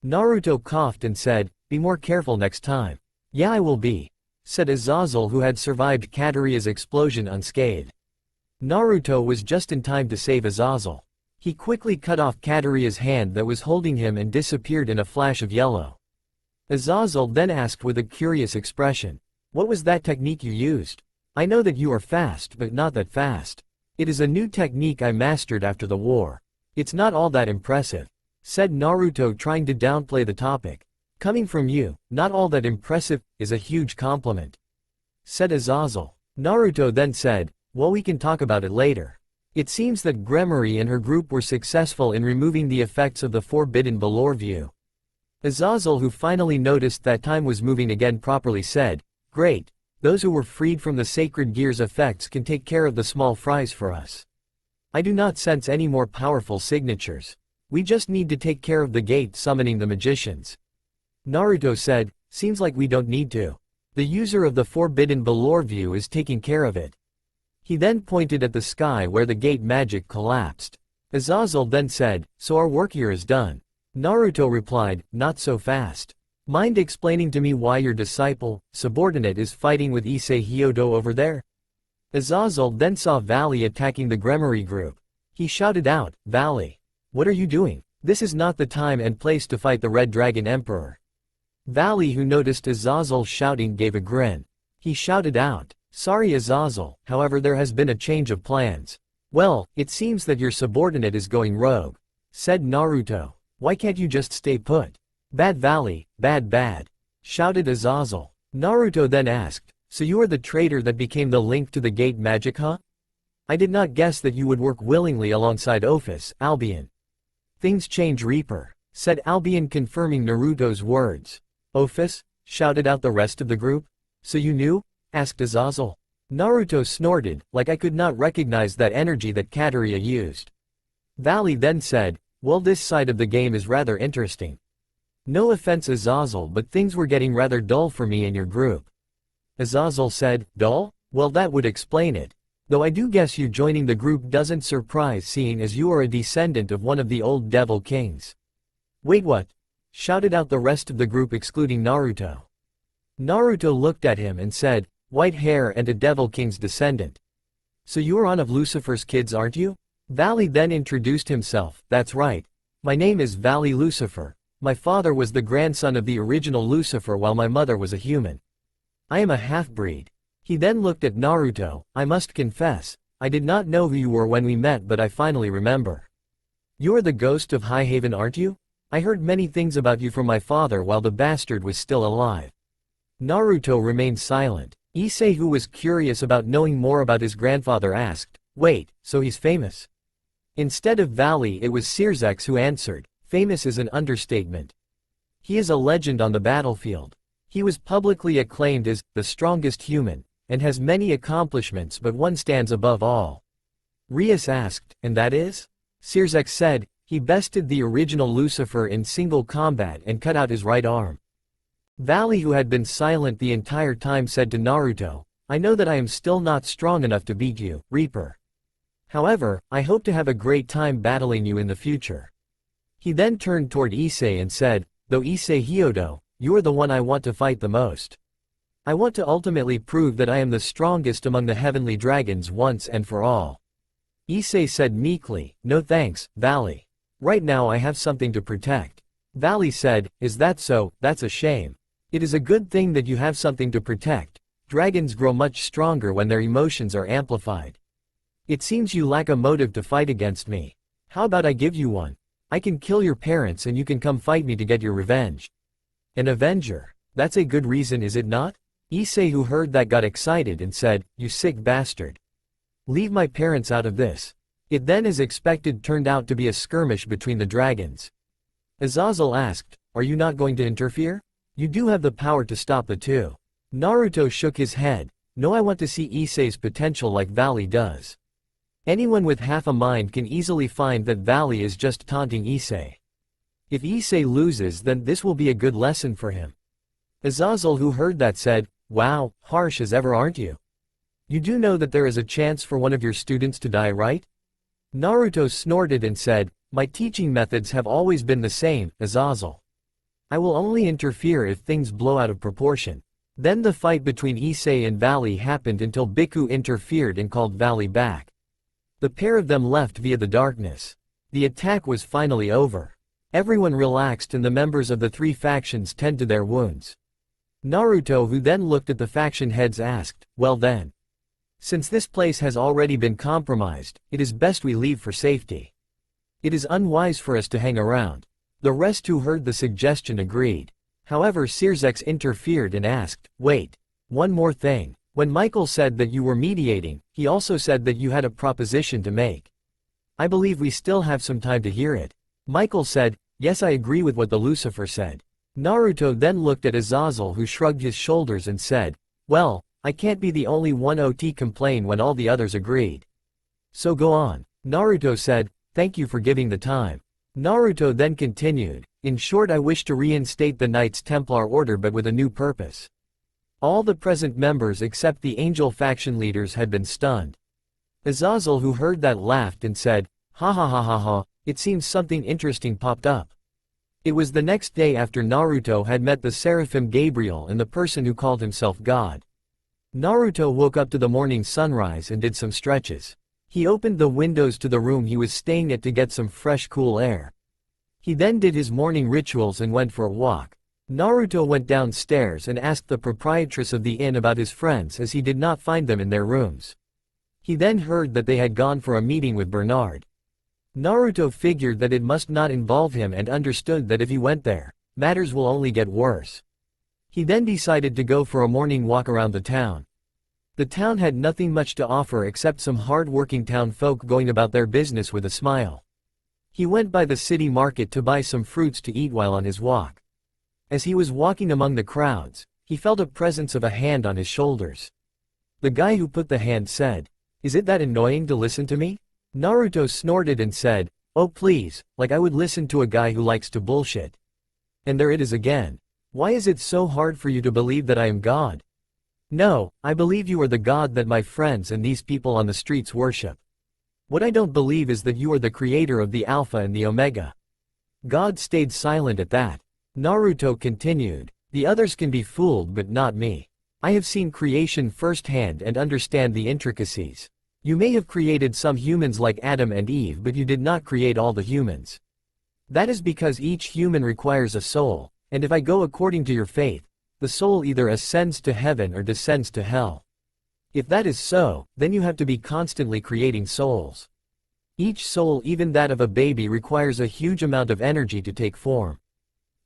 Naruto coughed and said, be more careful next time. Yeah, I will be, said Azazel, who had survived Katarina's explosion unscathed. Naruto was just in time to save Azazel. He quickly cut off Katarina's hand that was holding him and disappeared in a flash of yellow. Azazel then asked with a curious expression, what was that technique you used? I know that you are fast, but not that fast. It is a new technique I mastered after the war. It's not all that impressive, said Naruto, trying to downplay the topic. Coming from you, not all that impressive, is a huge compliment," said Azazel. Naruto then said, "Well, we can talk about it later." It seems that Gremory and her group were successful in removing the effects of the forbidden Balor view. Azazel, who finally noticed that time was moving again properly, said, "Great. Those who were freed from the sacred gear's effects can take care of the small fries for us. I do not sense any more powerful signatures. We just need to take care of the gate summoning the magicians." Naruto said, "Seems like we don't need to. The user of the forbidden Balor view is taking care of it." He then pointed at the sky where the gate magic collapsed. Azazel then said, "So our work here is done." Naruto replied, "Not so fast. Mind explaining to me why your disciple, subordinate, is fighting with Issei Hyodo over there?" Azazel then saw Valley attacking the Gremory group. He shouted out, "Valley! What are you doing? This is not the time and place to fight the Red Dragon Emperor." Valley, who noticed Azazel shouting, gave a grin. He shouted out, "Sorry Azazel, however there has been a change of plans." "Well, it seems that your subordinate is going rogue," said Naruto. "Why can't you just stay put?" "Bad Valley, bad," shouted Azazel. Naruto then asked, "So you are the traitor that became the link to the gate magic, huh? I did not guess that you would work willingly alongside Ophis, Albion." "Things change, Reaper," said Albion, confirming Naruto's words. "Ophis?" shouted out the rest of the group. "So you knew?" asked Azazel. Naruto snorted, like I could not recognize that energy that Kateria used. Valley then said, "Well, this side of the game is rather interesting. No offense Azazel, but things were getting rather dull for me and your group." Azazel said, "Dull? Well, that would explain it. Though I do guess you joining the group doesn't surprise, seeing as you are a descendant of one of the old devil kings." "Wait, what?" shouted out the rest of the group excluding Naruto. Naruto looked at him and said, "White hair and a devil king's descendant. So you are one of Lucifer's kids, aren't you?" Valley then introduced himself. "That's right. My name is Valley Lucifer. My father was the grandson of the original Lucifer while my mother was a human. I am a half-breed." He then looked at Naruto. "I must confess, I did not know who you were when we met, but I finally remember. You are the ghost of Highhaven, aren't you? I heard many things about you from my father while the bastard was still alive." Naruto remained silent. Issei, who was curious about knowing more about his grandfather, asked, "Wait, so he's famous?" Instead of Valley, it was Sirzex who answered, "Famous is an understatement. He is a legend on the battlefield. He was publicly acclaimed as the strongest human, and has many accomplishments, but one stands above all." Rias asked, "And that is?" Sirzex said, "He bested the original Lucifer in single combat and cut out his right arm." Valley, who had been silent the entire time, said to Naruto, "I know that I am still not strong enough to beat you, Reaper. However, I hope to have a great time battling you in the future." He then turned toward Issei and said, "Though Issei Hyodo, you are the one I want to fight the most. I want to ultimately prove that I am the strongest among the heavenly dragons once and for all." Issei said meekly, "No thanks, Valley. Right now I have something to protect." Valley said, "Is that so? That's a shame. It is a good thing that you have something to protect. Dragons grow much stronger when their emotions are amplified. It seems you lack a motive to fight against me. How about I give you one? I can kill your parents and you can come fight me to get your revenge." "An avenger. That's a good reason, is it not?" Issei, who heard that, got excited and said, "You sick bastard. Leave my parents out of this." It then, as expected, turned out to be a skirmish between the dragons. Azazel asked, "Are you not going to interfere? You do have the power to stop the two." Naruto shook his head. "No, I want to see Issei's potential like Valley does." Anyone with half a mind can easily find that Valley is just taunting Issei. If Issei loses, then this will be a good lesson for him. Azazel, who heard that, said, "Wow, harsh as ever, aren't you? You do know that there is a chance for one of your students to die, right?" Naruto snorted and said, "My teaching methods have always been the same, Azazel. I will only interfere if things blow out of proportion." Then the fight between Issei and Valley happened until Biku interfered and called Valley back. The pair of them left via the darkness. The attack was finally over. Everyone relaxed and the members of the three factions tended to their wounds. Naruto, who then looked at the faction heads, asked, "Well then, since this place has already been compromised, it is best we leave for safety. It is unwise for us to hang around." The rest, who heard the suggestion, agreed. However, Sirzex interfered and asked, "Wait. One more thing. When Michael said that you were mediating, he also said that you had a proposition to make. I believe we still have some time to hear it." Michael said, "Yes, I agree with what the Lucifer said." Naruto then looked at Azazel, who shrugged his shoulders and said, "Well, I can't be the only one to complain when all the others agreed. So go on." Naruto said, "Thank you for giving the time." Naruto then continued, "In short, I wish to reinstate the Knights Templar order, but with a new purpose." All the present members except the angel faction leaders had been stunned. Azazel, who heard that, laughed and said, "Ha ha ha ha ha, it seems something interesting popped up." It was the next day after Naruto had met the Seraphim Gabriel and the person who called himself God. Naruto woke up to the morning sunrise and did some stretches. He opened the windows to the room he was staying at to get some fresh cool air. He then did his morning rituals and went for a walk. Naruto went downstairs and asked the proprietress of the inn about his friends, as he did not find them in their rooms. He then heard that they had gone for a meeting with Bernard. Naruto figured that it must not involve him and understood that if he went there, matters will only get worse. He then decided to go for a morning walk around the town. The town had nothing much to offer except some hard-working town folk going about their business with a smile. He went by the city market to buy some fruits to eat while on his walk. As he was walking among the crowds, he felt a presence of a hand on his shoulders. The guy who put the hand said, "Is it that annoying to listen to me?" Naruto snorted and said, "Oh please, like I would listen to a guy who likes to bullshit. And there it is again. Why is it so hard for you to believe that I am God?" "No, I believe you are the God that my friends and these people on the streets worship. What I don't believe is that you are the creator of the Alpha and the Omega." God stayed silent at that. Naruto continued, "The others can be fooled but not me. I have seen creation firsthand and understand the intricacies. You may have created some humans like Adam and Eve, but you did not create all the humans. That is because each human requires a soul, and if I go according to your faith, the soul either ascends to heaven or descends to hell. If that is so, then you have to be constantly creating souls. Each soul, even that of a baby, requires a huge amount of energy to take form.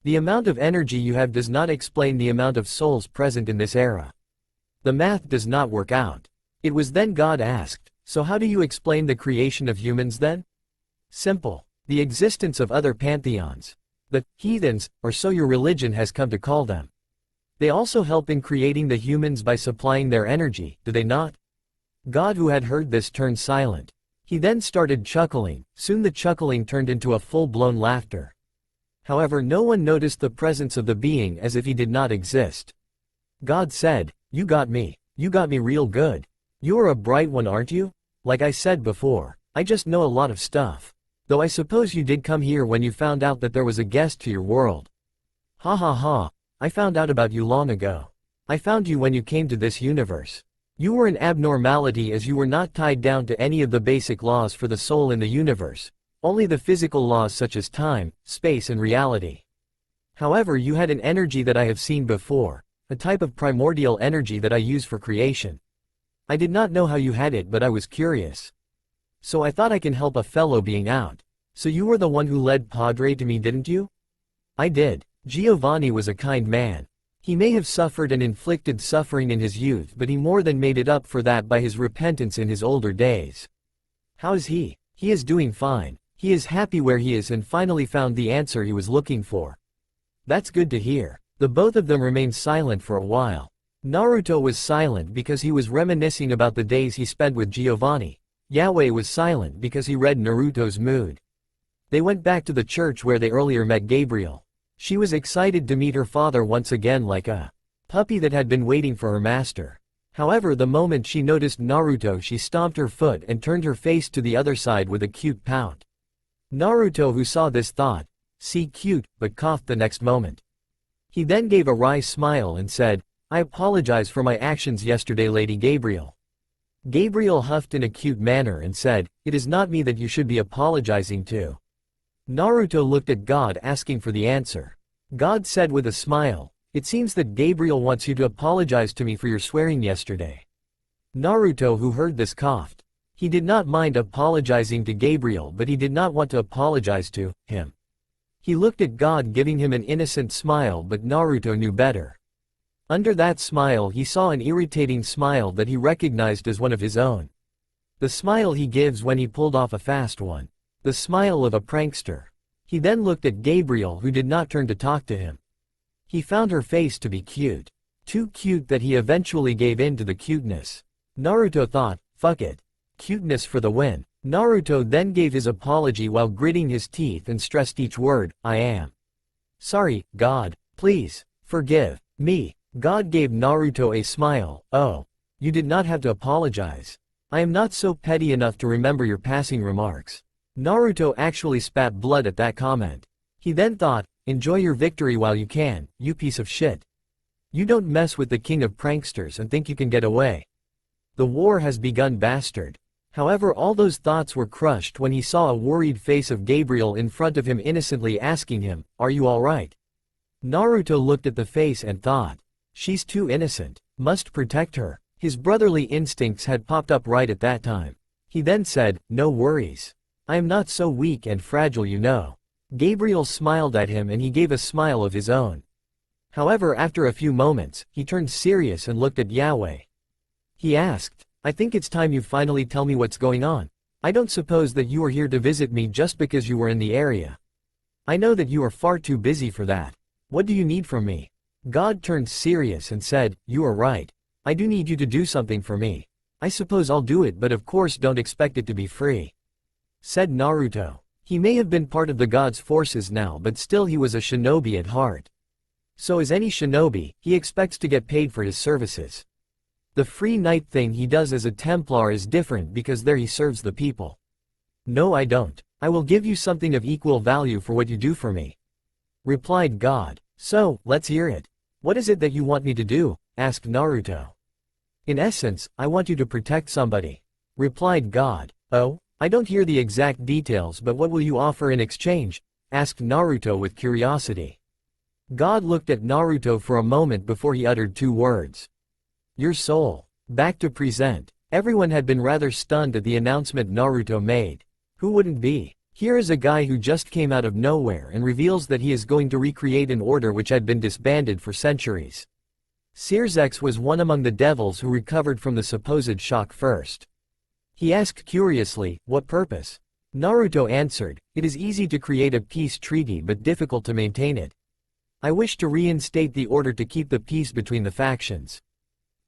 The amount of energy you have does not explain the amount of souls present in this era. The math does not work out." It was then God asked, "So how do you explain the creation of humans then?" "Simple. The existence of other pantheons. The heathens, or so your religion has come to call them. They also help in creating the humans by supplying their energy, do they not?" God, who had heard this, turned silent. He then started chuckling. Soon the chuckling turned into a full-blown laughter. However, no one noticed the presence of the being, as if he did not exist. God said, "You got me. You got me real good. You're a bright one, aren't you? Like I said before, I just know a lot of stuff. Though I suppose you did come here when you found out that there was a guest to your world. Ha ha ha, I found out about you long ago. I found you when you came to this universe. You were an abnormality, as you were not tied down to any of the basic laws for the soul in the universe, only the physical laws such as time, space and reality. However, you had an energy that I have seen before, a type of primordial energy that I use for creation. I did not know how you had it, but I was curious. So I thought I can help a fellow being out. So you were the one who led Padre to me, didn't you?" "I did. Giovanni was a kind man. He may have suffered and inflicted suffering in his youth, but he more than made it up for that by his repentance in his older days." "How is he?" "He is doing fine. He is happy where he is and finally found the answer he was looking for." "That's good to hear." The both of them remained silent for a while. Naruto was silent because he was reminiscing about the days he spent with Giovanni. Yahweh was silent because he read Naruto's mood. They went back to the church where they earlier met Gabriel. She was excited to meet her father once again, like a puppy that had been waiting for her master. However, the moment she noticed Naruto, she stomped her foot and turned her face to the other side with a cute pout. Naruto, who saw this, thought, "See, cute," but coughed the next moment. He then gave a wry smile and said, "I apologize for my actions yesterday, Lady Gabriel." Gabriel huffed in a cute manner and said, "It is not me that you should be apologizing to." Naruto looked at God, asking for the answer. God said with a smile, "It seems that Gabriel wants you to apologize to me for your swearing yesterday." Naruto, who heard this, coughed. He did not mind apologizing to Gabriel, but he did not want to apologize to him. He looked at God giving him an innocent smile, but Naruto knew better. Under that smile he saw an irritating smile that he recognized as one of his own. The smile he gives when he pulled off a fast one. The smile of a prankster. He then looked at Gabriel, who did not turn to talk to him. He found her face to be cute. Too cute that he eventually gave in to the cuteness. Naruto thought, fuck it. Cuteness for the win. Naruto then gave his apology while gritting his teeth and stressed each word, I am sorry, God. Please, forgive me. God gave Naruto a smile. Oh. You did not have to apologize. I am not so petty enough to remember your passing remarks. Naruto actually spat blood at that comment. He then thought, enjoy your victory while you can, you piece of shit. You don't mess with the king of pranksters and think you can get away. The war has begun, bastard. However, all those thoughts were crushed when he saw a worried face of Gabriel in front of him, innocently asking him, are you alright? Naruto looked at the face and thought, she's too innocent. Must protect her. His brotherly instincts had popped up right at that time. He then said, no worries. I am not so weak and fragile, you know. Gabriel smiled at him and he gave a smile of his own. However, after a few moments, he turned serious and looked at Yahweh. He asked, I think it's time you finally tell me what's going on. I don't suppose that you are here to visit me just because you were in the area. I know that you are far too busy for that. What do you need from me? God turned serious and said, you are right. I do need you to do something for me. I suppose I'll do it, but of course don't expect it to be free. Said Naruto. He may have been part of the god's forces now, but still he was a shinobi at heart. So as any shinobi, he expects to get paid for his services. The free night thing he does as a Templar is different because there he serves the people. No, I don't. I will give you something of equal value for what you do for me. Replied God. So, let's hear it. What is it that you want me to do? Asked Naruto. In essence, I want you to protect somebody. Replied God. Oh? I don't hear the exact details, but what will you offer in exchange? Asked Naruto with curiosity. God looked at Naruto for a moment before he uttered two words. Your soul. Back to present. Everyone had been rather stunned at the announcement Naruto made. Who wouldn't be? Here is a guy who just came out of nowhere and reveals that he is going to recreate an order which had been disbanded for centuries. Sirzex was one among the devils who recovered from the supposed shock first. He asked curiously, what purpose? Naruto answered, it is easy to create a peace treaty but difficult to maintain it. I wish to reinstate the order to keep the peace between the factions.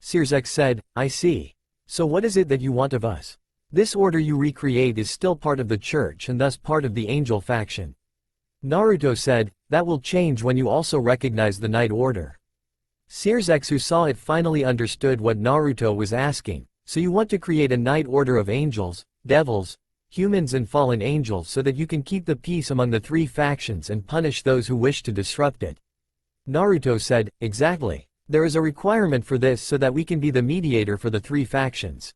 Sirzex said, I see. So what is it that you want of us? This order you recreate is still part of the church and thus part of the angel faction. Naruto said, that will change when you also recognize the Night Order. Sirzex, who saw it, finally understood what Naruto was asking. So you want to create a Night Order of angels, devils, humans and fallen angels so that you can keep the peace among the three factions and punish those who wish to disrupt it. Naruto said, exactly. There is a requirement for this so that we can be the mediator for the three factions.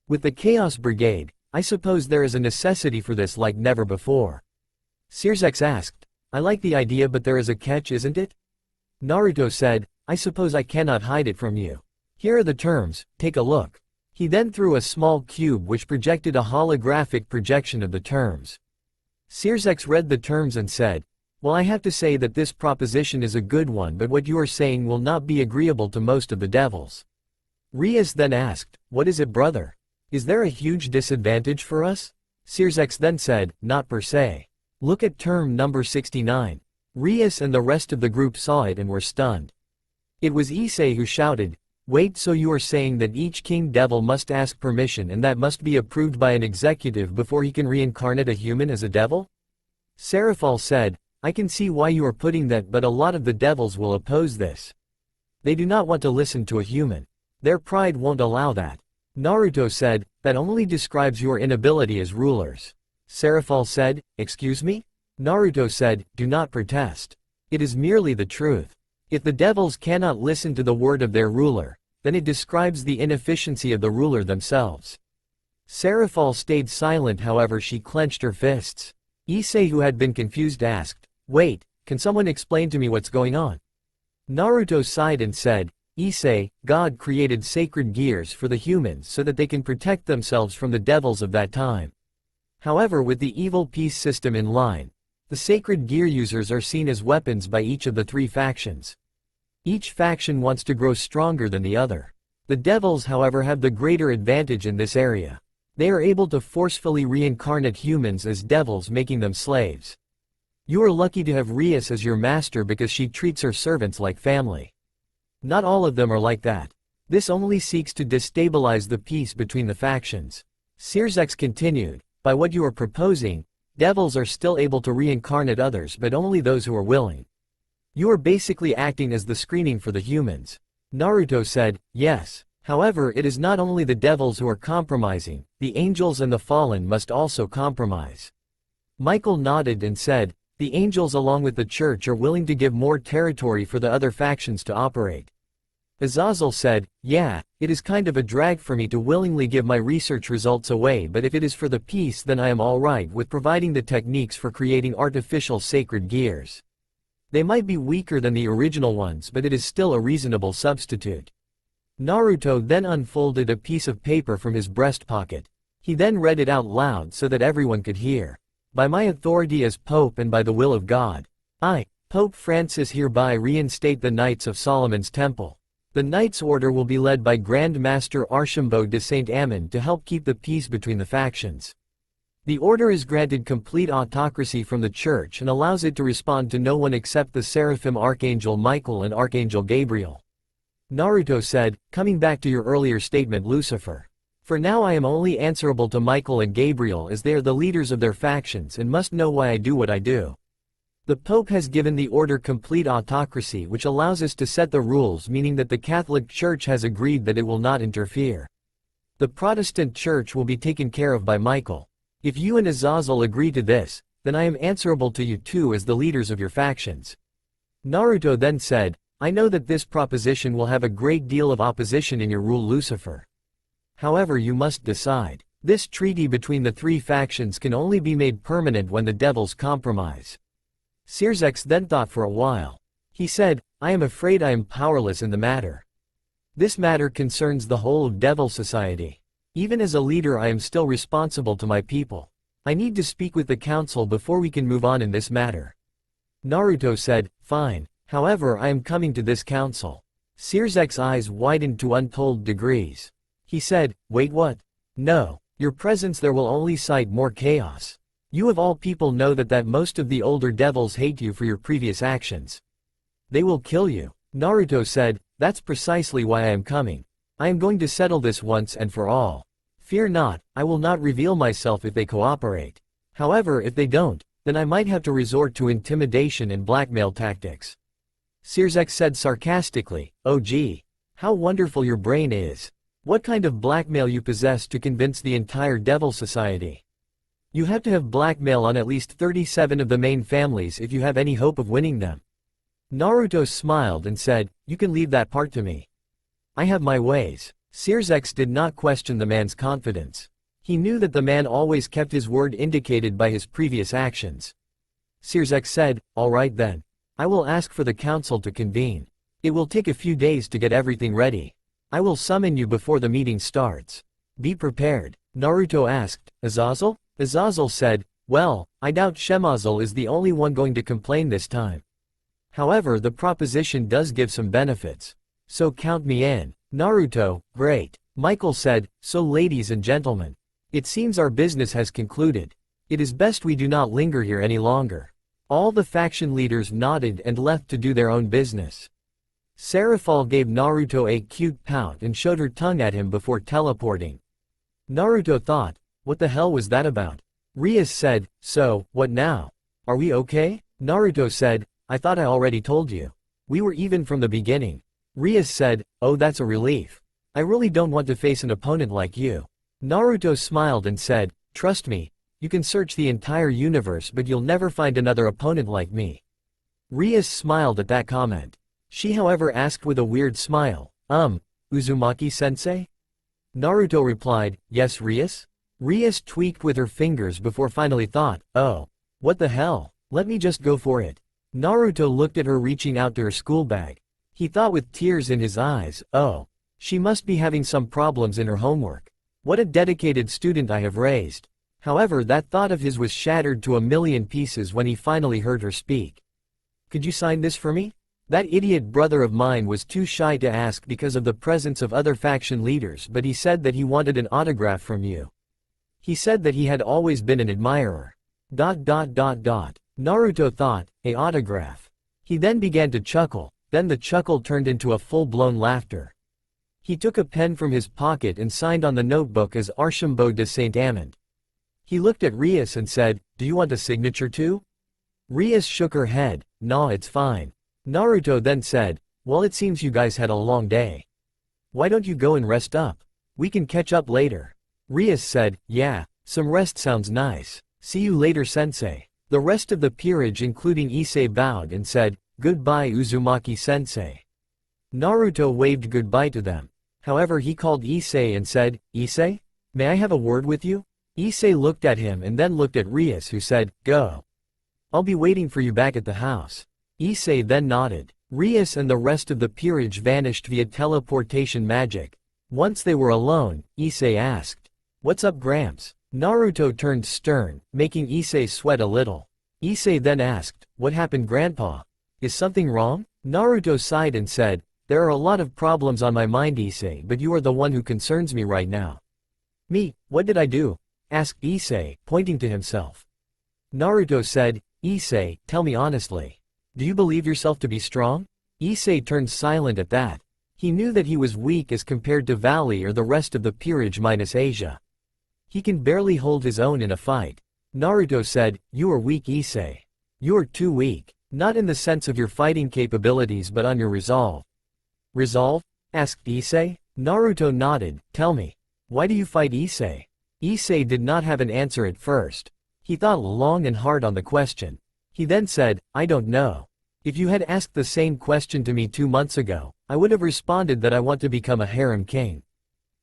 With the Chaos Brigade, I suppose there is a necessity for this like never before. Sirzex asked, I like the idea, but there is a catch, isn't it? Naruto said, I suppose I cannot hide it from you. Here are the terms, take a look. He then threw a small cube which projected a holographic projection of the terms. Sirzex read the terms and said, well, I have to say that this proposition is a good one, but what you are saying will not be agreeable to most of the devils. Rias then asked, what is it, brother? Is there a huge disadvantage for us? Sirzex then said, not per se. Look at term number 69. Rias and the rest of the group saw it and were stunned. It was Issei who shouted, wait, so you are saying that each king devil must ask permission and that must be approved by an executive before he can reincarnate a human as a devil? Seraphal said, I can see why you are putting that, but a lot of the devils will oppose this. They do not want to listen to a human. Their pride won't allow that. Naruto said, that only describes your inability as rulers. Seraphal said, excuse me? Naruto said, do not protest. It is merely the truth. If the devils cannot listen to the word of their ruler, then it describes the inefficiency of the ruler themselves. Seraphal stayed silent, however she clenched her fists. Issei, who had been confused, asked, wait, can someone explain to me what's going on? Naruto sighed and said, Issei, God created sacred gears for the humans so that they can protect themselves from the devils of that time. However, with the evil peace system in line, The sacred gear users are seen as weapons by each of the three factions. Each faction wants to grow stronger than the other. The devils, however, have the greater advantage in this area. They are able to forcefully reincarnate humans as devils, making them slaves. You are lucky to have Rias as your master because she treats her servants like family. Not all of them are like that. This only seeks to destabilize the peace between the factions. Sirzek continued, by what you are proposing, devils are still able to reincarnate others, but only those who are willing. You are basically acting as the screening for the humans. Naruto said, yes. However, it is not only the devils who are compromising, the angels and the fallen must also compromise. Michael nodded and said, the angels along with the church are willing to give more territory for the other factions to operate. Azazel said, yeah, it is kind of a drag for me to willingly give my research results away, but if it is for the peace then I am alright with providing the techniques for creating artificial sacred gears. They might be weaker than the original ones, but it is still a reasonable substitute. Naruto then unfolded a piece of paper from his breast pocket. He then read it out loud so that everyone could hear. By my authority as Pope and by the will of God, I, Pope Francis, hereby reinstate the Knights of Solomon's Temple. The Knights' Order will be led by Grand Master Archambault de Saint-Amand to help keep the peace between the factions. The order is granted complete autocracy from the Church and allows it to respond to no one except the Seraphim Archangel Michael and Archangel Gabriel. Naruto said, coming back to your earlier statement, Lucifer. For now I am only answerable to Michael and Gabriel as they are the leaders of their factions and must know why I do what I do. The Pope has given the order complete autocracy, which allows us to set the rules, meaning that the Catholic Church has agreed that it will not interfere. The Protestant Church will be taken care of by Michael. If you and Azazel agree to this, then I am answerable to you too as the leaders of your factions. Naruto then said, I know that this proposition will have a great deal of opposition in your rule, Lucifer. However, you must decide. This treaty between the three factions can only be made permanent when the devils compromise. Sirzek then thought for a while. He said, I am afraid I am powerless in the matter. This matter concerns the whole of Devil Society. Even as a leader I am still responsible to my people. I need to speak with the council before we can move on in this matter. Naruto said, fine. However, I am coming to this council. Sirzek's eyes widened to untold degrees. He said, wait, what? No. Your presence there will only cite more chaos. You of all people know that most of the older devils hate you for your previous actions. They will kill you. Naruto said, that's precisely why I am coming. I am going to settle this once and for all. Fear not, I will not reveal myself if they cooperate. However, if they don't, then I might have to resort to intimidation and blackmail tactics. Sirzek said sarcastically, oh gee. How wonderful your brain is. What kind of blackmail you possess to convince the entire Devil Society? You have to have blackmail on at least 37 of the main families if you have any hope of winning them. Naruto smiled and said, you can leave that part to me. I have my ways. Sirzek did not question the man's confidence. He knew that the man always kept his word indicated by his previous actions. Sirzek said, all right then. I will ask for the council to convene. It will take a few days to get everything ready. I will summon you before the meeting starts. Be prepared. Naruto asked, Azazel? Azazel said, well, I doubt Shemazel is the only one going to complain this time. However, the proposition does give some benefits. So count me in. Naruto, great. Michael said, so ladies and gentlemen. It seems our business has concluded. It is best we do not linger here any longer. All the faction leaders nodded and left to do their own business. Seraphal gave Naruto a cute pout and showed her tongue at him before teleporting. Naruto thought, what the hell was that about? Rias said, so, what now? Are we okay? Naruto said, I thought I already told you. We were even from the beginning. Rias said, oh, that's a relief. I really don't want to face an opponent like you. Naruto smiled and said, trust me, you can search the entire universe but you'll never find another opponent like me. Rias smiled at that comment. She however asked with a weird smile, Uzumaki-sensei? Naruto replied, yes Rias? Rias tweaked with her fingers before finally thought, oh. What the hell, let me just go for it. Naruto looked at her reaching out to her school bag. He thought with tears in his eyes, oh. She must be having some problems in her homework. What a dedicated student I have raised. However, that thought of his was shattered to a million pieces when he finally heard her speak. "Could you sign this for me?" That idiot brother of mine was too shy to ask because of the presence of other faction leaders, but he said that he wanted an autograph from you. He said that he had always been an admirer. Naruto thought, "A autograph." He then began to chuckle, then the chuckle turned into a full-blown laughter. He took a pen from his pocket and signed on the notebook as Archambault de Saint-Amand. He looked at Rias and said, "Do you want a signature too?" Rias shook her head, "Nah, it's fine." Naruto then said, "Well, it seems you guys had a long day. Why don't you go and rest up? We can catch up later." Rias said, "Yeah, some rest sounds nice. See you later, sensei." The rest of the peerage including Issei bowed and said, "Goodbye Uzumaki-sensei." Naruto waved goodbye to them. However, he called Issei and said, "Issei? May I have a word with you?" Issei looked at him and then looked at Rias, who said, "Go. I'll be waiting for you back at the house." Issei then nodded. Rias and the rest of the peerage vanished via teleportation magic. Once they were alone, Issei asked, "What's up, Gramps?" Naruto turned stern, making Issei sweat a little. Issei then asked, "What happened, Grandpa? Is something wrong?" Naruto sighed and said, "There are a lot of problems on my mind, Issei, but you are the one who concerns me right now." "Me? What did I do?" asked Issei, pointing to himself. Naruto said, "Issei, tell me honestly. Do you believe yourself to be strong?" Issei turned silent at that. He knew that he was weak as compared to Valley or the rest of the peerage minus Asia. He can barely hold his own in a fight. Naruto said, "You are weak, Issei. You are too weak. Not in the sense of your fighting capabilities but on your resolve." "Resolve?" asked Issei. Naruto nodded. "Tell me. Why do you fight, Issei?" Issei did not have an answer at first. He thought long and hard on the question. He then said, "I don't know. If you had asked the same question to me 2 months ago, I would have responded that I want to become a harem king.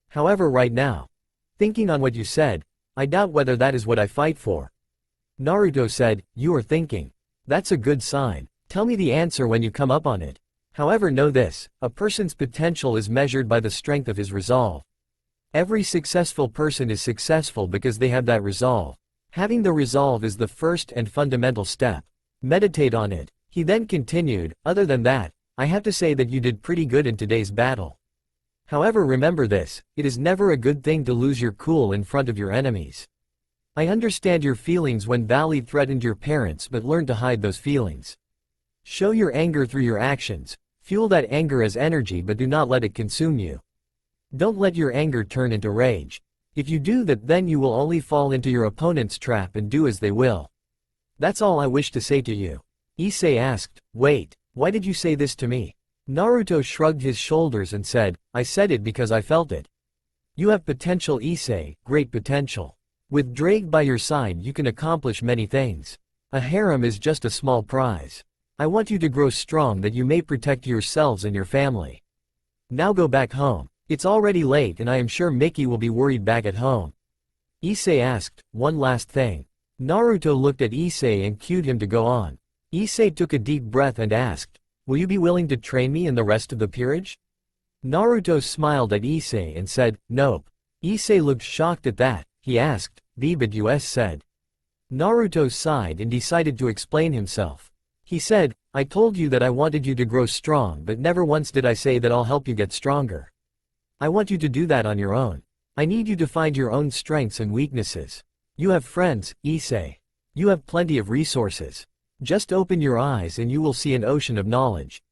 However, right now, thinking on what you said, I doubt whether that is what I fight for." Naruto said, "You are thinking. That's a good sign. Tell me the answer when you come up on it. However, know this, a person's potential is measured by the strength of his resolve. Every successful person is successful because they have that resolve. Having the resolve is the first and fundamental step. Meditate on it." He then continued, "Other than that, I have to say that you did pretty good in today's battle. However, remember this, it is never a good thing to lose your cool in front of your enemies. I understand your feelings when Valley threatened your parents, but learn to hide those feelings. Show your anger through your actions, fuel that anger as energy but do not let it consume you. Don't let your anger turn into rage. If you do that, then you will only fall into your opponent's trap and do as they will. That's all I wish to say to you." Issei asked, "Wait, why did you say this to me?" Naruto shrugged his shoulders and said, "I said it because I felt it. You have potential, Issei, great potential. With Drake by your side you can accomplish many things. A harem is just a small prize. I want you to grow strong that you may protect yourselves and your family. Now go back home. It's already late and I am sure Mickey will be worried back at home." Issei asked, "One last thing." Naruto looked at Issei and cued him to go on. Issei took a deep breath and asked, "Will you be willing to train me and the rest of the peerage?" Naruto smiled at Issei and said, "Nope." Issei looked shocked at that. He asked, "But you said." Naruto sighed and decided to explain himself. He said, "I told you that I wanted you to grow strong, but never once did I say that I'll help you get stronger. I want you to do that on your own. I need you to find your own strengths and weaknesses. You have friends, Issei. You have plenty of resources. Just open your eyes and you will see an ocean of knowledge.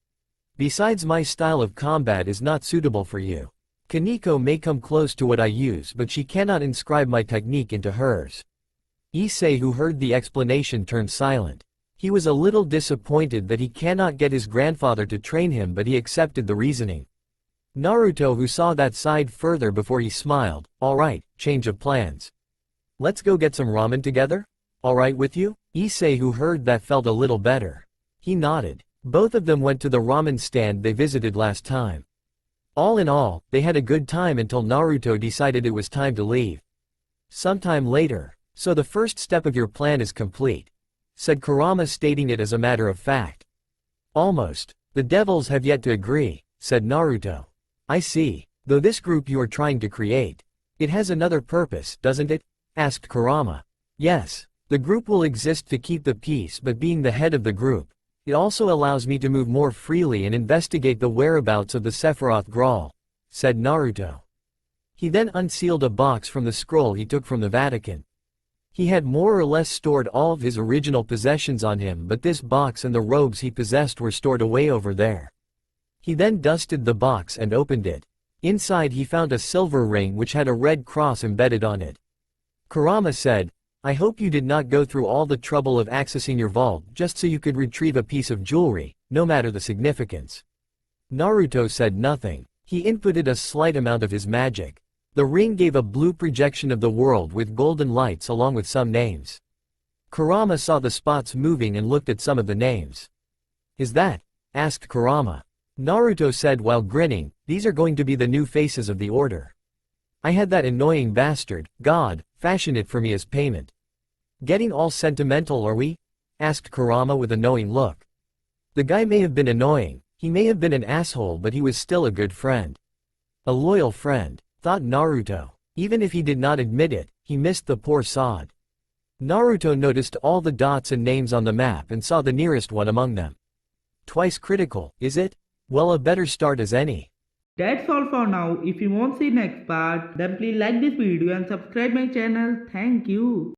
Besides, my style of combat is not suitable for you. Kaneko may come close to what I use, but she cannot inscribe my technique into hers." Issei, who heard the explanation, turned silent. He was a little disappointed that he cannot get his grandfather to train him, but he accepted the reasoning. Naruto, who saw that, sighed further before he smiled. "Alright, change of plans. Let's go get some ramen together? Alright with you?" Issei, who heard that, felt a little better. He nodded. Both of them went to the ramen stand they visited last time. All in all, they had a good time until Naruto decided it was time to leave. Sometime later. "So the first step of your plan is complete," said Kurama, stating it as a matter of fact. "Almost. The devils have yet to agree," said Naruto. "I see. Though this group you are trying to create, it has another purpose, doesn't it?" asked Kurama. Yes, the group will exist to keep the peace, but being the head of the group, it also allows me to move more freely and investigate the whereabouts of the Sephiroth Graal, said Naruto. He then unsealed a box from the scroll he took from the Vatican. He had more or less stored all of his original possessions on him, but this box and the robes he possessed were stored away over there. He then dusted the box and opened it. Inside he found a silver ring which had a red cross embedded on it. Kurama said, I hope you did not go through all the trouble of accessing your vault just so you could retrieve a piece of jewelry, no matter the significance. Naruto said nothing. He inputted a slight amount of his magic. The ring gave a blue projection of the world with golden lights along with some names. Kurama saw the spots moving and looked at some of the names. Is that? Asked Kurama. Naruto said while grinning, these are going to be the new faces of the order. I had that annoying bastard, God, fashion it for me as payment. Getting all sentimental are we? Asked Kurama with a knowing look. The guy may have been annoying, he may have been an asshole, but he was still a good friend. A loyal friend, thought Naruto. Even if he did not admit it, he missed the poor sod. Naruto noticed all the dots and names on the map and saw the nearest one among them. Twice critical, is it? Well, a better start as any. That's all for now. If you want to see next part, then please like this video and subscribe my channel. Thank you.